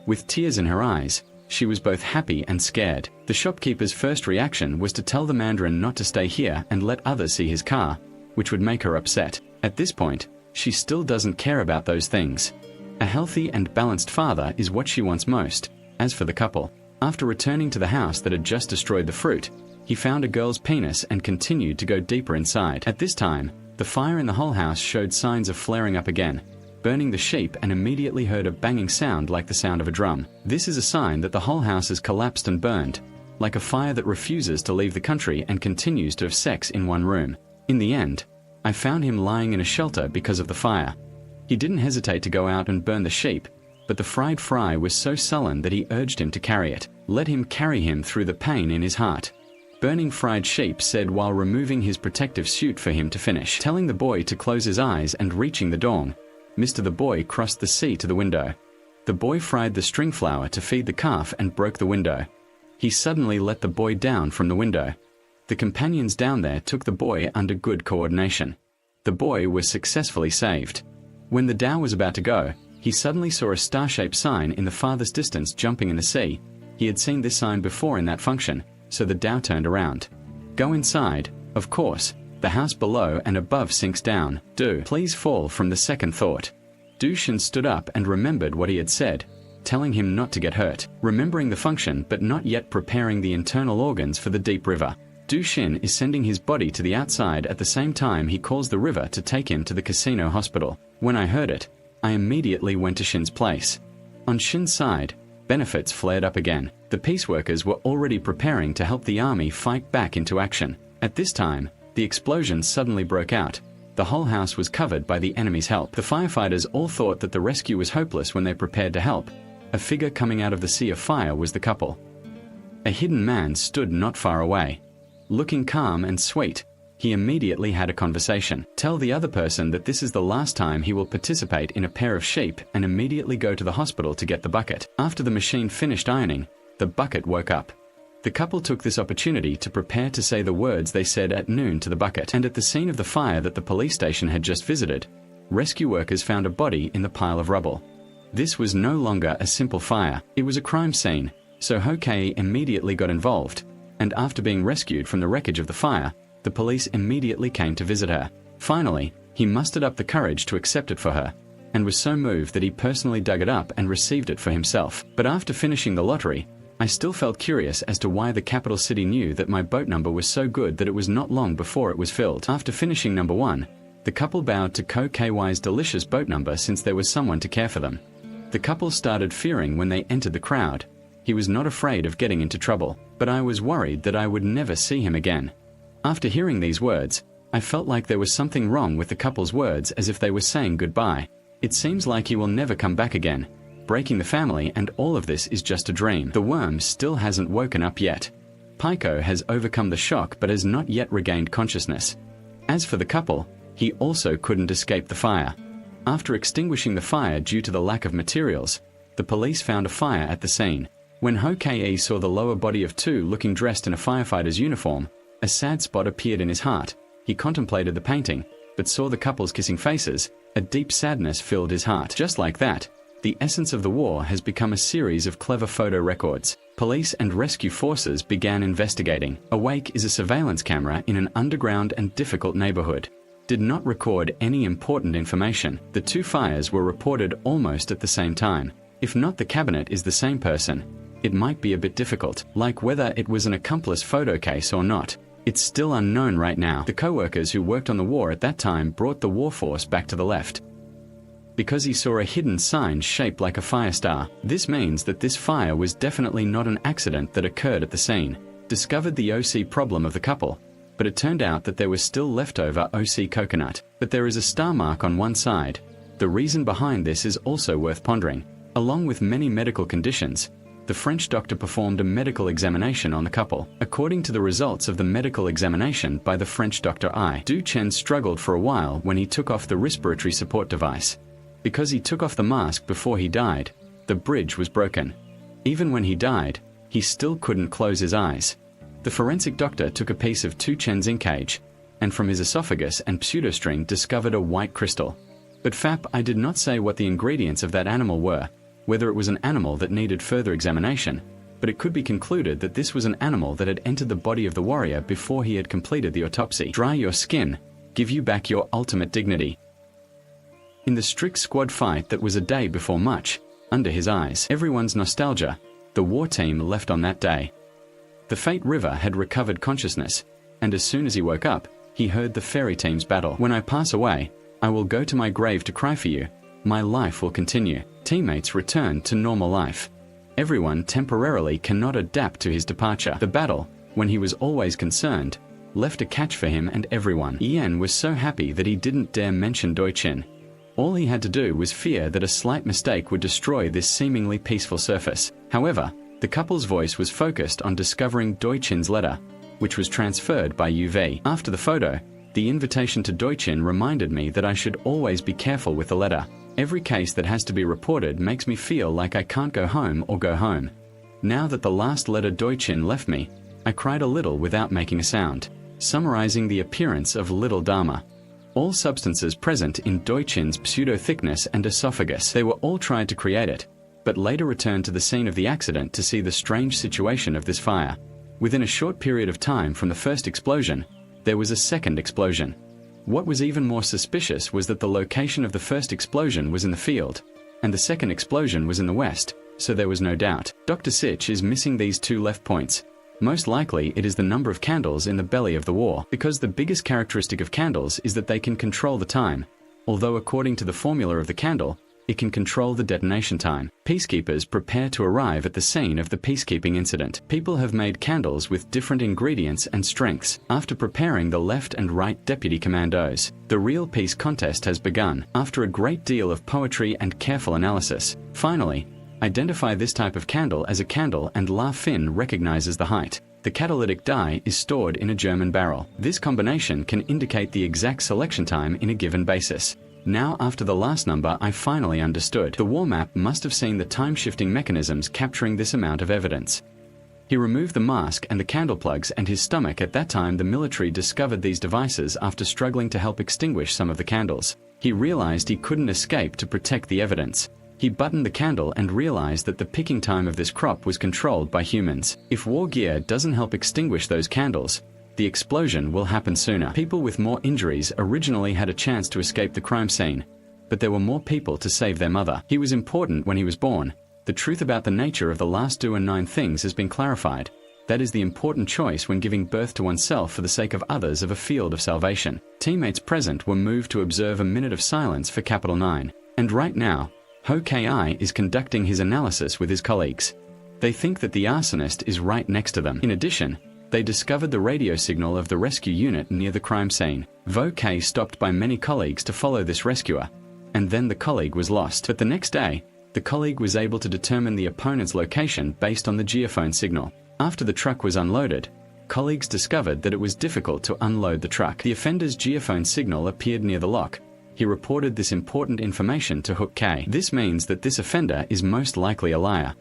With tears in her eyes, she was both happy and scared. The shopkeeper's first reaction was to tell the Mandarin not to stay here and let others see his car, which would make her upset. At this point, she still doesn't care about those things. A healthy and balanced father is what she wants most. As for the couple, after returning to the house that had just destroyed the fruit, he found a girl's penis and continued to go deeper inside. At this time, the fire in the whole house showed signs of flaring up again, burning the sheep, and immediately heard a banging sound like the sound of a drum. This is a sign that the whole house has collapsed and burned, like a fire that refuses to leave the country and continues to have sex in one room. In the end, I found him lying in a shelter because of the fire. He didn't hesitate to go out and burn the sheep, but the fried fry was so sullen that he urged him to carry it. Let him carry him through the pain in his heart. Burning fried sheep said while removing his protective suit for him to finish. Telling the boy to close his eyes and reaching the dawn, Mr. the boy crossed the sea to the window. The boy fried the string flour to feed the calf and broke the window. He suddenly let the boy down from the window. The companions down there took the boy under good coordination. The boy was successfully saved. When the dhow was about to go, he suddenly saw a star-shaped sign in the farthest distance jumping in the sea. He He had seen this sign before in that function, so the Dao turned around. Go inside, of course. The house below and above sinks down. Do please fall from the second thought. Du Xin stood up and remembered what he had said, telling him not to get hurt, remembering the function but not yet preparing the internal organs for the deep river. Du Xin is sending his body to the outside at the same time he calls the river to take him to the casino hospital. When I heard it, I immediately went to Xin's place. On Xin's side, benefits flared up again. The peace workers were already preparing to help the army fight back into action. At this time, the explosion suddenly broke out. The whole house was covered by the enemy's help. The firefighters all thought that the rescue was hopeless when they prepared to help. A figure coming out of the sea of fire was the couple. A hidden man stood not far away. Looking calm and sweet, he immediately had a conversation. Tell the other person that this is the last time he will participate in a pair of sheep and immediately go to the hospital to get the bucket. After the machine finished ironing, the bucket woke up. The couple took this opportunity to prepare to say the words they said at noon to the bucket. And at the scene of the fire that the police station had just visited, rescue workers found a body in the pile of rubble. This was no longer a simple fire, it was a crime scene, so Hokei immediately got involved, and after being rescued from the wreckage of the fire, the police immediately came to visit her. Finally, he mustered up the courage to accept it for her, and was so moved that he personally dug it up and received it for himself. But after finishing the lottery, I still felt curious as to why the capital city knew that my boat number was so good that it was not long before it was filled. After finishing number 1, the couple bowed to Ko KY's delicious boat number since there was someone to care for them. The couple started fearing when they entered the crowd. He was not afraid of getting into trouble, but I was worried that I would never see him again. After hearing these words, I felt like there was something wrong with the couple's words, as if they were saying goodbye. It seems like he will never come back again, breaking the family, and all of this is just a dream. The worm still hasn't woken up yet. Paiko has overcome the shock but has not yet regained consciousness. As for the couple, he also couldn't escape the fire. After extinguishing the fire due to the lack of materials, the police found a fire at the scene. When Hokei saw the lower body of Tu looking dressed in a firefighter's uniform, a sad spot appeared in his heart. He contemplated the painting, but saw the couple's kissing faces. A deep sadness filled his heart. Just like that, the essence of the war has become a series of clever photo records. Police and rescue forces began investigating. Awake is a surveillance camera in an underground and difficult neighborhood. Did not record any important information. The 2 fires were reported almost at the same time. If not the cabinet is the same person, it might be a bit difficult, like whether it was an accomplice photo case or not. It's still unknown right now. The co-workers who worked on the war at that time brought the war force back to the left, because he saw a hidden sign shaped like a fire star. This means that this fire was definitely not an accident that occurred at the scene. Discovered the OC problem of the couple, but it turned out that there was still leftover OC coconut. But there is a star mark on one side. The reason behind this is also worth pondering. Along with many medical conditions, the French doctor performed a medical examination on the couple. According to the results of the medical examination by the French doctor, Du Chen struggled for a while when he took off the respiratory support device. Because he took off the mask before he died, the bridge was broken. Even when he died, he still couldn't close his eyes. The forensic doctor took a piece of Tu Chen's ink cage, and from his esophagus and pseudostring discovered a white crystal. But I did not say what the ingredients of that animal were, whether it was an animal that needed further examination, but it could be concluded that this was an animal that had entered the body of the warrior before he had completed the autopsy. Dry your skin, give you back your ultimate dignity. In the strict squad fight that was a day before much, under his eyes, everyone's nostalgia, the war team left on that day. The Fate River had recovered consciousness, and as soon as he woke up, he heard the ferry team's battle. When I pass away, I will go to my grave to cry for you. My life will continue. Teammates returned to normal life. Everyone temporarily cannot adapt to his departure. The battle, when he was always concerned, left a catch for him and everyone. Ian was so happy that he didn't dare mention Doichin. All he had to do was fear that a slight mistake would destroy this seemingly peaceful surface. However, the couple's voice was focused on discovering Doichin's letter, which was transferred by UV. After the photo, the invitation to Doichin reminded me that I should always be careful with the letter. Every case that has to be reported makes me feel like I can't go home or go home. Now that the last letter Doichin left me, I cried a little without making a sound, summarizing the appearance of little Dharma. All substances present in Doichin's pseudo-thickness and esophagus, they were all tried to create it, but later returned to the scene of the accident to see the strange situation of this fire. Within a short period of time from the first explosion, there was a second explosion. What was even more suspicious was that the location of the first explosion was in the field, and the second explosion was in the west, so there was no doubt. Dr. Sitch is missing these two left points. Most likely it is the number of candles in the belly of the war, because the biggest characteristic of candles is that they can control the time, although according to the formula of the candle, it can control the detonation time. Peacekeepers prepare to arrive at the scene of the peacekeeping incident. People have made candles with different ingredients and strengths. After preparing the left and right deputy commandos, the real peace contest has begun. After a great deal of poetry and careful analysis, finally, identify this type of candle as a candle and La Fin recognizes the height. The catalytic dye is stored in a German barrel. This combination can indicate the exact selection time in a given basis. Now, after the last number, I finally understood. The war map must have seen the time-shifting mechanisms capturing this amount of evidence. He removed the mask and the candle plugs and his stomach. At that time, the military discovered these devices after struggling to help extinguish some of the candles. He realized he couldn't escape to protect the evidence. He buttoned the candle and realized that the picking time of this crop was controlled by humans. If war gear doesn't help extinguish those candles, the explosion will happen sooner. People with more injuries originally had a chance to escape the crime scene, but there were more people to save their mother. He was important when he was born. The truth about the nature of the last 2 and 9 things has been clarified. That is the important choice when giving birth to oneself for the sake of others of a field of salvation. Teammates present were moved to observe a minute of silence for Capital 9. And right now, Ho Ki is conducting his analysis with his colleagues. They think that the arsonist is right next to them. In addition, they discovered the radio signal of the rescue unit near the crime scene. Vo K stopped by many colleagues to follow this rescuer, and then the colleague was lost. But the next day, the colleague was able to determine the opponent's location based on the geophone signal. After the truck was unloaded, colleagues discovered that it was difficult to unload the truck. The offender's geophone signal appeared near the lock. He reported this important information to Hook K. This means that this offender is most likely a liar.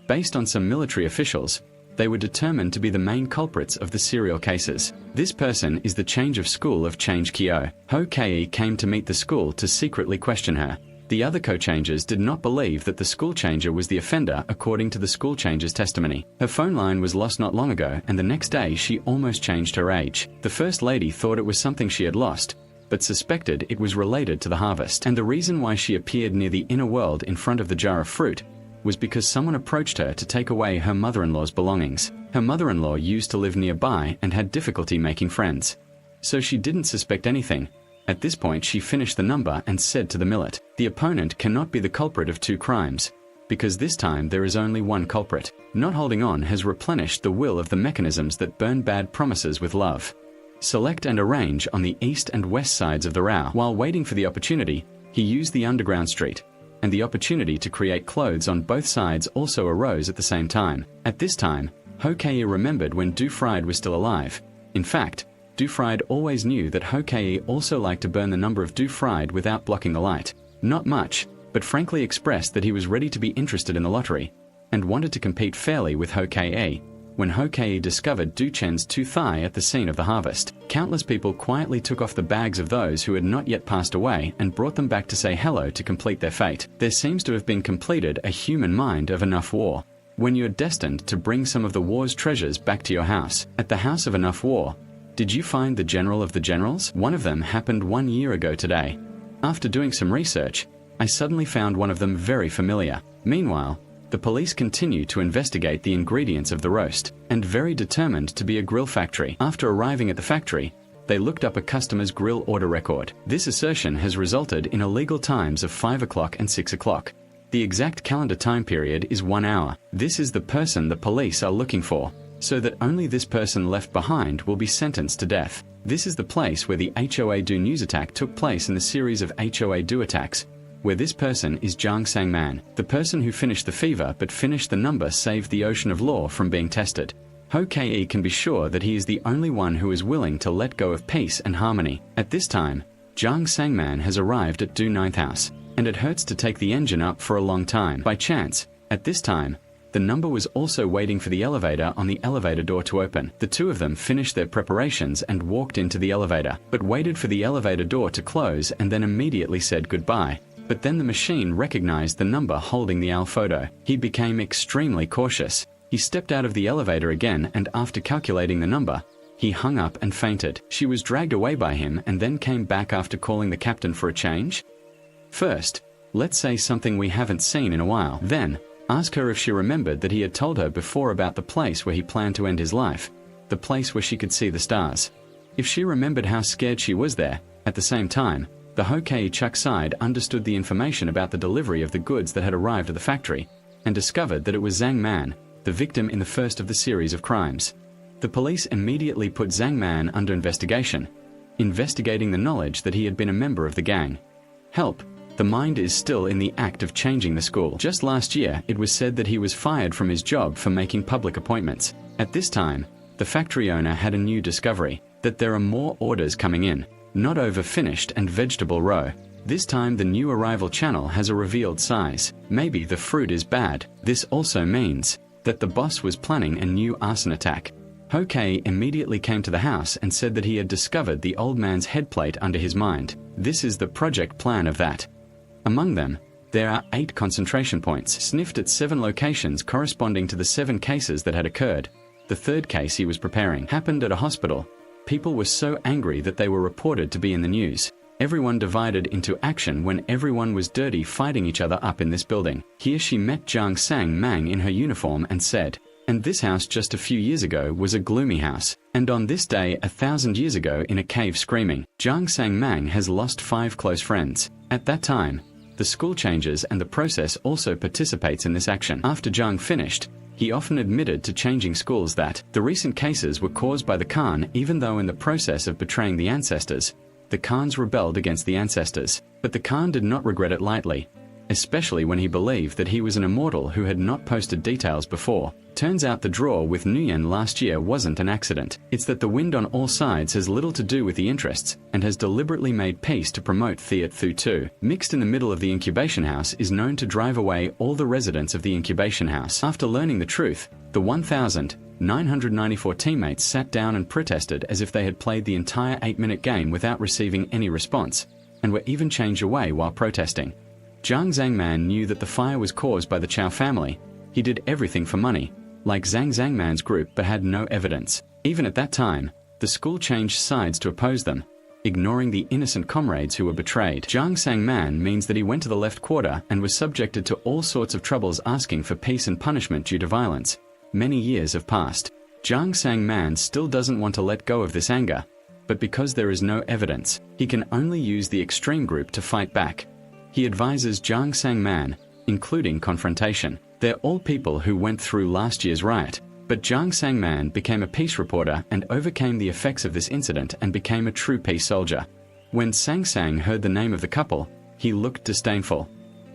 Based on some military officials, they were determined to be the main culprits of the serial cases. This person is the change of school of Change Kyo. Ho Kei came to meet the school to secretly question her. The other co-changers did not believe that the school changer was the offender according to the school changer's testimony. Her phone line was lost not long ago, and the next day she almost changed her age. The first lady thought it was something she had lost, but suspected it was related to the harvest. And the reason why she appeared near the inner world in front of the jar of fruit was because someone approached her to take away her mother-in-law's belongings. Her mother-in-law used to live nearby and had difficulty making friends, so she didn't suspect anything. At this point she finished the number and said to the millet, "The opponent cannot be the culprit of 2 crimes, because this time there is only one culprit. Not holding on has replenished the will of the mechanisms that burn bad promises with love. Select and arrange on the east and west sides of the Rao." While waiting for the opportunity, he used the underground street, and the opportunity to create clothes on both sides also arose at the same time. At this time, Ho Kei remembered when Du Fried was still alive. In fact, Du Fried always knew that Ho Kei also liked to burn the number of Du Fried without blocking the light. Not much, but frankly expressed that he was ready to be interested in the lottery, and wanted to compete fairly with Ho Kei. When Ho Kei discovered Du Chen's 2 thigh at the scene of the harvest, countless people quietly took off the bags of those who had not yet passed away and brought them back to say hello to complete their fate. There seems to have been completed a human mind of enough war. When you're destined to bring some of the war's treasures back to your house, at the house of enough war, did you find the general of the generals? One of them happened 1 year ago today. After doing some research, I suddenly found one of them very familiar. Meanwhile, the police continue to investigate the ingredients of the roast, and very determined to be a grill factory. After arriving at the factory, they looked up a customer's grill order record. This assertion has resulted in illegal times of 5 o'clock and 6 o'clock. The exact calendar time period is 1 hour. This is the person the police are looking for, so that only this person left behind will be sentenced to death. This is the place where the HOA Do news attack took place in the series of HOA Do attacks, where this person is Jiang Sangman. The person who finished the fever but finished the number saved the ocean of law from being tested. Ho Kei can be sure that he is the only one who is willing to let go of peace and harmony. At this time, Jiang Sangman has arrived at Do 9th house, and it hurts to take the engine up for a long time. By chance, at this time, the number was also waiting for the elevator on the elevator door to open. The 2 of them finished their preparations and walked into the elevator, but waited for the elevator door to close and then immediately said goodbye. But then the machine recognized the number holding the AL photo. He became extremely cautious. He stepped out of the elevator again, and after calculating the number, he hung up and fainted. She was dragged away by him and then came back after calling the captain for a change? First, let's say something we haven't seen in a while. Then, ask her if she remembered that he had told her before about the place where he planned to end his life, the place where she could see the stars. If she remembered how scared she was there, at the same time, the Hokei Chuck side understood the information about the delivery of the goods that had arrived at the factory, and discovered that it was Zhang Man, the victim in the first of the series of crimes. The police immediately put Zhang Man under investigation, investigating the knowledge that he had been a member of the gang. Help! The mind is still in the act of changing the school. Just last year, it was said that he was fired from his job for making public appointments. At this time, the factory owner had a new discovery, that there are more orders coming in, not over finished and vegetable row. This time the new arrival channel has a revealed size. Maybe the fruit is bad. This also means that the boss was planning a new arson attack. Hokei immediately came to the house and said that he had discovered the old man's headplate under his mind. This is the project plan of that. Among them, there are 8 concentration points, sniffed at 7 locations corresponding to the 7 cases that had occurred. The 3rd case he was preparing happened at a hospital. People were so angry that they were reported to be in the news. Everyone divided into action when everyone was dirty fighting each other up in this building. Here she met Jiang Sang Mang in her uniform and said, "And this house just a few years ago was a gloomy house. And on this day 1,000 years ago in a cave screaming." Jiang Sang Mang has lost 5 close friends. At that time, the school changes and the process also participates in this action. After Jiang finished, he often admitted to changing schools that the recent cases were caused by the Khan, even though in the process of betraying the ancestors, the Khans rebelled against the ancestors. But the Khan did not regret it lightly, especially when he believed that he was an immortal who had not posted details before. Turns out the draw with Nguyen last year wasn't an accident. It's that the wind on all sides has little to do with the interests, and has deliberately made peace to promote Thiat Thu 2. Mixed in the middle of the incubation house is known to drive away all the residents of the incubation house. After learning the truth, the 1,994 teammates sat down and protested as if they had played the entire 8-minute game without receiving any response, and were even changed away while protesting. Jiang Zhangman knew that the fire was caused by the Chow family. He did everything for money, like Zhang Zhangman's group, but had no evidence. Even at that time, the school changed sides to oppose them, ignoring the innocent comrades who were betrayed. Jiang Zhangman means that he went to the left quarter and was subjected to all sorts of troubles asking for peace and punishment due to violence. Many years have passed. Jiang Zhangman still doesn't want to let go of this anger, but because there is no evidence, he can only use the extreme group to fight back. He advises Jiang Zhangman, including confrontation. They're all people who went through last year's riot, but Jiang Zhangman became a peace reporter and overcame the effects of this incident and became a true peace soldier. When Sang Sang heard the name of the couple, he looked disdainful.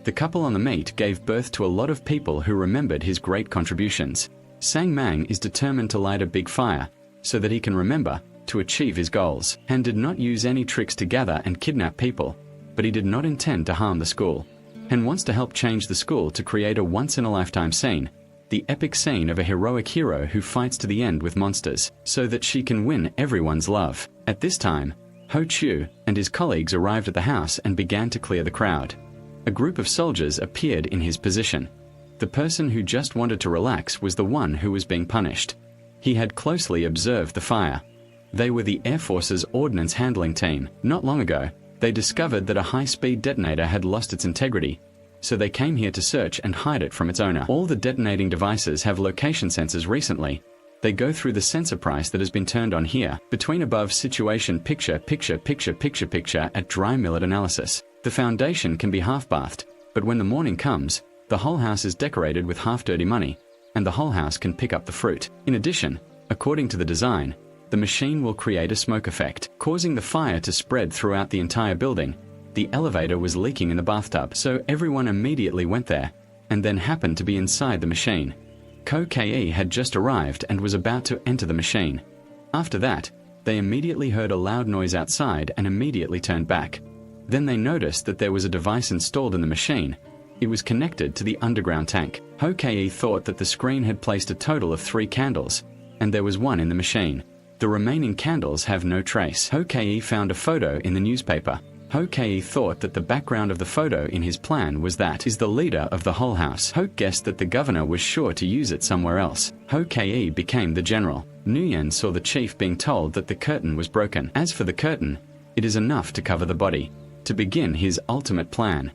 The couple on the meet gave birth to a lot of people who remembered his great contributions. Sang Mang is determined to light a big fire, so that he can remember, to achieve his goals. Han did not use any tricks to gather and kidnap people, but he did not intend to harm the school. Han wants to help change the school to create a once-in-a-lifetime scene, the epic scene of a heroic hero who fights to the end with monsters, so that she can win everyone's love. At this time, Ho Chu and his colleagues arrived at the house and began to clear the crowd. A group of soldiers appeared in his position. The person who just wanted to relax was the one who was being punished. He had closely observed the fire. They were the Air Force's ordnance handling team. Not long ago, they discovered that a high-speed detonator had lost its integrity, so they came here to search and hide it from its owner. All the detonating devices have location sensors recently. They go through the sensor price that has been turned on here, between above situation picture at dry millet analysis. The foundation can be half-bathed, but when the morning comes, the whole house is decorated with half-dirty money, and the whole house can pick up the fruit. In addition, according to the design, the machine will create a smoke effect, causing the fire to spread throughout the entire building. The elevator was leaking in the bathtub, so everyone immediately went there, and then happened to be inside the machine. Ko Ke had just arrived and was about to enter the machine. After that, they immediately heard a loud noise outside and immediately turned back. Then they noticed that there was a device installed in the machine. It was connected to the underground tank. Ho Ke thought that the screen had placed a total of 3 candles, and there was one in the machine. The remaining candles have no trace. Ho Ke found a photo in the newspaper. Ho-Kei thought that the background of the photo in his plan was that is the leader of the whole house. Hoke guessed that the governor was sure to use it somewhere else. Ho-Kei became the general. Nguyen saw the chief being told that the curtain was broken. As for the curtain, it is enough to cover the body. To begin his ultimate plan.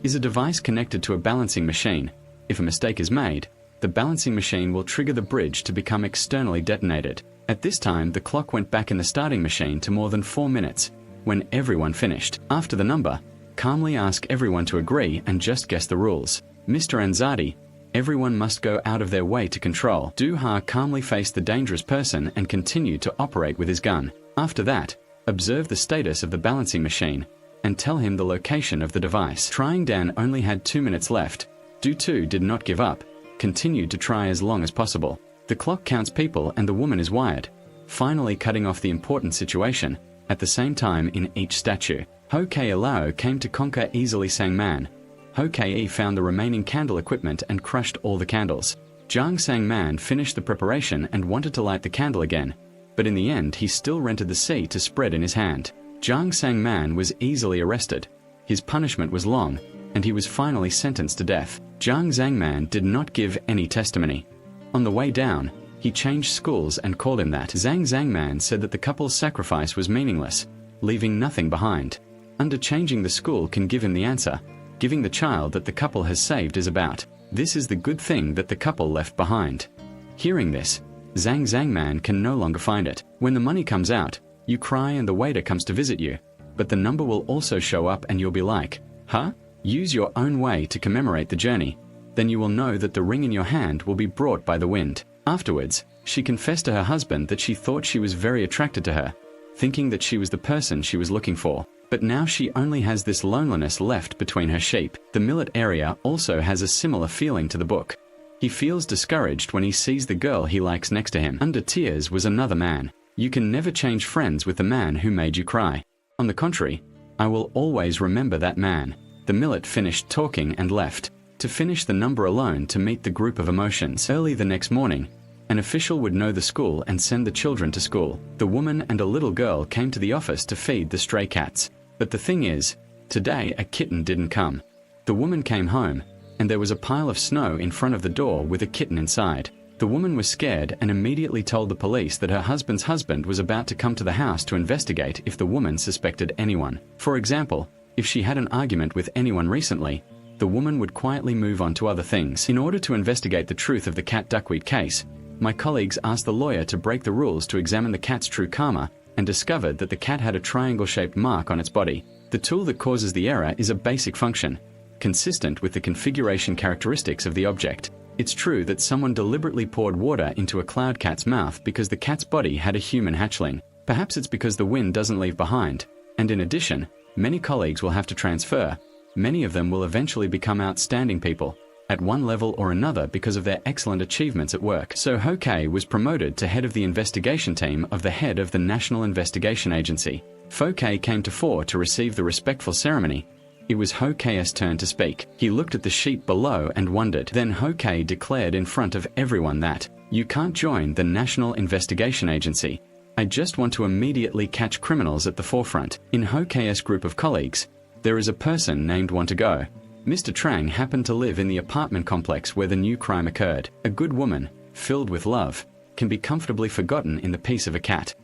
Is a device connected to a balancing machine. If a mistake is made, the balancing machine will trigger the bridge to become externally detonated. At this time, the clock went back in the starting machine to more than 4 minutes, when everyone finished. After the number, calmly ask everyone to agree and just guess the rules. Mr. Anzadi, everyone must go out of their way to control. Do-Ha calmly faced the dangerous person and continued to operate with his gun. After that, observe the status of the balancing machine and tell him the location of the device. Trying Dan only had 2 minutes left. Do-Tu did not give up, continued to try as long as possible. The clock counts people and the woman is wired, finally cutting off the important situation, at the same time in each statue. Ho-Kei Lao came to conquer easily Sang Man. Ho-Kei found the remaining candle equipment and crushed all the candles. Jiang Sang Man finished the preparation and wanted to light the candle again, but in the end he still rented the sea to spread in his hand. Jiang Sang Man was easily arrested. His punishment was long, and he was finally sentenced to death. Jiang Zhang Man did not give any testimony. On the way down, he changed schools and called him that. Zhang Zhang Man said that the couple's sacrifice was meaningless, leaving nothing behind. Under changing the school can give him the answer. Giving the child that the couple has saved is about. This is the good thing that the couple left behind. Hearing this, Zhang Zhang Man can no longer find it. When the money comes out, you cry and the waiter comes to visit you. But the number will also show up and you'll be like, huh? Use your own way to commemorate the journey. Then you will know that the ring in your hand will be brought by the wind. Afterwards, she confessed to her husband that she thought she was very attracted to her, thinking that she was the person she was looking for. But now she only has this loneliness left between her sheep. The millet area also has a similar feeling to the book. He feels discouraged when he sees the girl he likes next to him. Under tears was another man. You can never change friends with the man who made you cry. On the contrary, I will always remember that man. The millet finished talking and left, to finish the number alone to meet the group of emotions. Early the next morning, an official would know the school and send the children to school. The woman and a little girl came to the office to feed the stray cats. But the thing is, today a kitten didn't come. The woman came home, and there was a pile of snow in front of the door with a kitten inside. The woman was scared and immediately told the police that her husband's husband was about to come to the house to investigate if the woman suspected anyone. For example, if she had an argument with anyone recently, the woman would quietly move on to other things. In order to investigate the truth of the cat duckweed case, my colleagues asked the lawyer to break the rules to examine the cat's true karma and discovered that the cat had a triangle-shaped mark on its body. The tool that causes the error is a basic function, consistent with the configuration characteristics of the object. It's true that someone deliberately poured water into a cloud cat's mouth because the cat's body had a human hatchling. Perhaps it's because the wind doesn't leave behind, and in addition, many colleagues will have to transfer. Many of them will eventually become outstanding people, at one level or another because of their excellent achievements at work. So Ho-Kei was promoted to head of the investigation team of the head of the National Investigation Agency. Fo-Kei came to fore to receive the respectful ceremony. It was Ho-Kei's turn to speak. He looked at the sheep below and wondered. Then Ho-Kei declared in front of everyone that, "You can't join the National Investigation Agency. I just want to immediately catch criminals at the forefront." In Ho-Kei's group of colleagues, there is a person named Want to Go. Mr. Trang happened to live in the apartment complex where the new crime occurred. A good woman, filled with love, can be comfortably forgotten in the peace of a cat.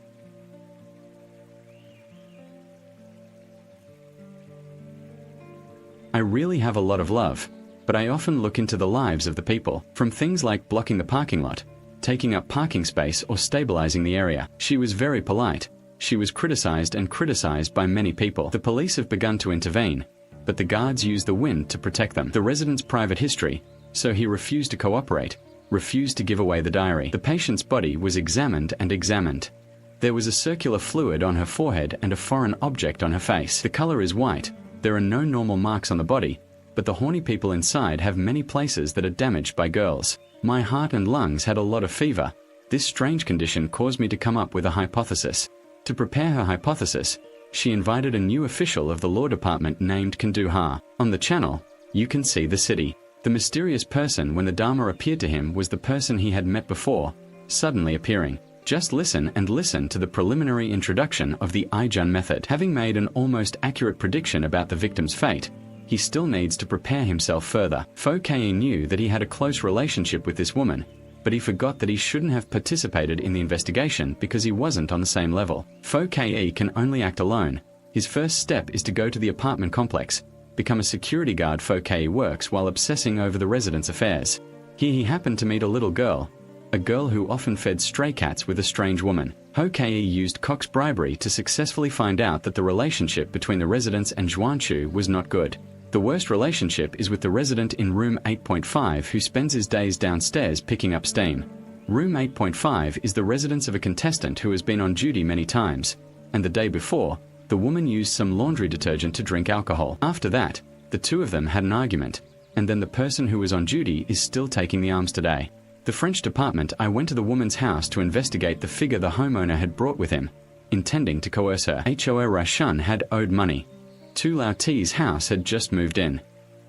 I really have a lot of love, but I often look into the lives of the people, from things like blocking the parking lot, taking up parking space or stabilizing the area. She was very polite. She was criticized and criticized by many people. The police have begun to intervene, but the guards used the wind to protect them. The resident's private history, so he refused to cooperate, refused to give away the diary. The patient's body was examined and examined. There was a circular fluid on her forehead and a foreign object on her face. The color is white. There are no normal marks on the body, but the horny people inside have many places that are damaged by girls. My heart and lungs had a lot of fever. This strange condition caused me to come up with a hypothesis. To prepare her hypothesis, she invited a new official of the law department named Kandu Ha. On the channel, you can see the city. The mysterious person when the Dharma appeared to him was the person he had met before, suddenly appearing. Just listen and listen to the preliminary introduction of the Ijun method. Having made an almost accurate prediction about the victim's fate, he still needs to prepare himself further. Fo Ke knew that he had a close relationship with this woman, but he forgot that he shouldn't have participated in the investigation because he wasn't on the same level. Fo Ke can only act alone. His first step is to go to the apartment complex, become a security guard. Fo Ke works while obsessing over the residents' affairs. Here he happened to meet a little girl, a girl who often fed stray cats with a strange woman. Ho Ke used Cox's bribery to successfully find out that the relationship between the residents and Zhuanchu was not good. The worst relationship is with the resident in room 8.5 who spends his days downstairs picking up steam. Room 8.5 is the residence of a contestant who has been on duty many times, and the day before, the woman used some laundry detergent to drink alcohol. After that, the two of them had an argument, and then the person who was on duty is still taking the arms today. The French department. I went to the woman's house to investigate the figure the homeowner had brought with him, intending to coerce her. Hoa Rashun had owed money. Tu Lao Ti's house had just moved in.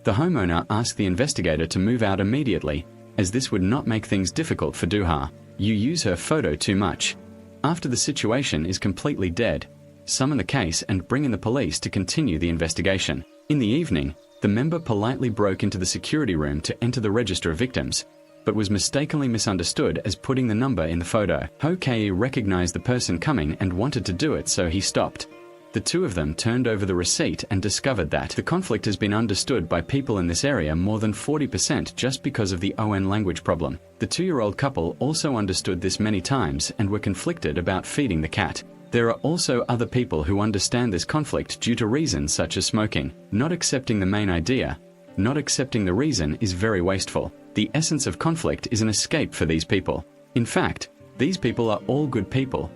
The homeowner asked the investigator to move out immediately, as this would not make things difficult for Duha. You use her photo too much. After the situation is completely dead, summon the case and bring in the police to continue the investigation. In the evening, the member politely broke into the security room to enter the register of victims, but was mistakenly misunderstood as putting the number in the photo. Ho Ke recognized the person coming and wanted to do it, so he stopped. The two of them turned over the receipt and discovered that the conflict has been understood by people in this area more than 40% just because of the ON language problem. The 2-year-old couple also understood this many times and were conflicted about feeding the cat. There are also other people who understand this conflict due to reasons such as smoking. Not accepting the main idea, not accepting the reason is very wasteful. The essence of conflict is an escape for these people. In fact, these people are all good people,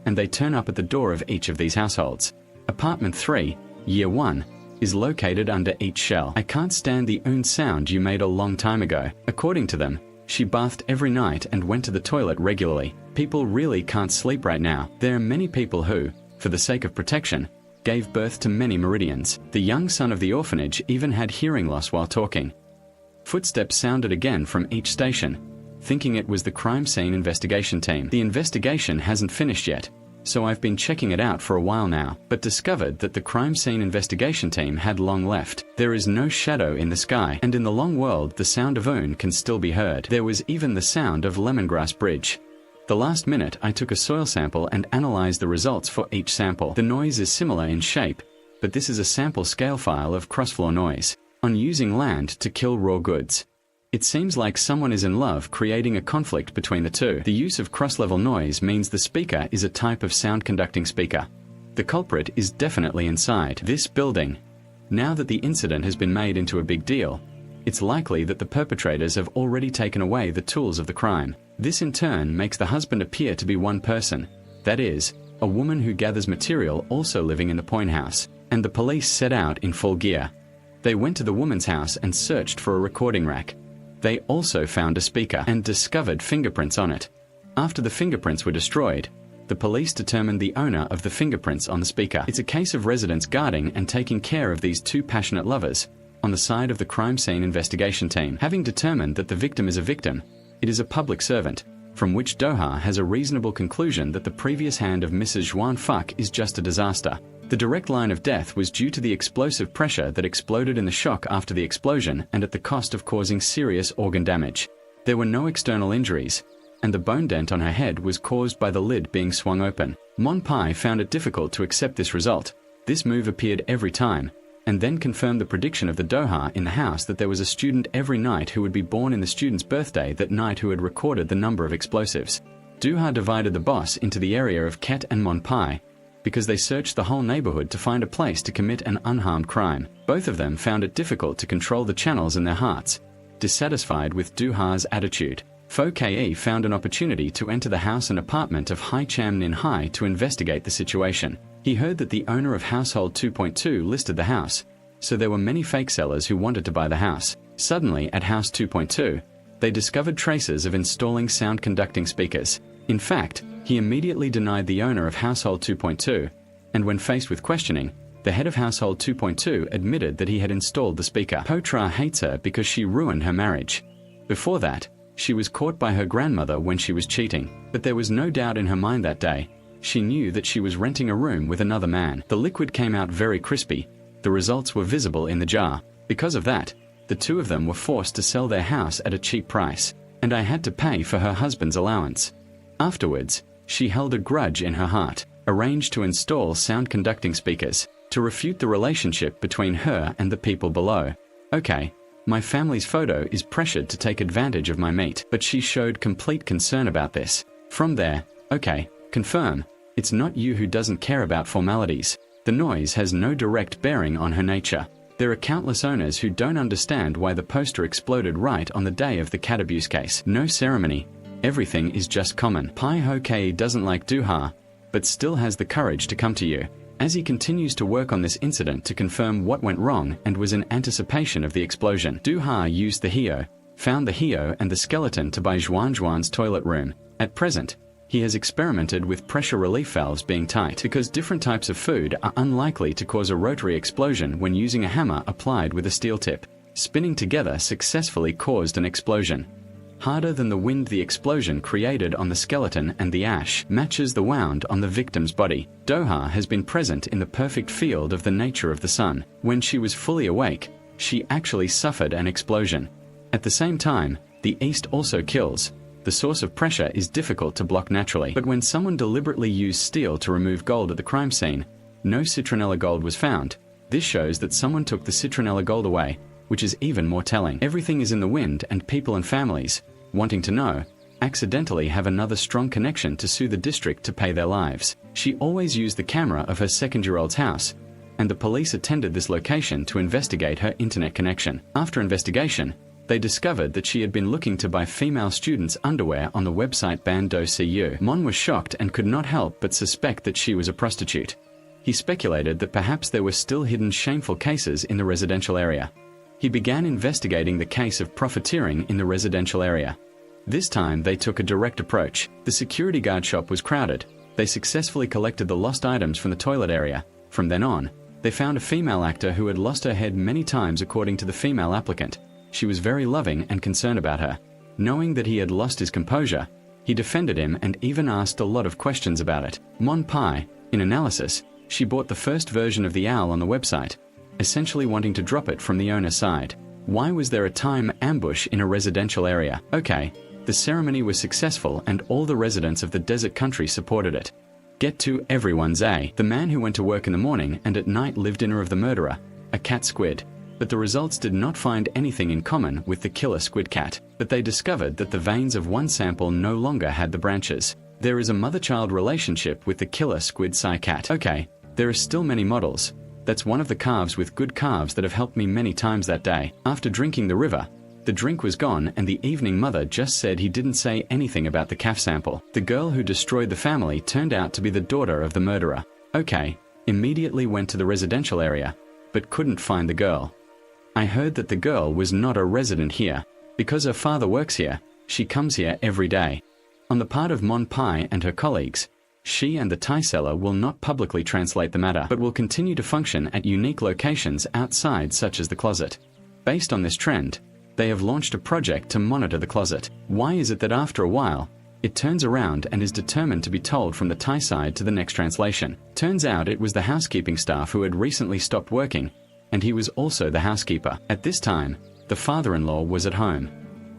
and they turn up at the door of each of these households. Apartment 3, Year 1, is located under each shell. I can't stand the sound you made a long time ago. According to them, she bathed every night and went to the toilet regularly. People really can't sleep right now. There are many people who, for the sake of protection, gave birth to many meridians. The young son of the orphanage even had hearing loss while talking. Footsteps sounded again from each station, thinking it was the crime scene investigation team. The investigation hasn't finished yet, so I've been checking it out for a while now, but discovered that the crime scene investigation team had long left. There is no shadow in the sky, and in the long world the sound of Un can still be heard. There was even the sound of Lemongrass Bridge. The last minute I took a soil sample and analyzed the results for each sample. The noise is similar in shape, but this is a sample scale file of cross-floor noise. On using land to kill raw goods. It seems like someone is in love, creating a conflict between the two. The use of cross-level noise means the speaker is a type of sound-conducting speaker. The culprit is definitely inside this building. Now that the incident has been made into a big deal, it's likely that the perpetrators have already taken away the tools of the crime. This in turn makes the husband appear to be one person, that is, a woman who gathers material also living in the point house, and the police set out in full gear. They went to the woman's house and searched for a recording rack. They also found a speaker and discovered fingerprints on it. After the fingerprints were destroyed, the police determined the owner of the fingerprints on the speaker. It's a case of residents guarding and taking care of these two passionate lovers on the side of the crime scene investigation team. Having determined that the victim is a victim, it is a public servant, from which Doha has a reasonable conclusion that the previous hand of Mrs. Juan Fuck is just a disaster. The direct line of death was due to the explosive pressure that exploded in the shock after the explosion and at the cost of causing serious organ damage. There were no external injuries, and the bone dent on her head was caused by the lid being swung open. Mon Pai found it difficult to accept this result. This move appeared every time, and then confirmed the prediction of the Doha in the house that there was a student every night who would be born in the student's birthday that night who had recorded the number of explosives. Duha divided the boss into the area of Ket and Mon Pai, because they searched the whole neighborhood to find a place to commit an unharmed crime. Both of them found it difficult to control the channels in their hearts, dissatisfied with Duha's attitude. Fo Ke found an opportunity to enter the house and apartment of Hai Cham Nin Hai to investigate the situation. He heard that the owner of Household 2.2 listed the house, so there were many fake sellers who wanted to buy the house. Suddenly, at House 2.2, they discovered traces of installing sound-conducting speakers. In fact, he immediately denied the owner of Household 2.2, and when faced with questioning, The head of household 2.2 admitted that he had installed the speaker. Potra hates her because she ruined her marriage. Before that, she was caught by her grandmother when she was cheating, but there was no doubt in her mind that day. She knew that she was renting a room with another man. The liquid came out very crispy. The results were visible in the jar. Because of that, the two of them were forced to sell their house at a cheap price, and I had to pay for her husband's allowance. Afterwards, she held a grudge in her heart, arranged to install sound-conducting speakers to refute the relationship between her and the people below. Okay, my family's photo is pressured to take advantage of my meat, but she showed complete concern about this. From there, okay, confirm, it's not you who doesn't care about formalities. The noise has no direct bearing on her nature. There are countless owners who don't understand why the poster exploded right on the day of the cat abuse case. No ceremony. Everything is just common. Pai Hokei doesn't like Duha, but still has the courage to come to you. As he continues to work on this incident to confirm what went wrong and was in anticipation of the explosion, Duha used the Hio, found the Hio and the skeleton to buy Zhuan's toilet room. At present, he has experimented with pressure relief valves being tight because different types of food are unlikely to cause a rotary explosion when using a hammer applied with a steel tip. Spinning together successfully caused an explosion. Harder than the wind, the explosion created on the skeleton and the ash matches the wound on the victim's body. Doha has been present in the perfect field of the nature of the sun. When she was fully awake, she actually suffered an explosion. At the same time, the east also kills. The source of pressure is difficult to block naturally, but when someone deliberately used steel to remove gold at the crime scene, no citronella gold was found. This shows that someone took the citronella gold away, which is even more telling. Everything is in the wind, and people and families, wanting to know, accidentally have another strong connection to sue the district to pay their lives. She always used the camera of her second-year-old's house, and the police attended this location to investigate her internet connection. After investigation, they discovered that she had been looking to buy female students' underwear on the website Bando.cu. Mon was shocked and could not help but suspect that she was a prostitute. He speculated that perhaps there were still hidden shameful cases in the residential area. He began investigating the case of profiteering in the residential area. This time they took a direct approach. The security guard shop was crowded. They successfully collected the lost items from the toilet area. From then on, they found a female actor who had lost her head many times according to the female applicant. She was very loving and concerned about her. Knowing that he had lost his composure, he defended him and even asked a lot of questions about it. Mon Pai, in analysis, she bought the first version of the owl on the website, essentially wanting to drop it from the owner's side. Why was there a time ambush in a residential area? Okay, the ceremony was successful and all the residents of the desert country supported it. Get to everyone's A. The man who went to work in the morning and at night lived dinner of the murderer, a cat squid. But the results did not find anything in common with the killer squid cat. But they discovered that the veins of one sample no longer had the branches. There is a mother-child relationship with the killer squid Sai cat. Okay, there are still many models. That's one of the calves with good calves that have helped me many times that day. After drinking the river, the drink was gone and the evening mother just said he didn't say anything about the calf sample. The girl who destroyed the family turned out to be the daughter of the murderer. Okay, immediately went to the residential area, but couldn't find the girl. I heard that the girl was not a resident here. Because her father works here, she comes here every day. On the part of Mon Pai and her colleagues, she and the Thai seller will not publicly translate the matter, but will continue to function at unique locations outside, such as the closet. Based on this trend, they have launched a project to monitor the closet. Why is it that after a while, it turns around and is determined to be told from the Thai side to the next translation? Turns out it was the housekeeping staff who had recently stopped working, and he was also the housekeeper. At this time, the father-in-law was at home.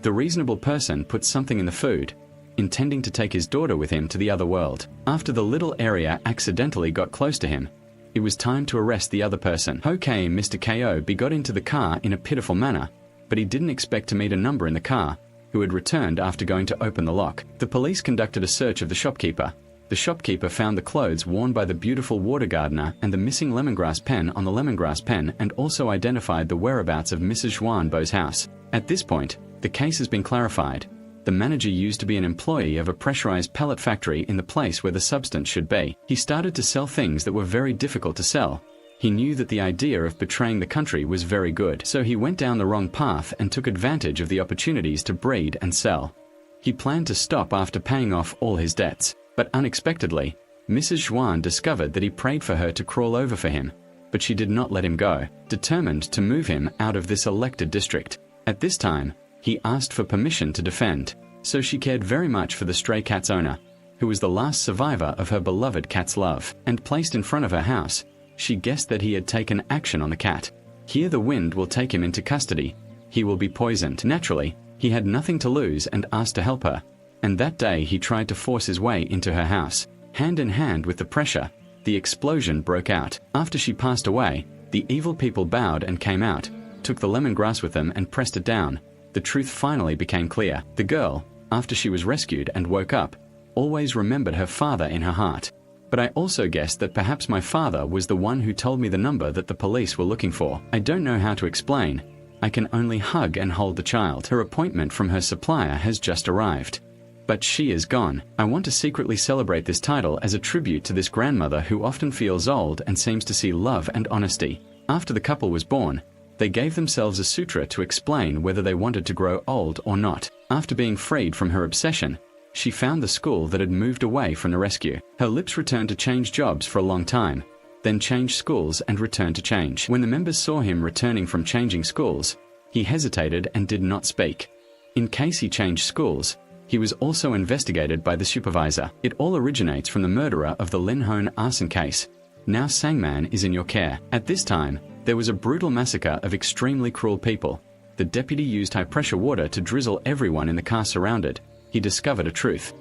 The reasonable person put something in the food, intending to take his daughter with him to the other world. After the little area accidentally got close to him, it was time to arrest the other person. Okay, Mr. Ko got into the car in a pitiful manner, but he didn't expect to meet a number in the car, who had returned after going to open the lock. The police conducted a search of the shopkeeper. The shopkeeper found the clothes worn by the beautiful water gardener and the missing lemongrass pen on the lemongrass pen, and also identified the whereabouts of Mrs. Xuanbo's house. At this point, the case has been clarified. The manager used to be an employee of a pressurized pellet factory in the place where the substance should be. He started to sell things that were very difficult to sell. He knew that the idea of betraying the country was very good, so he went down the wrong path and took advantage of the opportunities to breed and sell. He planned to stop after paying off all his debts. But unexpectedly, Mrs. Xuan discovered that he prayed for her to crawl over for him. but she did not let him go, determined to move him out of this elected district. At this time, he asked for permission to defend, so she cared very much for the stray cat's owner, who was the last survivor of her beloved cat's love, and placed in front of her house. She guessed that he had taken action on the cat. Here the wind will take him into custody. He will be poisoned. Naturally, he had nothing to lose and asked to help her. And that day he tried to force his way into her house. Hand in hand with the pressure, the explosion broke out. After she passed away, the evil people bowed and came out, took the lemongrass with them and pressed it down. The truth finally became clear. The girl, after she was rescued and woke up, always remembered her father in her heart. But I also guessed that perhaps my father was the one who told me the number that the police were looking for. I don't know how to explain. I can only hug and hold the child. Her appointment from her supplier has just arrived. But she is gone. I want to secretly celebrate this title as a tribute to this grandmother who often feels old and seems to see love and honesty. After the couple was born, they gave themselves a sutra to explain whether they wanted to grow old or not. After being freed from her obsession, she found the school that had moved away from the rescue. Her lips returned to change jobs for a long time, then changed schools and returned to change. When the members saw him returning from changing schools, he hesitated and did not speak. In case he changed schools, he was also investigated by the supervisor. It all originates from the murderer of the Lin Hone arson case. Now Sangman is in your care. At this time, there was a brutal massacre of extremely cruel people. The deputy used high-pressure water to drizzle everyone in the car surrounded. He discovered a truth.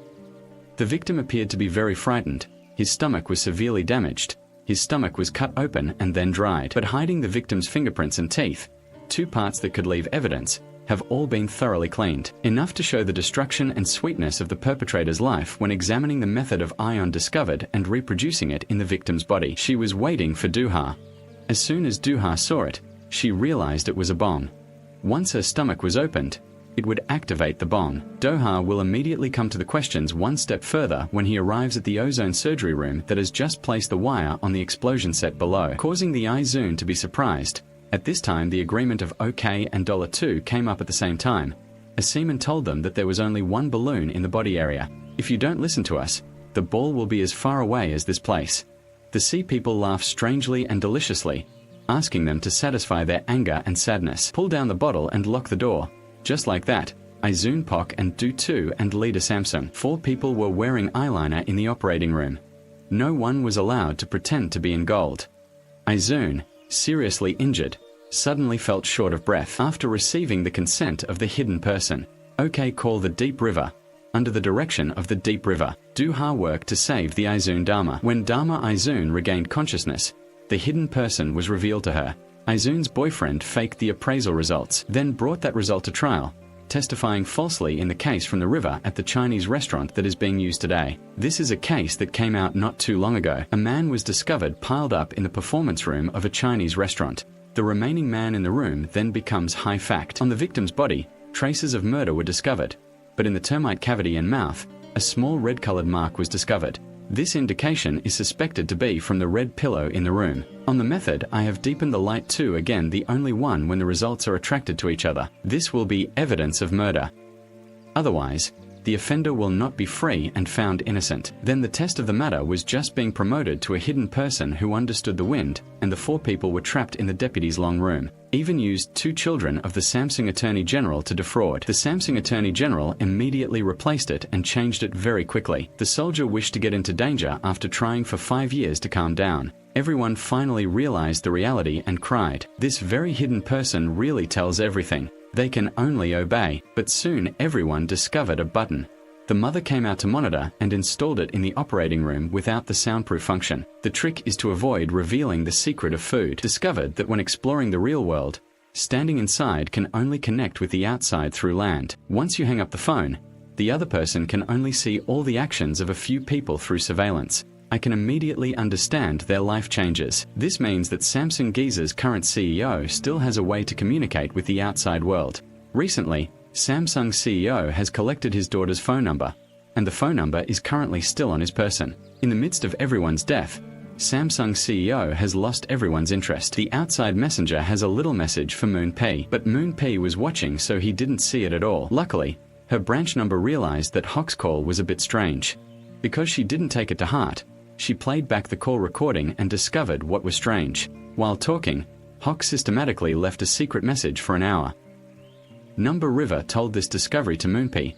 The victim appeared to be very frightened. His stomach was severely damaged. His stomach was cut open and then dried. But hiding the victim's fingerprints and teeth, two parts that could leave evidence, have all been thoroughly cleaned. Enough to show the destruction and sweetness of the perpetrator's life when examining the method of ion discovered and reproducing it in the victim's body. She was waiting for Duha. As soon as Duha saw it, she realized it was a bong. Once her stomach was opened, it would activate the bong. Doha will immediately come to the questions one step further when he arrives at the ozone surgery room that has just placed the wire on the explosion set below, causing the Izun to be surprised. At this time, the agreement of OK and $2 came up at the same time. A seaman told them that there was only one balloon in the body area. If you don't listen to us, the ball will be as far away as this place. The sea people laugh strangely and deliciously, asking them to satisfy their anger and sadness. Pull down the bottle and lock the door. Just like that, Izun Pok and Do2 and leader Samsung. 4 people were wearing eyeliner in the operating room. No one was allowed to pretend to be in gold. Izun, seriously injured, suddenly felt short of breath. After receiving the consent of the hidden person, OK call the deep river. Under the direction of the deep river, Duha worked to save the Izun Dharma. When Dharma Izun regained consciousness, the hidden person was revealed to her. Izun's boyfriend faked the appraisal results, then brought that result to trial, testifying falsely in the case from the river at the Chinese restaurant that is being used today. This is a case that came out not too long ago. A man was discovered piled up in the performance room of a Chinese restaurant. The remaining man in the room then becomes high fact. On the victim's body, traces of murder were discovered, but in the termite cavity and mouth, a small red-colored mark was discovered. This indication is suspected to be from the red pillow in the room. On the method, I have deepened the light to again the only one when the results are attracted to each other. This will be evidence of murder. Otherwise, the offender will not be free and found innocent. Then the test of the matter was just being promoted to a hidden person who understood the wind, and the 4 people were trapped in the deputy's long room. Even used 2 children of the Samsung Attorney General to defraud. The Samsung Attorney General immediately replaced it and changed it very quickly. The soldier wished to get into danger after trying for 5 years to calm down. Everyone finally realized the reality and cried. This very hidden person really tells everything. They can only obey. But soon everyone discovered a button. The mother came out to monitor and installed it in the operating room without the soundproof function. The trick is to avoid revealing the secret of food. Discovered that when exploring the real world, standing inside can only connect with the outside through land. Once you hang up the phone, the other person can only see all the actions of a few people through surveillance. I can immediately understand their life changes. This means that Samsung Giza's current CEO still has a way to communicate with the outside world. Recently, Samsung's CEO has collected his daughter's phone number, and the phone number is currently still on his person. In the midst of everyone's death, Samsung's CEO has lost everyone's interest. The outside messenger has a little message for Moon P, but Moon P was watching so he didn't see it at all. Luckily, her branch number realized that Hock's call was a bit strange. Because she didn't take it to heart, she played back the call recording and discovered what was strange. While talking, Hock systematically left a secret message for an hour. Number River told this discovery to Moonpie.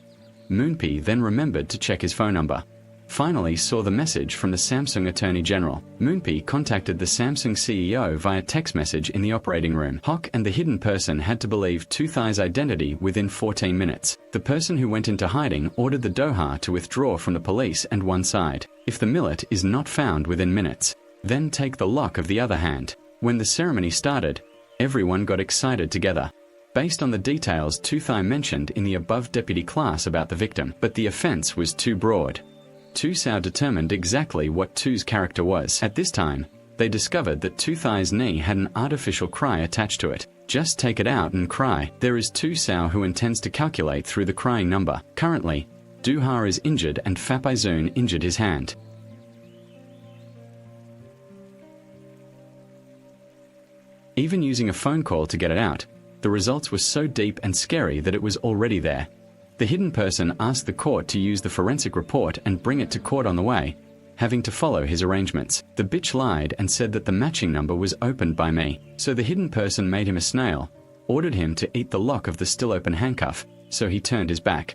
Moonpie then remembered to check his phone number. Finally saw the message from the Samsung Attorney General. Moonpie contacted the Samsung CEO via text message in the operating room. Hock and the hidden person had to believe Tu Thai's identity within 14 minutes. The person who went into hiding ordered the Doha to withdraw from the police and one side. If the millet is not found within minutes, then take the lock of the other hand. When the ceremony started, everyone got excited together, based on the details Tu Thai mentioned in the above deputy class about the victim. But the offense was too broad. Tu Sao determined exactly what Tu's character was. At this time, they discovered that Tu Thai's knee had an artificial cry attached to it. Just take it out and cry. There is Tu Sao who intends to calculate through the crying number. Currently, Duha is injured and Fapaizun injured his hand. Even using a phone call to get it out, the results were so deep and scary that it was already there. The hidden person asked the court to use the forensic report and bring it to court on the way, having to follow his arrangements. The bitch lied and said that the matching number was opened by me. So the hidden person made him a snail, ordered him to eat the lock of the still open handcuff, so he turned his back.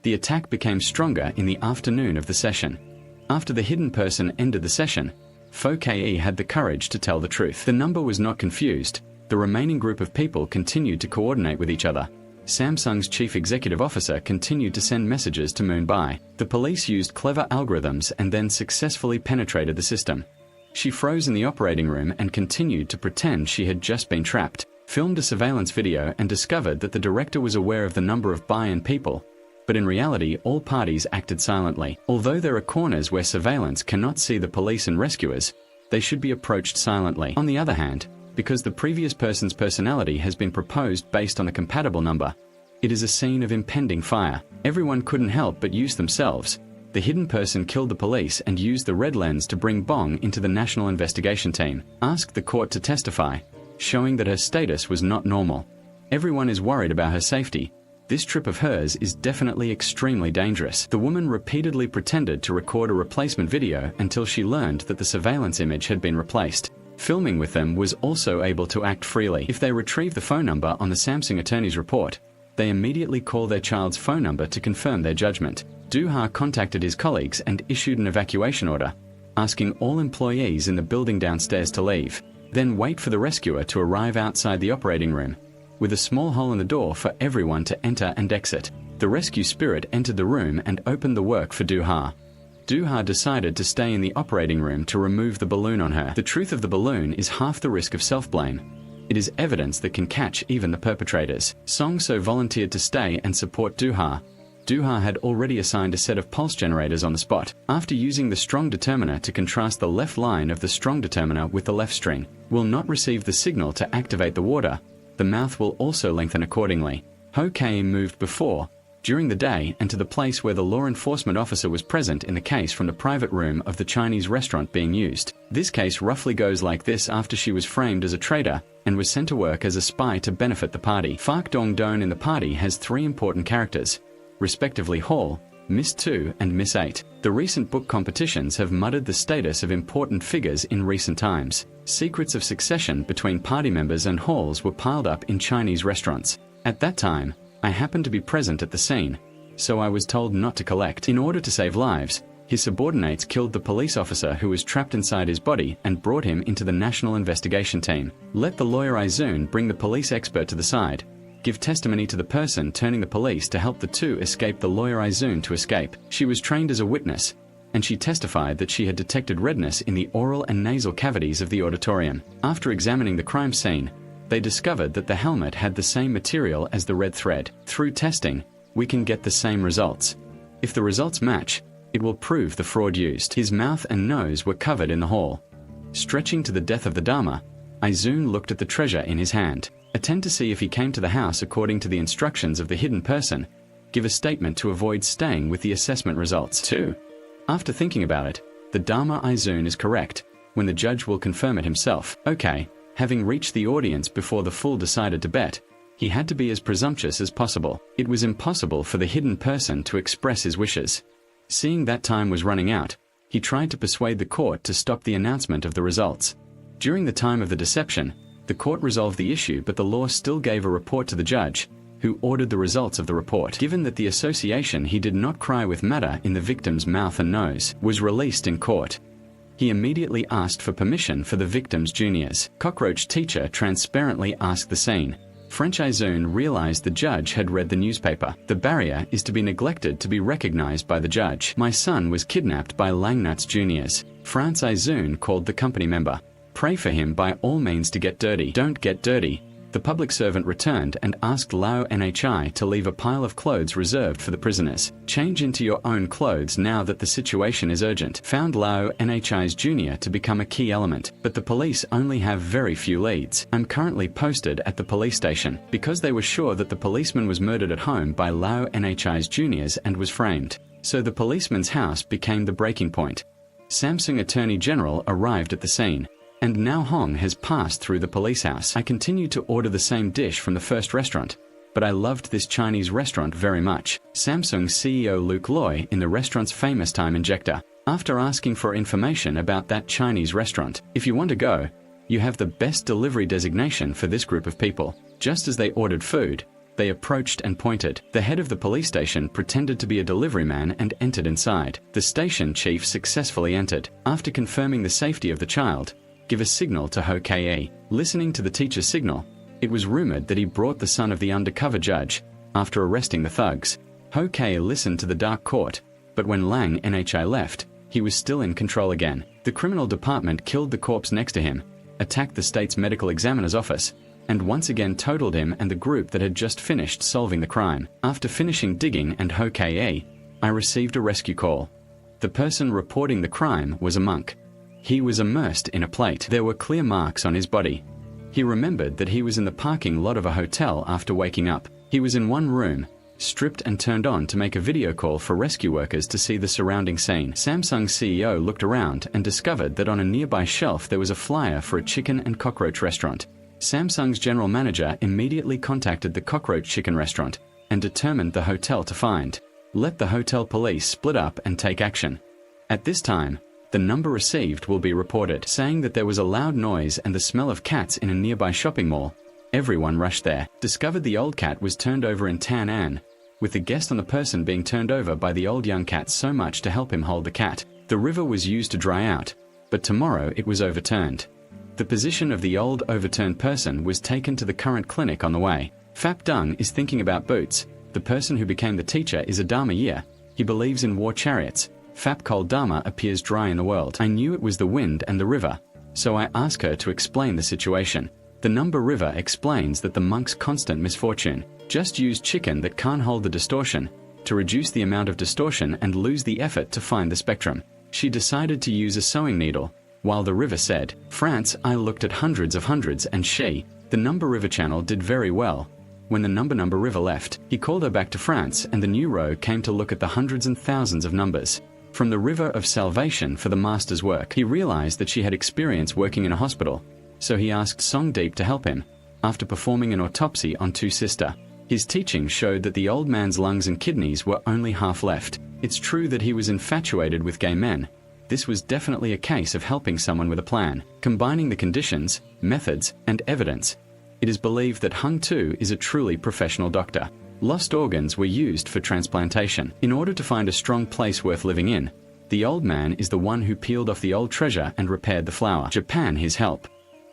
The attack became stronger in the afternoon of the session. After the hidden person ended the session, Fo Ke had the courage to tell the truth. The number was not confused. The remaining group of people continued to coordinate with each other. Samsung's chief executive officer continued to send messages to Moonpie. The police used clever algorithms and then successfully penetrated the system. She froze in the operating room and continued to pretend she had just been trapped. Filmed a surveillance video and discovered that the director was aware of the number of buy-in people, but in reality all parties acted silently. Although there are corners where surveillance cannot see the police and rescuers, they should be approached silently. On the other hand, because the previous person's personality has been proposed based on a compatible number, it is a scene of impending fire. Everyone couldn't help but use themselves. The hidden person killed the police and used the red lens to bring Bong into the National Investigation Team. Asked the court to testify, showing that her status was not normal. Everyone is worried about her safety. This trip of hers is definitely extremely dangerous. The woman repeatedly pretended to record a replacement video until she learned that the surveillance image had been replaced. Filming with them was also able to act freely. If they retrieve the phone number on the Samsung attorney's report, they immediately call their child's phone number to confirm their judgment. Duha contacted his colleagues and issued an evacuation order, asking all employees in the building downstairs to leave, then wait for the rescuer to arrive outside the operating room, with a small hole in the door for everyone to enter and exit. The rescue spirit entered the room and opened the work for Duha. Duha decided to stay in the operating room to remove the balloon on her. The truth of the balloon is half the risk of self-blame. It is evidence that can catch even the perpetrators. Song So volunteered to stay and support Duha. Duha had already assigned a set of pulse generators on the spot. After using the strong determiner to contrast the left line of the strong determiner with the left string, will not receive the signal to activate the water, the mouth will also lengthen accordingly. Ho Kei moved before, during the day, and to the place where the law enforcement officer was present in the case from the private room of the Chinese restaurant being used. This case roughly goes like this after she was framed as a traitor and was sent to work as a spy to benefit the party. Phak Dong Don in the party has three important characters, respectively Hall, Miss 2 and Miss 8. The recent book competitions have muddied the status of important figures in recent times. Secrets of succession between party members and halls were piled up in Chinese restaurants. At that time, I happened to be present at the scene, so I was told not to collect. In order to save lives, his subordinates killed the police officer who was trapped inside his body and brought him into the National Investigation Team. Let the lawyer Izun bring the police expert to the side, give testimony to the person turning the police to help the two escape the lawyer Izun to escape. She was trained as a witness, and she testified that she had detected redness in the oral and nasal cavities of the auditorium. After examining the crime scene, they discovered that the helmet had the same material as the red thread. Through testing, we can get the same results. If the results match, it will prove the fraud used. His mouth and nose were covered in the hall. Stretching to the death of the Dharma, Izun looked at the treasure in his hand. Attend to see if he came to the house according to the instructions of the hidden person. Give a statement to avoid staying with the assessment results. 2. After thinking about it, the Dharma Izun is correct, when the judge will confirm it himself. Okay. Having reached the audience before the fool decided to bet, he had to be as presumptuous as possible. It was impossible for the hidden person to express his wishes. Seeing that time was running out, he tried to persuade the court to stop the announcement of the results. During the time of the deception, the court resolved the issue, but the law still gave a report to the judge, who ordered the results of the report. Given that the association "he did not cry with matter in the victim's mouth and nose" was released in court, he immediately asked for permission for the victim's juniors. Cockroach teacher transparently asked the scene. French Aizoun realized the judge had read the newspaper. The barrier is to be neglected to be recognized by the judge. "My son was kidnapped by Langnut's juniors." France Aizoun called the company member. "Pray for him by all means to get dirty. Don't get dirty." The public servant returned and asked Lao Nhi to leave a pile of clothes reserved for the prisoners. "Change into your own clothes now that the situation is urgent." Found Lao Nhi's junior to become a key element, but the police only have very few leads. "I'm currently posted at the police station," because they were sure that the policeman was murdered at home by Lao Nhi's juniors and was framed. So the policeman's house became the breaking point. Samsung Attorney General arrived at the scene. And now Hong has passed through the police house. "I continued to order the same dish from the first restaurant, but I loved this Chinese restaurant very much." Samsung CEO Luke Loy in the restaurant's famous time injector. After asking for information about that Chinese restaurant, "If you want to go, you have the best delivery designation for this group of people." Just as they ordered food, they approached and pointed. The head of the police station pretended to be a delivery man and entered inside. The station chief successfully entered. After confirming the safety of the child, give a signal to Ho Ke. Listening to the teacher's signal, it was rumored that he brought the son of the undercover judge. After arresting the thugs, Ho Ke listened to the dark court, but when Lang Nhi left, he was still in control again. The criminal department killed the corpse next to him, attacked the state's medical examiner's office, and once again totaled him and the group that had just finished solving the crime. After finishing digging and Ho Ke, I received a rescue call. The person reporting the crime was a monk. He was immersed in a plate. There were clear marks on his body. He remembered that he was in the parking lot of a hotel after waking up. He was in one room, stripped and turned on to make a video call for rescue workers to see the surrounding scene. Samsung CEO looked around and discovered that on a nearby shelf there was a flyer for a chicken and cockroach restaurant. Samsung's general manager immediately contacted the cockroach chicken restaurant and determined the hotel to find. Let the hotel police split up and take action. At this time, the number received will be reported. Saying that there was a loud noise and the smell of cats in a nearby shopping mall, everyone rushed there. Discovered the old cat was turned over in Tan An, with the guest on the person being turned over by the old young cat so much to help him hold the cat. The river was used to dry out, but tomorrow it was overturned. The position of the old overturned person was taken to the current clinic on the way. Phap Dung is thinking about boots. The person who became the teacher is a Dharma year. He believes in war chariots. Phap Kol Dharma appears dry in the world. "I knew it was the wind and the river, so I asked her to explain the situation." The number river explains that the monk's constant misfortune. Just use chicken that can't hold the distortion to reduce the amount of distortion and lose the effort to find the spectrum. She decided to use a sewing needle, while the river said, "France, I looked at hundreds and she." The number river channel did very well. When the number river left, he called her back to France and the new row came to look at the hundreds and thousands of numbers. From the river of salvation for the master's work, he realized that she had experience working in a hospital, so he asked Songdeep to help him. After performing an autopsy on two sister, his teaching showed that the old man's lungs and kidneys were only half left. It's true that he was infatuated with gay men. This was definitely a case of helping someone with a plan, combining the conditions, methods, and evidence. It is believed that Hung Tu is a truly professional doctor. Lost organs were used for transplantation. In order to find a strong place worth living in, the old man is the one who peeled off the old treasure and repaired the flower. Japan his help.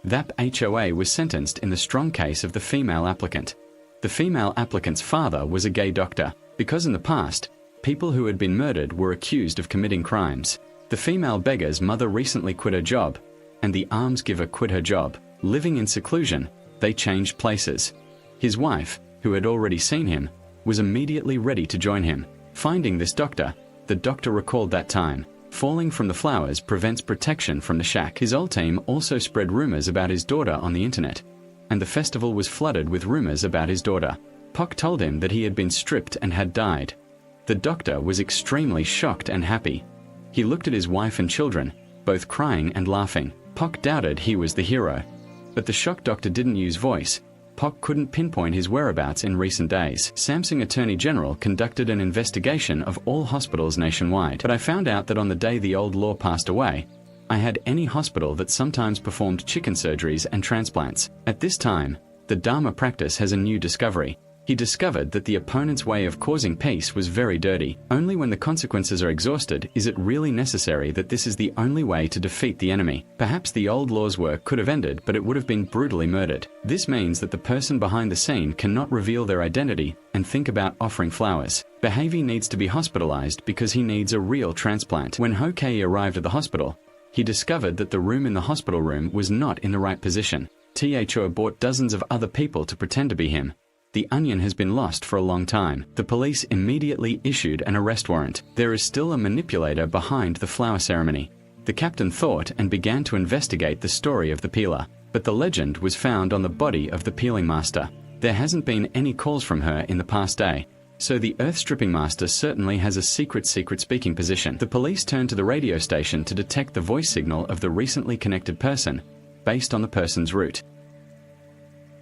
That HOA was sentenced in the strong case of the female applicant. The female applicant's father was a gay doctor, because in the past, people who had been murdered were accused of committing crimes. The female beggar's mother recently quit her job, and the almsgiver quit her job. Living in seclusion, they changed places. His wife, who had already seen him, was immediately ready to join him. Finding this doctor, the doctor recalled that time. Falling from the flowers prevents protection from the shack. His old team also spread rumors about his daughter on the internet, and the festival was flooded with rumors about his daughter. Pock told him that he had been stripped and had died. The doctor was extremely shocked and happy. He looked at his wife and children, both crying and laughing. Pock doubted he was the hero, but the shocked doctor didn't use voice. Pock couldn't pinpoint his whereabouts in recent days. Samsung Attorney General conducted an investigation of all hospitals nationwide, but I found out that on the day the old law passed away, I had any hospital that sometimes performed chicken surgeries and transplants. At this time, the Dharma practice has a new discovery. He discovered that the opponent's way of causing peace was very dirty. Only when the consequences are exhausted is it really necessary that this is the only way to defeat the enemy. Perhaps the old law's work could have ended, but it would have been brutally murdered. This means that the person behind the scene cannot reveal their identity and think about offering flowers. Behavi needs to be hospitalized because he needs a real transplant. When Hokei arrived at the hospital, he discovered that the room in the hospital room was not in the right position. Tho bought dozens of other people to pretend to be him. The onion has been lost for a long time. The police immediately issued an arrest warrant. There is still a manipulator behind the flower ceremony. The captain thought and began to investigate the story of the peeler, but the legend was found on the body of the peeling master. There hasn't been any calls from her in the past day, so the earth stripping master certainly has a secret speaking position. The police turned to the radio station to detect the voice signal of the recently connected person, based on the person's route.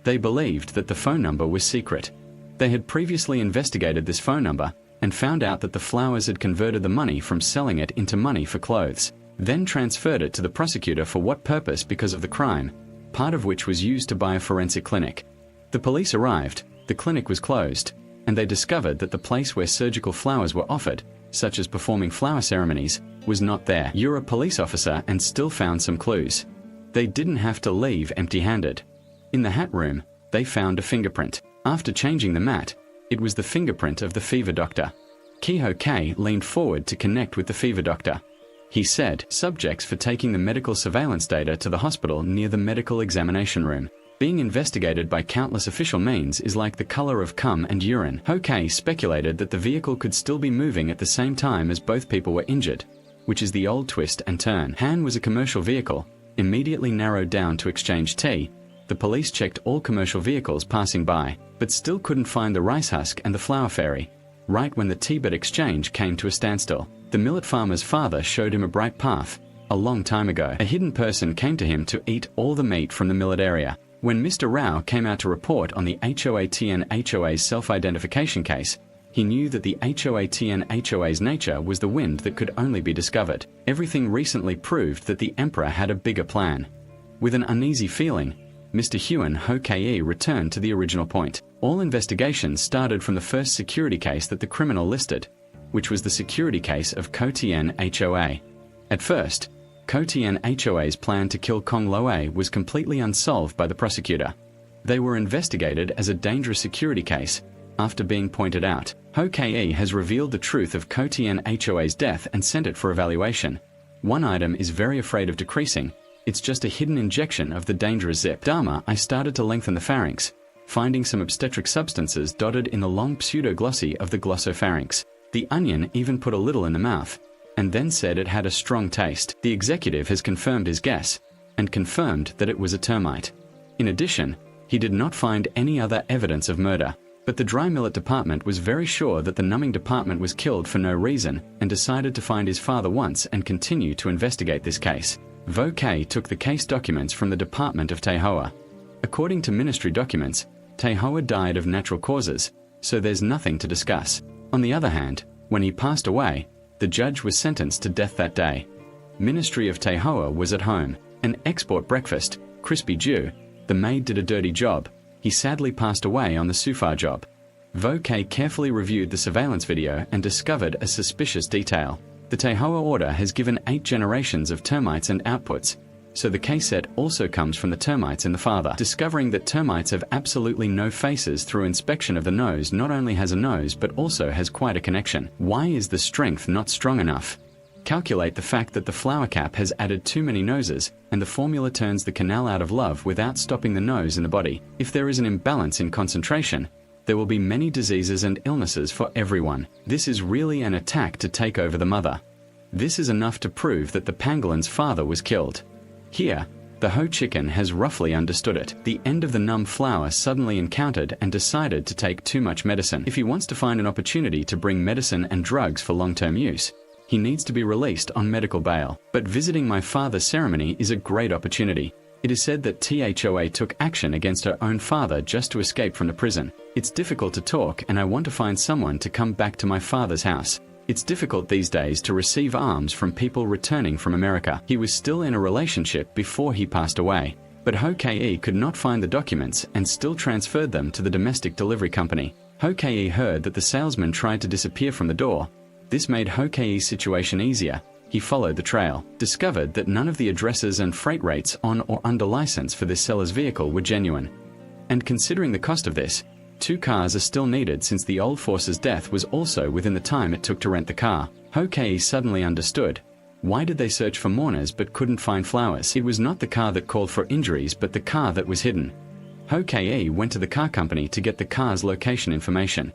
They believed that the phone number was secret. They had previously investigated this phone number and found out that the flowers had converted the money from selling it into money for clothes, then transferred it to the prosecutor for what purpose because of the crime, part of which was used to buy a forensic clinic. The police arrived, the clinic was closed, and they discovered that the place where surgical flowers were offered, such as performing flower ceremonies, was not there. You're a police officer and still found some clues. They didn't have to leave empty-handed. In the hat room, they found a fingerprint. After changing the mat, it was the fingerprint of the fever doctor. Hokei leaned forward to connect with the fever doctor. He said, subjects for taking the medical surveillance data to the hospital near the medical examination room. Being investigated by countless official means is like the color of cum and urine. Hokei speculated that the vehicle could still be moving at the same time as both people were injured, which is the old twist and turn. Han was a commercial vehicle, immediately narrowed down to exchange tea. The police checked all commercial vehicles passing by, but still couldn't find the rice husk and the flower fairy. Right when the tea-bed exchange came to a standstill, the millet farmer's father showed him a bright path. A long time ago, a hidden person came to him to eat all the meat from the millet area. When Mr. Rao came out to report on the HOATN-HOA's self-identification case, he knew that the HOATN-HOA's nature was the wind that could only be discovered. Everything recently proved that the emperor had a bigger plan. With an uneasy feeling, Mr. Hokei returned to the original point. All investigations started from the first security case that the criminal listed, which was the security case of KDrama. At first, KDrama's plan to kill Kong Loe was completely unsolved by the prosecutor. They were investigated as a dangerous security case. After being pointed out, Hokei has revealed the truth of KDrama's death and sent it for evaluation. One item is very afraid of decreasing. It's just a hidden injection of the dangerous zip. Dharma, I started to lengthen the pharynx, finding some obstetric substances dotted in the long pseudoglossy of the glossopharynx. The onion even put a little in the mouth, and then said it had a strong taste. The executive has confirmed his guess, and confirmed that it was a termite. In addition, he did not find any other evidence of murder. But the dry millet department was very sure that the numbing department was killed for no reason, and decided to find his father once and continue to investigate this case. Vokei took the case documents from the Department of Tehoa. According to ministry documents, Tehoa died of natural causes, so there's nothing to discuss. On the other hand, when he passed away, the judge was sentenced to death that day. Ministry of Tehoa was at home. An export breakfast, crispy Jew. The maid did a dirty job. He sadly passed away on the Sufar job. Vokei carefully reviewed the surveillance video and discovered a suspicious detail. The Tehoa order has given 8 generations of termites and outputs, so the case set also comes from the termites in the father. Discovering that termites have absolutely no faces through inspection of the nose not only has a nose but also has quite a connection. Why is the strength not strong enough? Calculate the fact that the flower cap has added too many noses, and the formula turns the canal out of love without stopping the nose in the body. If there is an imbalance in concentration, there will be many diseases and illnesses for everyone. This is really an attack to take over the mother. This is enough to prove that the pangolin's father was killed. Here, the Ho chicken has roughly understood it. The end of the numb flower suddenly encountered and decided to take too much medicine. If he wants to find an opportunity to bring medicine and drugs for long-term use, he needs to be released on medical bail. But visiting my father's ceremony is a great opportunity. It is said that Thoa took action against her own father just to escape from the prison. It's difficult to talk and I want to find someone to come back to my father's house. It's difficult these days to receive arms from people returning from America. He was still in a relationship before he passed away, but Ho-Kei could not find the documents and still transferred them to the domestic delivery company. Ho-Kei heard that the salesman tried to disappear from the door. This made Ho-Kei's situation easier. He followed the trail, discovered that none of the addresses and freight rates on or under license for this seller's vehicle were genuine. And considering the cost of this, 2 cars are still needed since the old force's death was also within the time it took to rent the car. Ho-Kei suddenly understood. Why did they search for mourners but couldn't find flowers? It was not the car that called for injuries but the car that was hidden. Ho-Kei went to the car company to get the car's location information.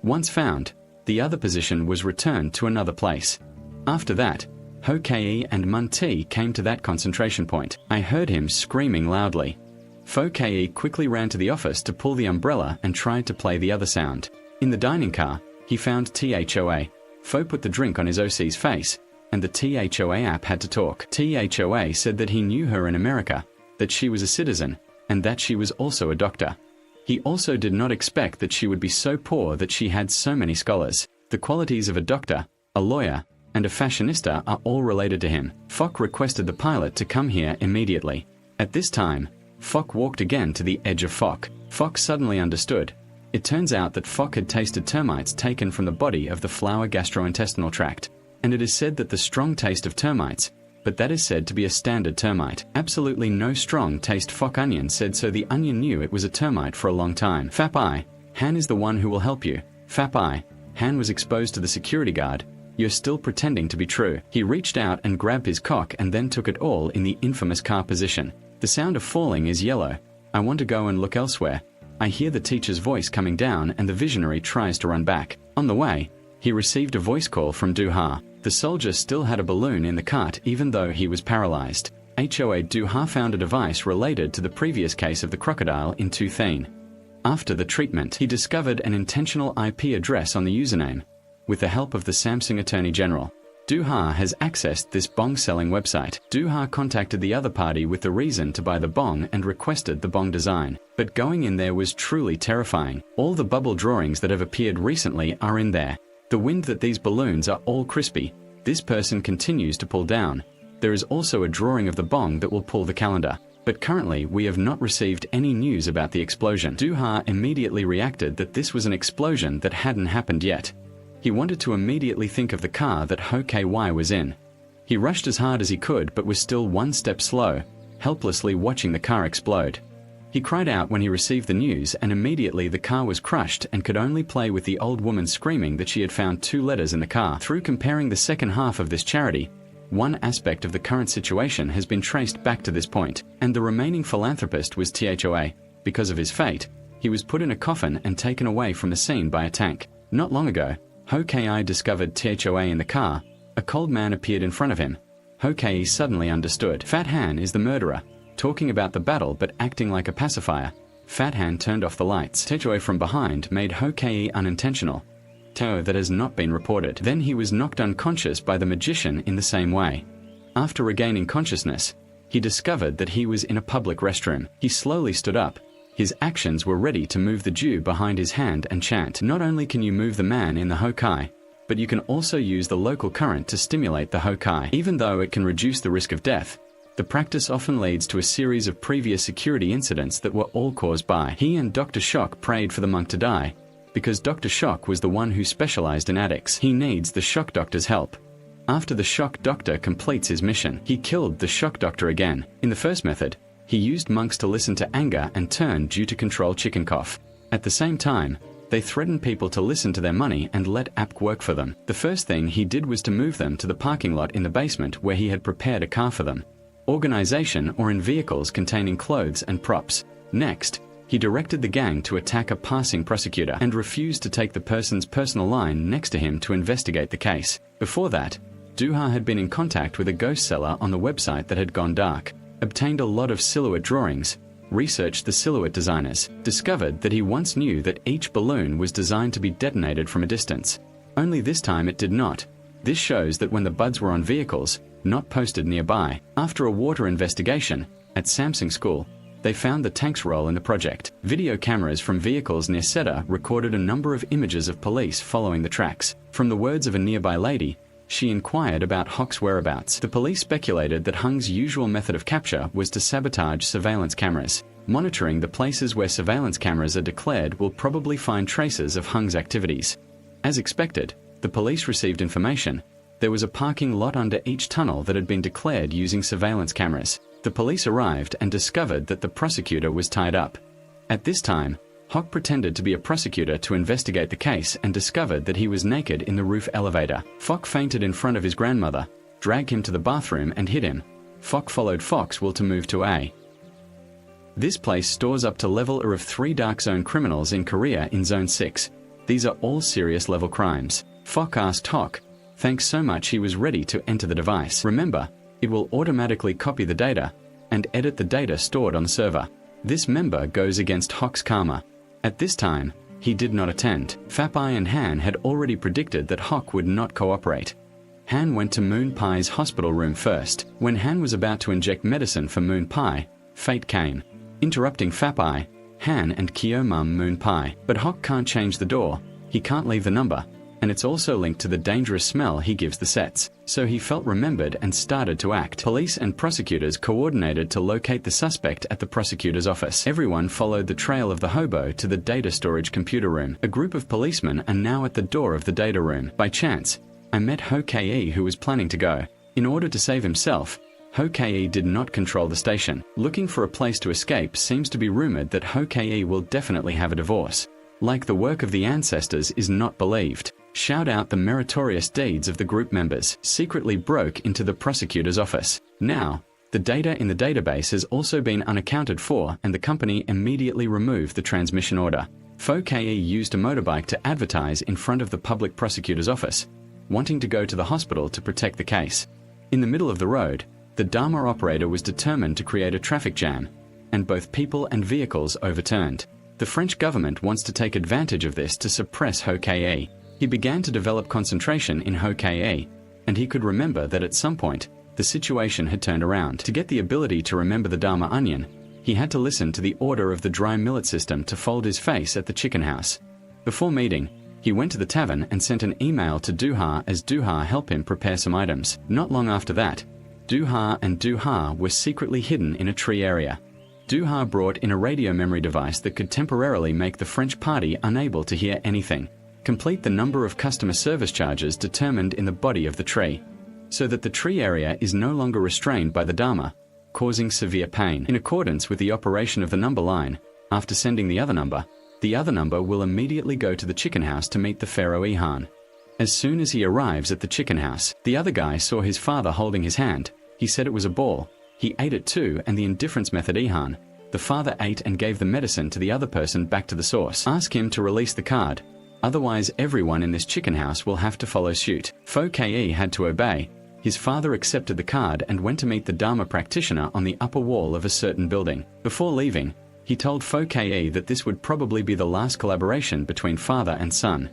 Once found, the other position was returned to another place. After that, Ho-Kei and Mun-Ti came to that concentration point. I heard him screaming loudly. Fo-Kei quickly ran to the office to pull the umbrella and tried to play the other sound. In the dining car, he found THOA. Fo put the drink on his OC's face, and the THOA app had to talk. THOA said that he knew her in America, that she was a citizen, and that she was also a doctor. He also did not expect that she would be so poor that she had so many scholars. The qualities of a doctor, a lawyer, and a fashionista are all related to him. Fock requested the pilot to come here immediately. At this time, Fock walked again to the edge of Fock. Fock suddenly understood. It turns out that Fock had tasted termites taken from the body of the flower gastrointestinal tract, and it is said that the strong taste of termites, but that is said to be a standard termite. Absolutely no strong taste. Fock Onion said so the onion knew it was a termite for a long time. Fap I, Han is the one who will help you. Fap I, Han was exposed to the security guard. You're still pretending to be true. He reached out and grabbed his cock and then took it all in the infamous car position. The sound of falling is yellow. I want to go and look elsewhere. I hear the teacher's voice coming down and the visionary tries to run back. On the way, he received a voice call from Du-Ha. The soldier still had a balloon in the cart even though he was paralyzed. HOA Du-Ha found a device related to the previous case of the crocodile in Tu Thien. After the treatment, he discovered an intentional IP address on the username. With the help of the Samsung Attorney General, Du-Ha has accessed this bong-selling website. Du-Ha contacted the other party with the reason to buy the bong and requested the bong design. But going in there was truly terrifying. All the bubble drawings that have appeared recently are in there. The wind that these balloons are all crispy. This person continues to pull down. There is also a drawing of the bong that will pull the calendar. But currently we have not received any news about the explosion. Du-Ha immediately reacted that this was an explosion that hadn't happened yet. He wanted to immediately think of the car that Ho-Kei was in. He rushed as hard as he could but was still one step slow, helplessly watching the car explode. He cried out when he received the news and immediately the car was crushed and could only play with the old woman screaming that she had found 2 letters in the car. Through comparing the second half of this charity, one aspect of the current situation has been traced back to this point, and the remaining philanthropist was THOA. Because of his fate, he was put in a coffin and taken away from the scene by a tank. Not long ago, Ho-Kei discovered THOA in the car. A cold man appeared in front of him. Ho-Kei suddenly understood. Fat Han is the murderer, talking about the battle but acting like a pacifier. Fat Han turned off the lights. THOA from behind made Ho-Kei unintentional. That has not been reported. Then he was knocked unconscious by the magician in the same way. After regaining consciousness, he discovered that he was in a public restroom. He slowly stood up. His actions were ready to move the Jew behind his hand and chant. Not only can you move the man in the Ho-Kei, but you can also use the local current to stimulate the Ho-Kei. Even though it can reduce the risk of death, the practice often leads to a series of previous security incidents that were all caused by. He and Dr. Shock prayed for the monk to die, because Dr. Shock was the one who specialized in addicts. He needs the Shock Doctor's help. After the Shock Doctor completes his mission, he killed the Shock Doctor again. In the first method, he used monks to listen to anger and turn due to control chicken cough. At the same time, they threatened people to listen to their money and let app work for them. The first thing he did was to move them to the parking lot in the basement where he had prepared a car for them. Organization or in vehicles containing clothes and props. Next, he directed the gang to attack a passing prosecutor and refused to take the person's personal line next to him to investigate the case. Before that, Du-Ha had been in contact with a ghost seller on the website that had gone dark, obtained a lot of silhouette drawings, researched the silhouette designers, discovered that he once knew that each balloon was designed to be detonated from a distance. Only this time it did not. This shows that when the buds were on vehicles, not posted nearby. After a water investigation, at Samsung School, They found the tank's role in the project. Video cameras from vehicles near Seda recorded a number of images of police following the tracks. From the words of a nearby lady, she inquired about Hock's whereabouts. The police speculated that Hung's usual method of capture was to sabotage surveillance cameras. Monitoring the places where surveillance cameras are declared will probably find traces of Hung's activities. As expected, the police received information. There was a parking lot under each tunnel that had been declared using surveillance cameras. The police arrived and discovered that the prosecutor was tied up. At this time, Hock pretended to be a prosecutor to investigate the case and discovered that he was naked in the roof elevator. Fock fainted in front of his grandmother, dragged him to the bathroom and hit him. Fock followed Foxwell to move to A. This place stores up to level of 3 dark zone criminals in Korea in Zone 6. These are all serious level crimes. Fock asked Hock, thanks so much, he was ready to enter the device. Remember, it will automatically copy the data and edit the data stored on the server. This member goes against Hock's karma. At this time, he did not attend. Fapai and Han had already predicted that Hock would not cooperate. Han went to Moon Pie's hospital room first. When Han was about to inject medicine for Moon Pie, fate came, interrupting Fapai, Han and Kyomum Moon Pie. But Hock can't change the door, he can't leave the number, and it's also linked to the dangerous smell he gives the sets. So he felt remembered and started to act. Police and prosecutors coordinated to locate the suspect at the prosecutor's office. Everyone followed the trail of the hobo to the data storage computer room. A group of policemen are now at the door of the data room. By chance, I met Ho Kei, who was planning to go. In order to save himself, Ho Kei did not control the station. Looking for a place to escape seems to be rumored that Ho Kei will definitely have a divorce. Like the work of the ancestors is not believed. Shout out the meritorious deeds of the group members. Secretly broke into the prosecutor's office. Now, the data in the database has also been unaccounted for and the company immediately removed the transmission order. Fo Kei used a motorbike to advertise in front of the public prosecutor's office, wanting to go to the hospital to protect the case. In the middle of the road, the Dharma operator was determined to create a traffic jam, and both people and vehicles overturned. The French government wants to take advantage of this to suppress Ho Kei. He began to develop concentration in Ho Kei, and he could remember that at some point, the situation had turned around. To get the ability to remember the Dharma onion, he had to listen to the order of the dry millet system to fold his face at the chicken house. Before meeting, he went to the tavern and sent an email to Duha as Duha helped him prepare some items. Not long after that, Duha and Duha were secretly hidden in a tree area. Duha brought in a radio memory device that could temporarily make the French party unable to hear anything. Complete the number of customer service charges determined in the body of the tree, so that the tree area is no longer restrained by the Dharma, causing severe pain. In accordance with the operation of the number line, after sending the other number will immediately go to the chicken house to meet the Pharaoh Ihan. As soon as he arrives at the chicken house, the other guy saw his father holding his hand. He said it was a ball. He ate it too, and the indifference method Ihan. The father ate and gave the medicine to the other person back to the source. Ask him to release the card. Otherwise, everyone in this chicken house will have to follow suit. Fo Kei had to obey. His father accepted the card and went to meet the Dharma practitioner on the upper wall of a certain building. Before leaving, he told Fo Kei that this would probably be the last collaboration between father and son.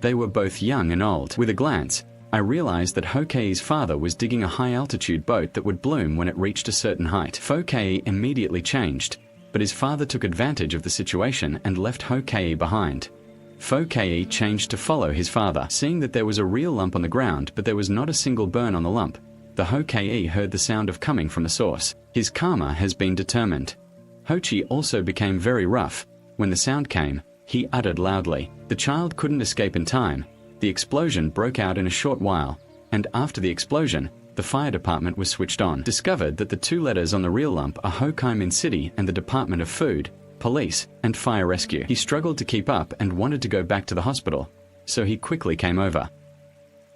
They were both young and old. With a glance, I realized that Ho Kei's father was digging a high-altitude boat that would bloom when it reached a certain height. Fo Kei immediately changed, but his father took advantage of the situation and left Ho Kei behind. Fo Kei changed to follow his father. Seeing that there was a real lump on the ground but there was not a single burn on the lump, the Ho Kei heard the sound of coming from the source. His karma has been determined. Hochi also became very rough. When the sound came, he uttered loudly. The child couldn't escape in time. The explosion broke out in a short while, and after the explosion, the fire department was switched on. Discovered that the 2 letters on the real lump are Hokkaimin City and the Department of Food, Police, and Fire Rescue. He struggled to keep up and wanted to go back to the hospital, so he quickly came over.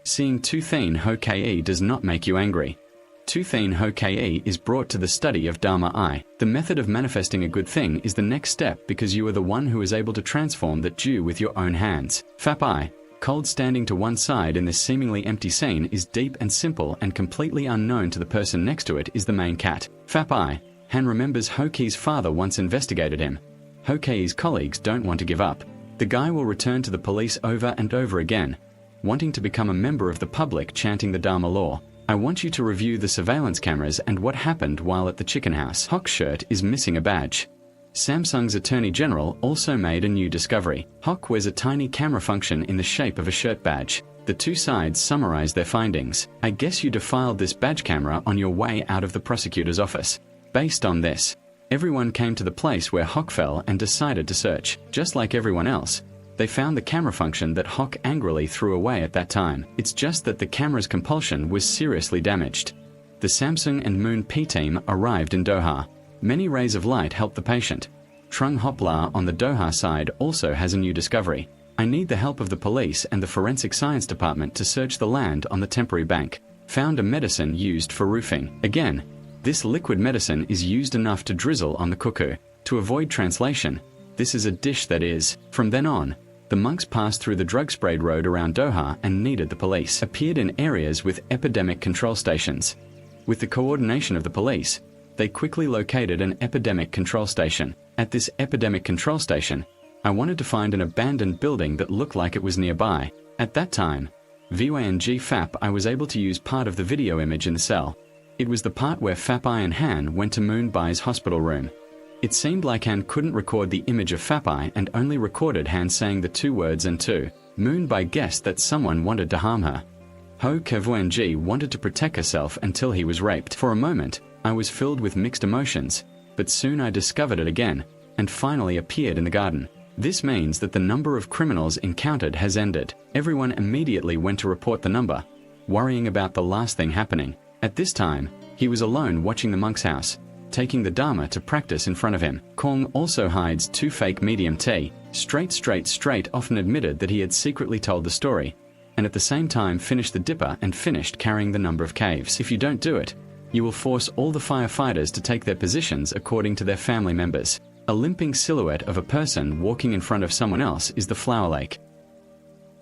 Seeing Tuthain Ho Kei does not make you angry. Tuthain Ho Kei is brought to the study of Dharma I. The method of manifesting a good thing is the next step because you are the one who is able to transform that Jew with your own hands. Fap I, cold standing to one side in this seemingly empty scene, is deep and simple and completely unknown to the person next to it is the main cat. Fap I, Han remembers Hokei's father once investigated him. Hokei's colleagues don't want to give up. The guy will return to the police over and over again, wanting to become a member of the public chanting the Dharma law. I want you to review the surveillance cameras and what happened while at the chicken house. Hock's shirt is missing a badge. Samsung's Attorney General also made a new discovery. Hock wears a tiny camera function in the shape of a shirt badge. The two sides summarize their findings. I guess you defiled this badge camera on your way out of the prosecutor's office. Based on this, everyone came to the place where Hock fell and decided to search. Just like everyone else, they found the camera function that Hock angrily threw away at that time. It's just that the camera's compulsion was seriously damaged. The Samsung and Moon P team arrived in Doha. Many rays of light helped the patient. Trung Hopla on the Doha side also has a new discovery. I need the help of the police and the forensic science department to search the land on the temporary bank. Found a medicine used for roofing. Again, this liquid medicine is used enough to drizzle on the cuckoo. To avoid translation, this is a dish that is. From then on, the monks passed through the drug-sprayed road around Doha and needed the police. Appeared in areas with epidemic control stations. With the coordination of the police, they quickly located an epidemic control station. At this epidemic control station, I wanted to find an abandoned building that looked like it was nearby. At that time, VYNG FAP I was able to use part of the video image in the cell. It was the part where Fapai and Han went to Moonbai's hospital room. It seemed like Han couldn't record the image of Fapai and only recorded Han saying the two words and two. Moonbai guessed that someone wanted to harm her. Ho Kevwenji wanted to protect herself until he was raped. For a moment, I was filled with mixed emotions, but soon I discovered it again, and finally appeared in the garden. This means that the number of criminals encountered has ended. Everyone immediately went to report the number, worrying about the last thing happening. At this time, he was alone watching the monk's house, taking the Dharma to practice in front of him. Kong also hides two fake medium tea. Straight often admitted that he had secretly told the story, and at the same time finished the dipper and finished carrying the number of caves. If you don't do it, you will force all the firefighters to take their positions according to their family members. A limping silhouette of a person walking in front of someone else is the flower lake.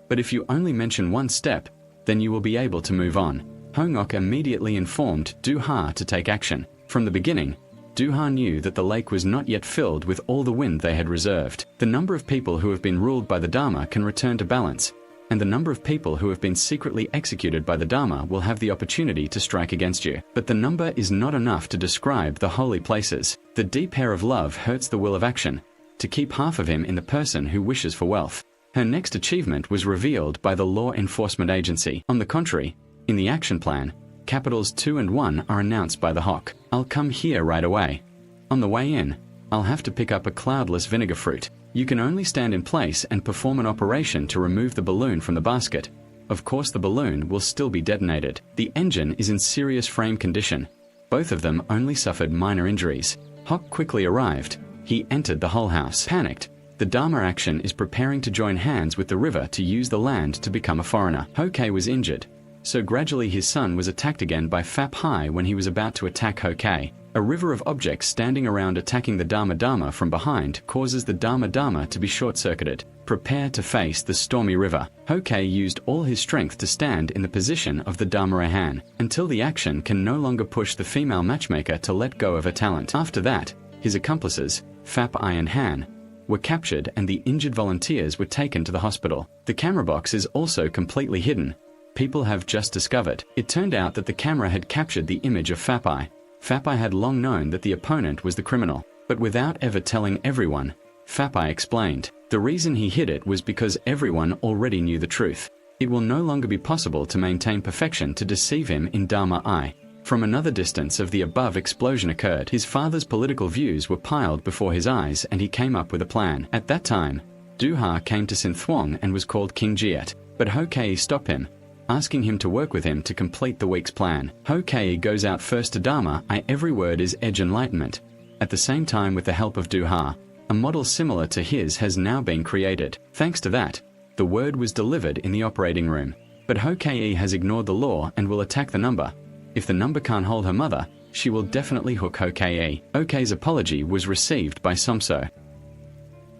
But if you only mention one step, then you will be able to move on. Hongok immediately informed Du-ha to take action. From the beginning, Du-ha knew that the lake was not yet filled with all the wind they had reserved. The number of people who have been ruled by the Dharma can return to balance, and the number of people who have been secretly executed by the Dharma will have the opportunity to strike against you. But the number is not enough to describe the holy places. The deep hair of love hurts the will of action, to keep half of him in the person who wishes for wealth. Her next achievement was revealed by the law enforcement agency. On the contrary, in the action plan, capitals 2 and 1 are announced by the Hawk. I'll come here right away. On the way in, I'll have to pick up a cloudless vinegar fruit. You can only stand in place and perform an operation to remove the balloon from the basket. Of course, the balloon will still be detonated. The engine is in serious frame condition. Both of them only suffered minor injuries. Hawk quickly arrived. He entered the whole house. Panicked, the Dharma action is preparing to join hands with the river to use the land to become a foreigner. Hokei was injured, so gradually his son was attacked again by Fap Hai when he was about to attack Hokei. A river of objects standing around attacking the Dharma from behind causes the Dharma to be short-circuited. Prepare to face the stormy river. Hokei used all his strength to stand in the position of the Dharma Han, until the action can no longer push the female matchmaker to let go of her talent. After that, his accomplices, Fap Ai and Han, were captured and the injured volunteers were taken to the hospital. The camera box is also completely hidden. People have just discovered. It turned out that the camera had captured the image of Fap Ai. Fap Ai had long known that the opponent was the criminal, but without ever telling everyone, Fap Ai explained. The reason he hid it was because everyone already knew the truth. It will no longer be possible to maintain perfection to deceive him in Dharma Ai. From another distance of the above explosion occurred. His father's political views were piled before his eyes and he came up with a plan. At that time, Du-ha came to Sinthwong and was called King Jiet, but Hokei stopped him, asking him to work with him to complete the week's plan. Hokei goes out first to Dharma Ai. Every word is edge enlightenment. At the same time, with the help of Du-ha, a model similar to his has now been created. Thanks to that, the word was delivered in the operating room. But Hokei has ignored the law and will attack the number. If the number can't hold her mother, she will definitely hook Hokei. Hokei's apology was received by Somso.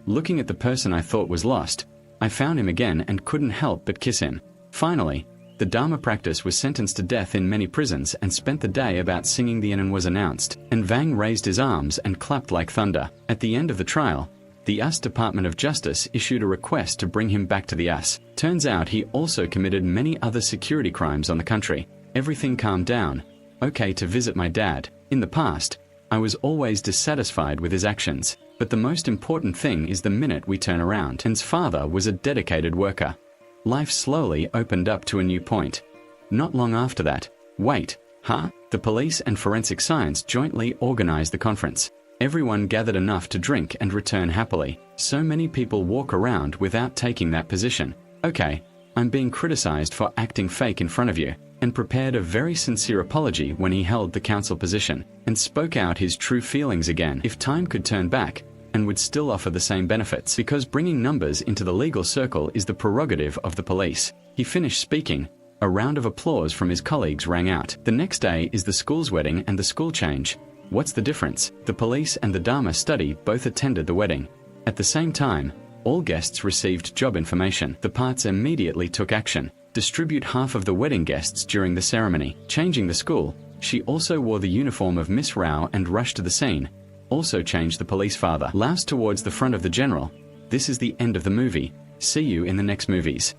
Looking at the person I thought was lost, I found him again and couldn't help but kiss him. Finally, the Dharma practice was sentenced to death in many prisons and spent the day about singing the Inan was announced, and Vang raised his arms and clapped like thunder. At the end of the trial, the US Department of Justice issued a request to bring him back to the US. Turns out he also committed many other security crimes on the country. Everything calmed down. Okay to visit my dad. In the past, I was always dissatisfied with his actions. But the most important thing is the minute we turn around. An's father was a dedicated worker. Life slowly opened up to a new point. Not long after that, wait, huh? The police and forensic science jointly organized the conference. Everyone gathered enough to drink and return happily. So many people walk around without taking that position. Okay, I'm being criticized for acting fake in front of you, and prepared a very sincere apology when he held the counsel position, and spoke out his true feelings again if time could turn back, and would still offer the same benefits, because bringing numbers into the legal circle is the prerogative of the police. He finished speaking. A round of applause from his colleagues rang out. The next day is the school's wedding and the school change. What's the difference? The police and the Dharma study both attended the wedding. At the same time, all guests received job information. The parts immediately took action. Distribute half of the wedding guests during the ceremony. Changing the school, she also wore the uniform of Miss Rao and rushed to the scene. Also changed the police father. Loused towards the front of the general. This is the end of the movie. See you in the next movies.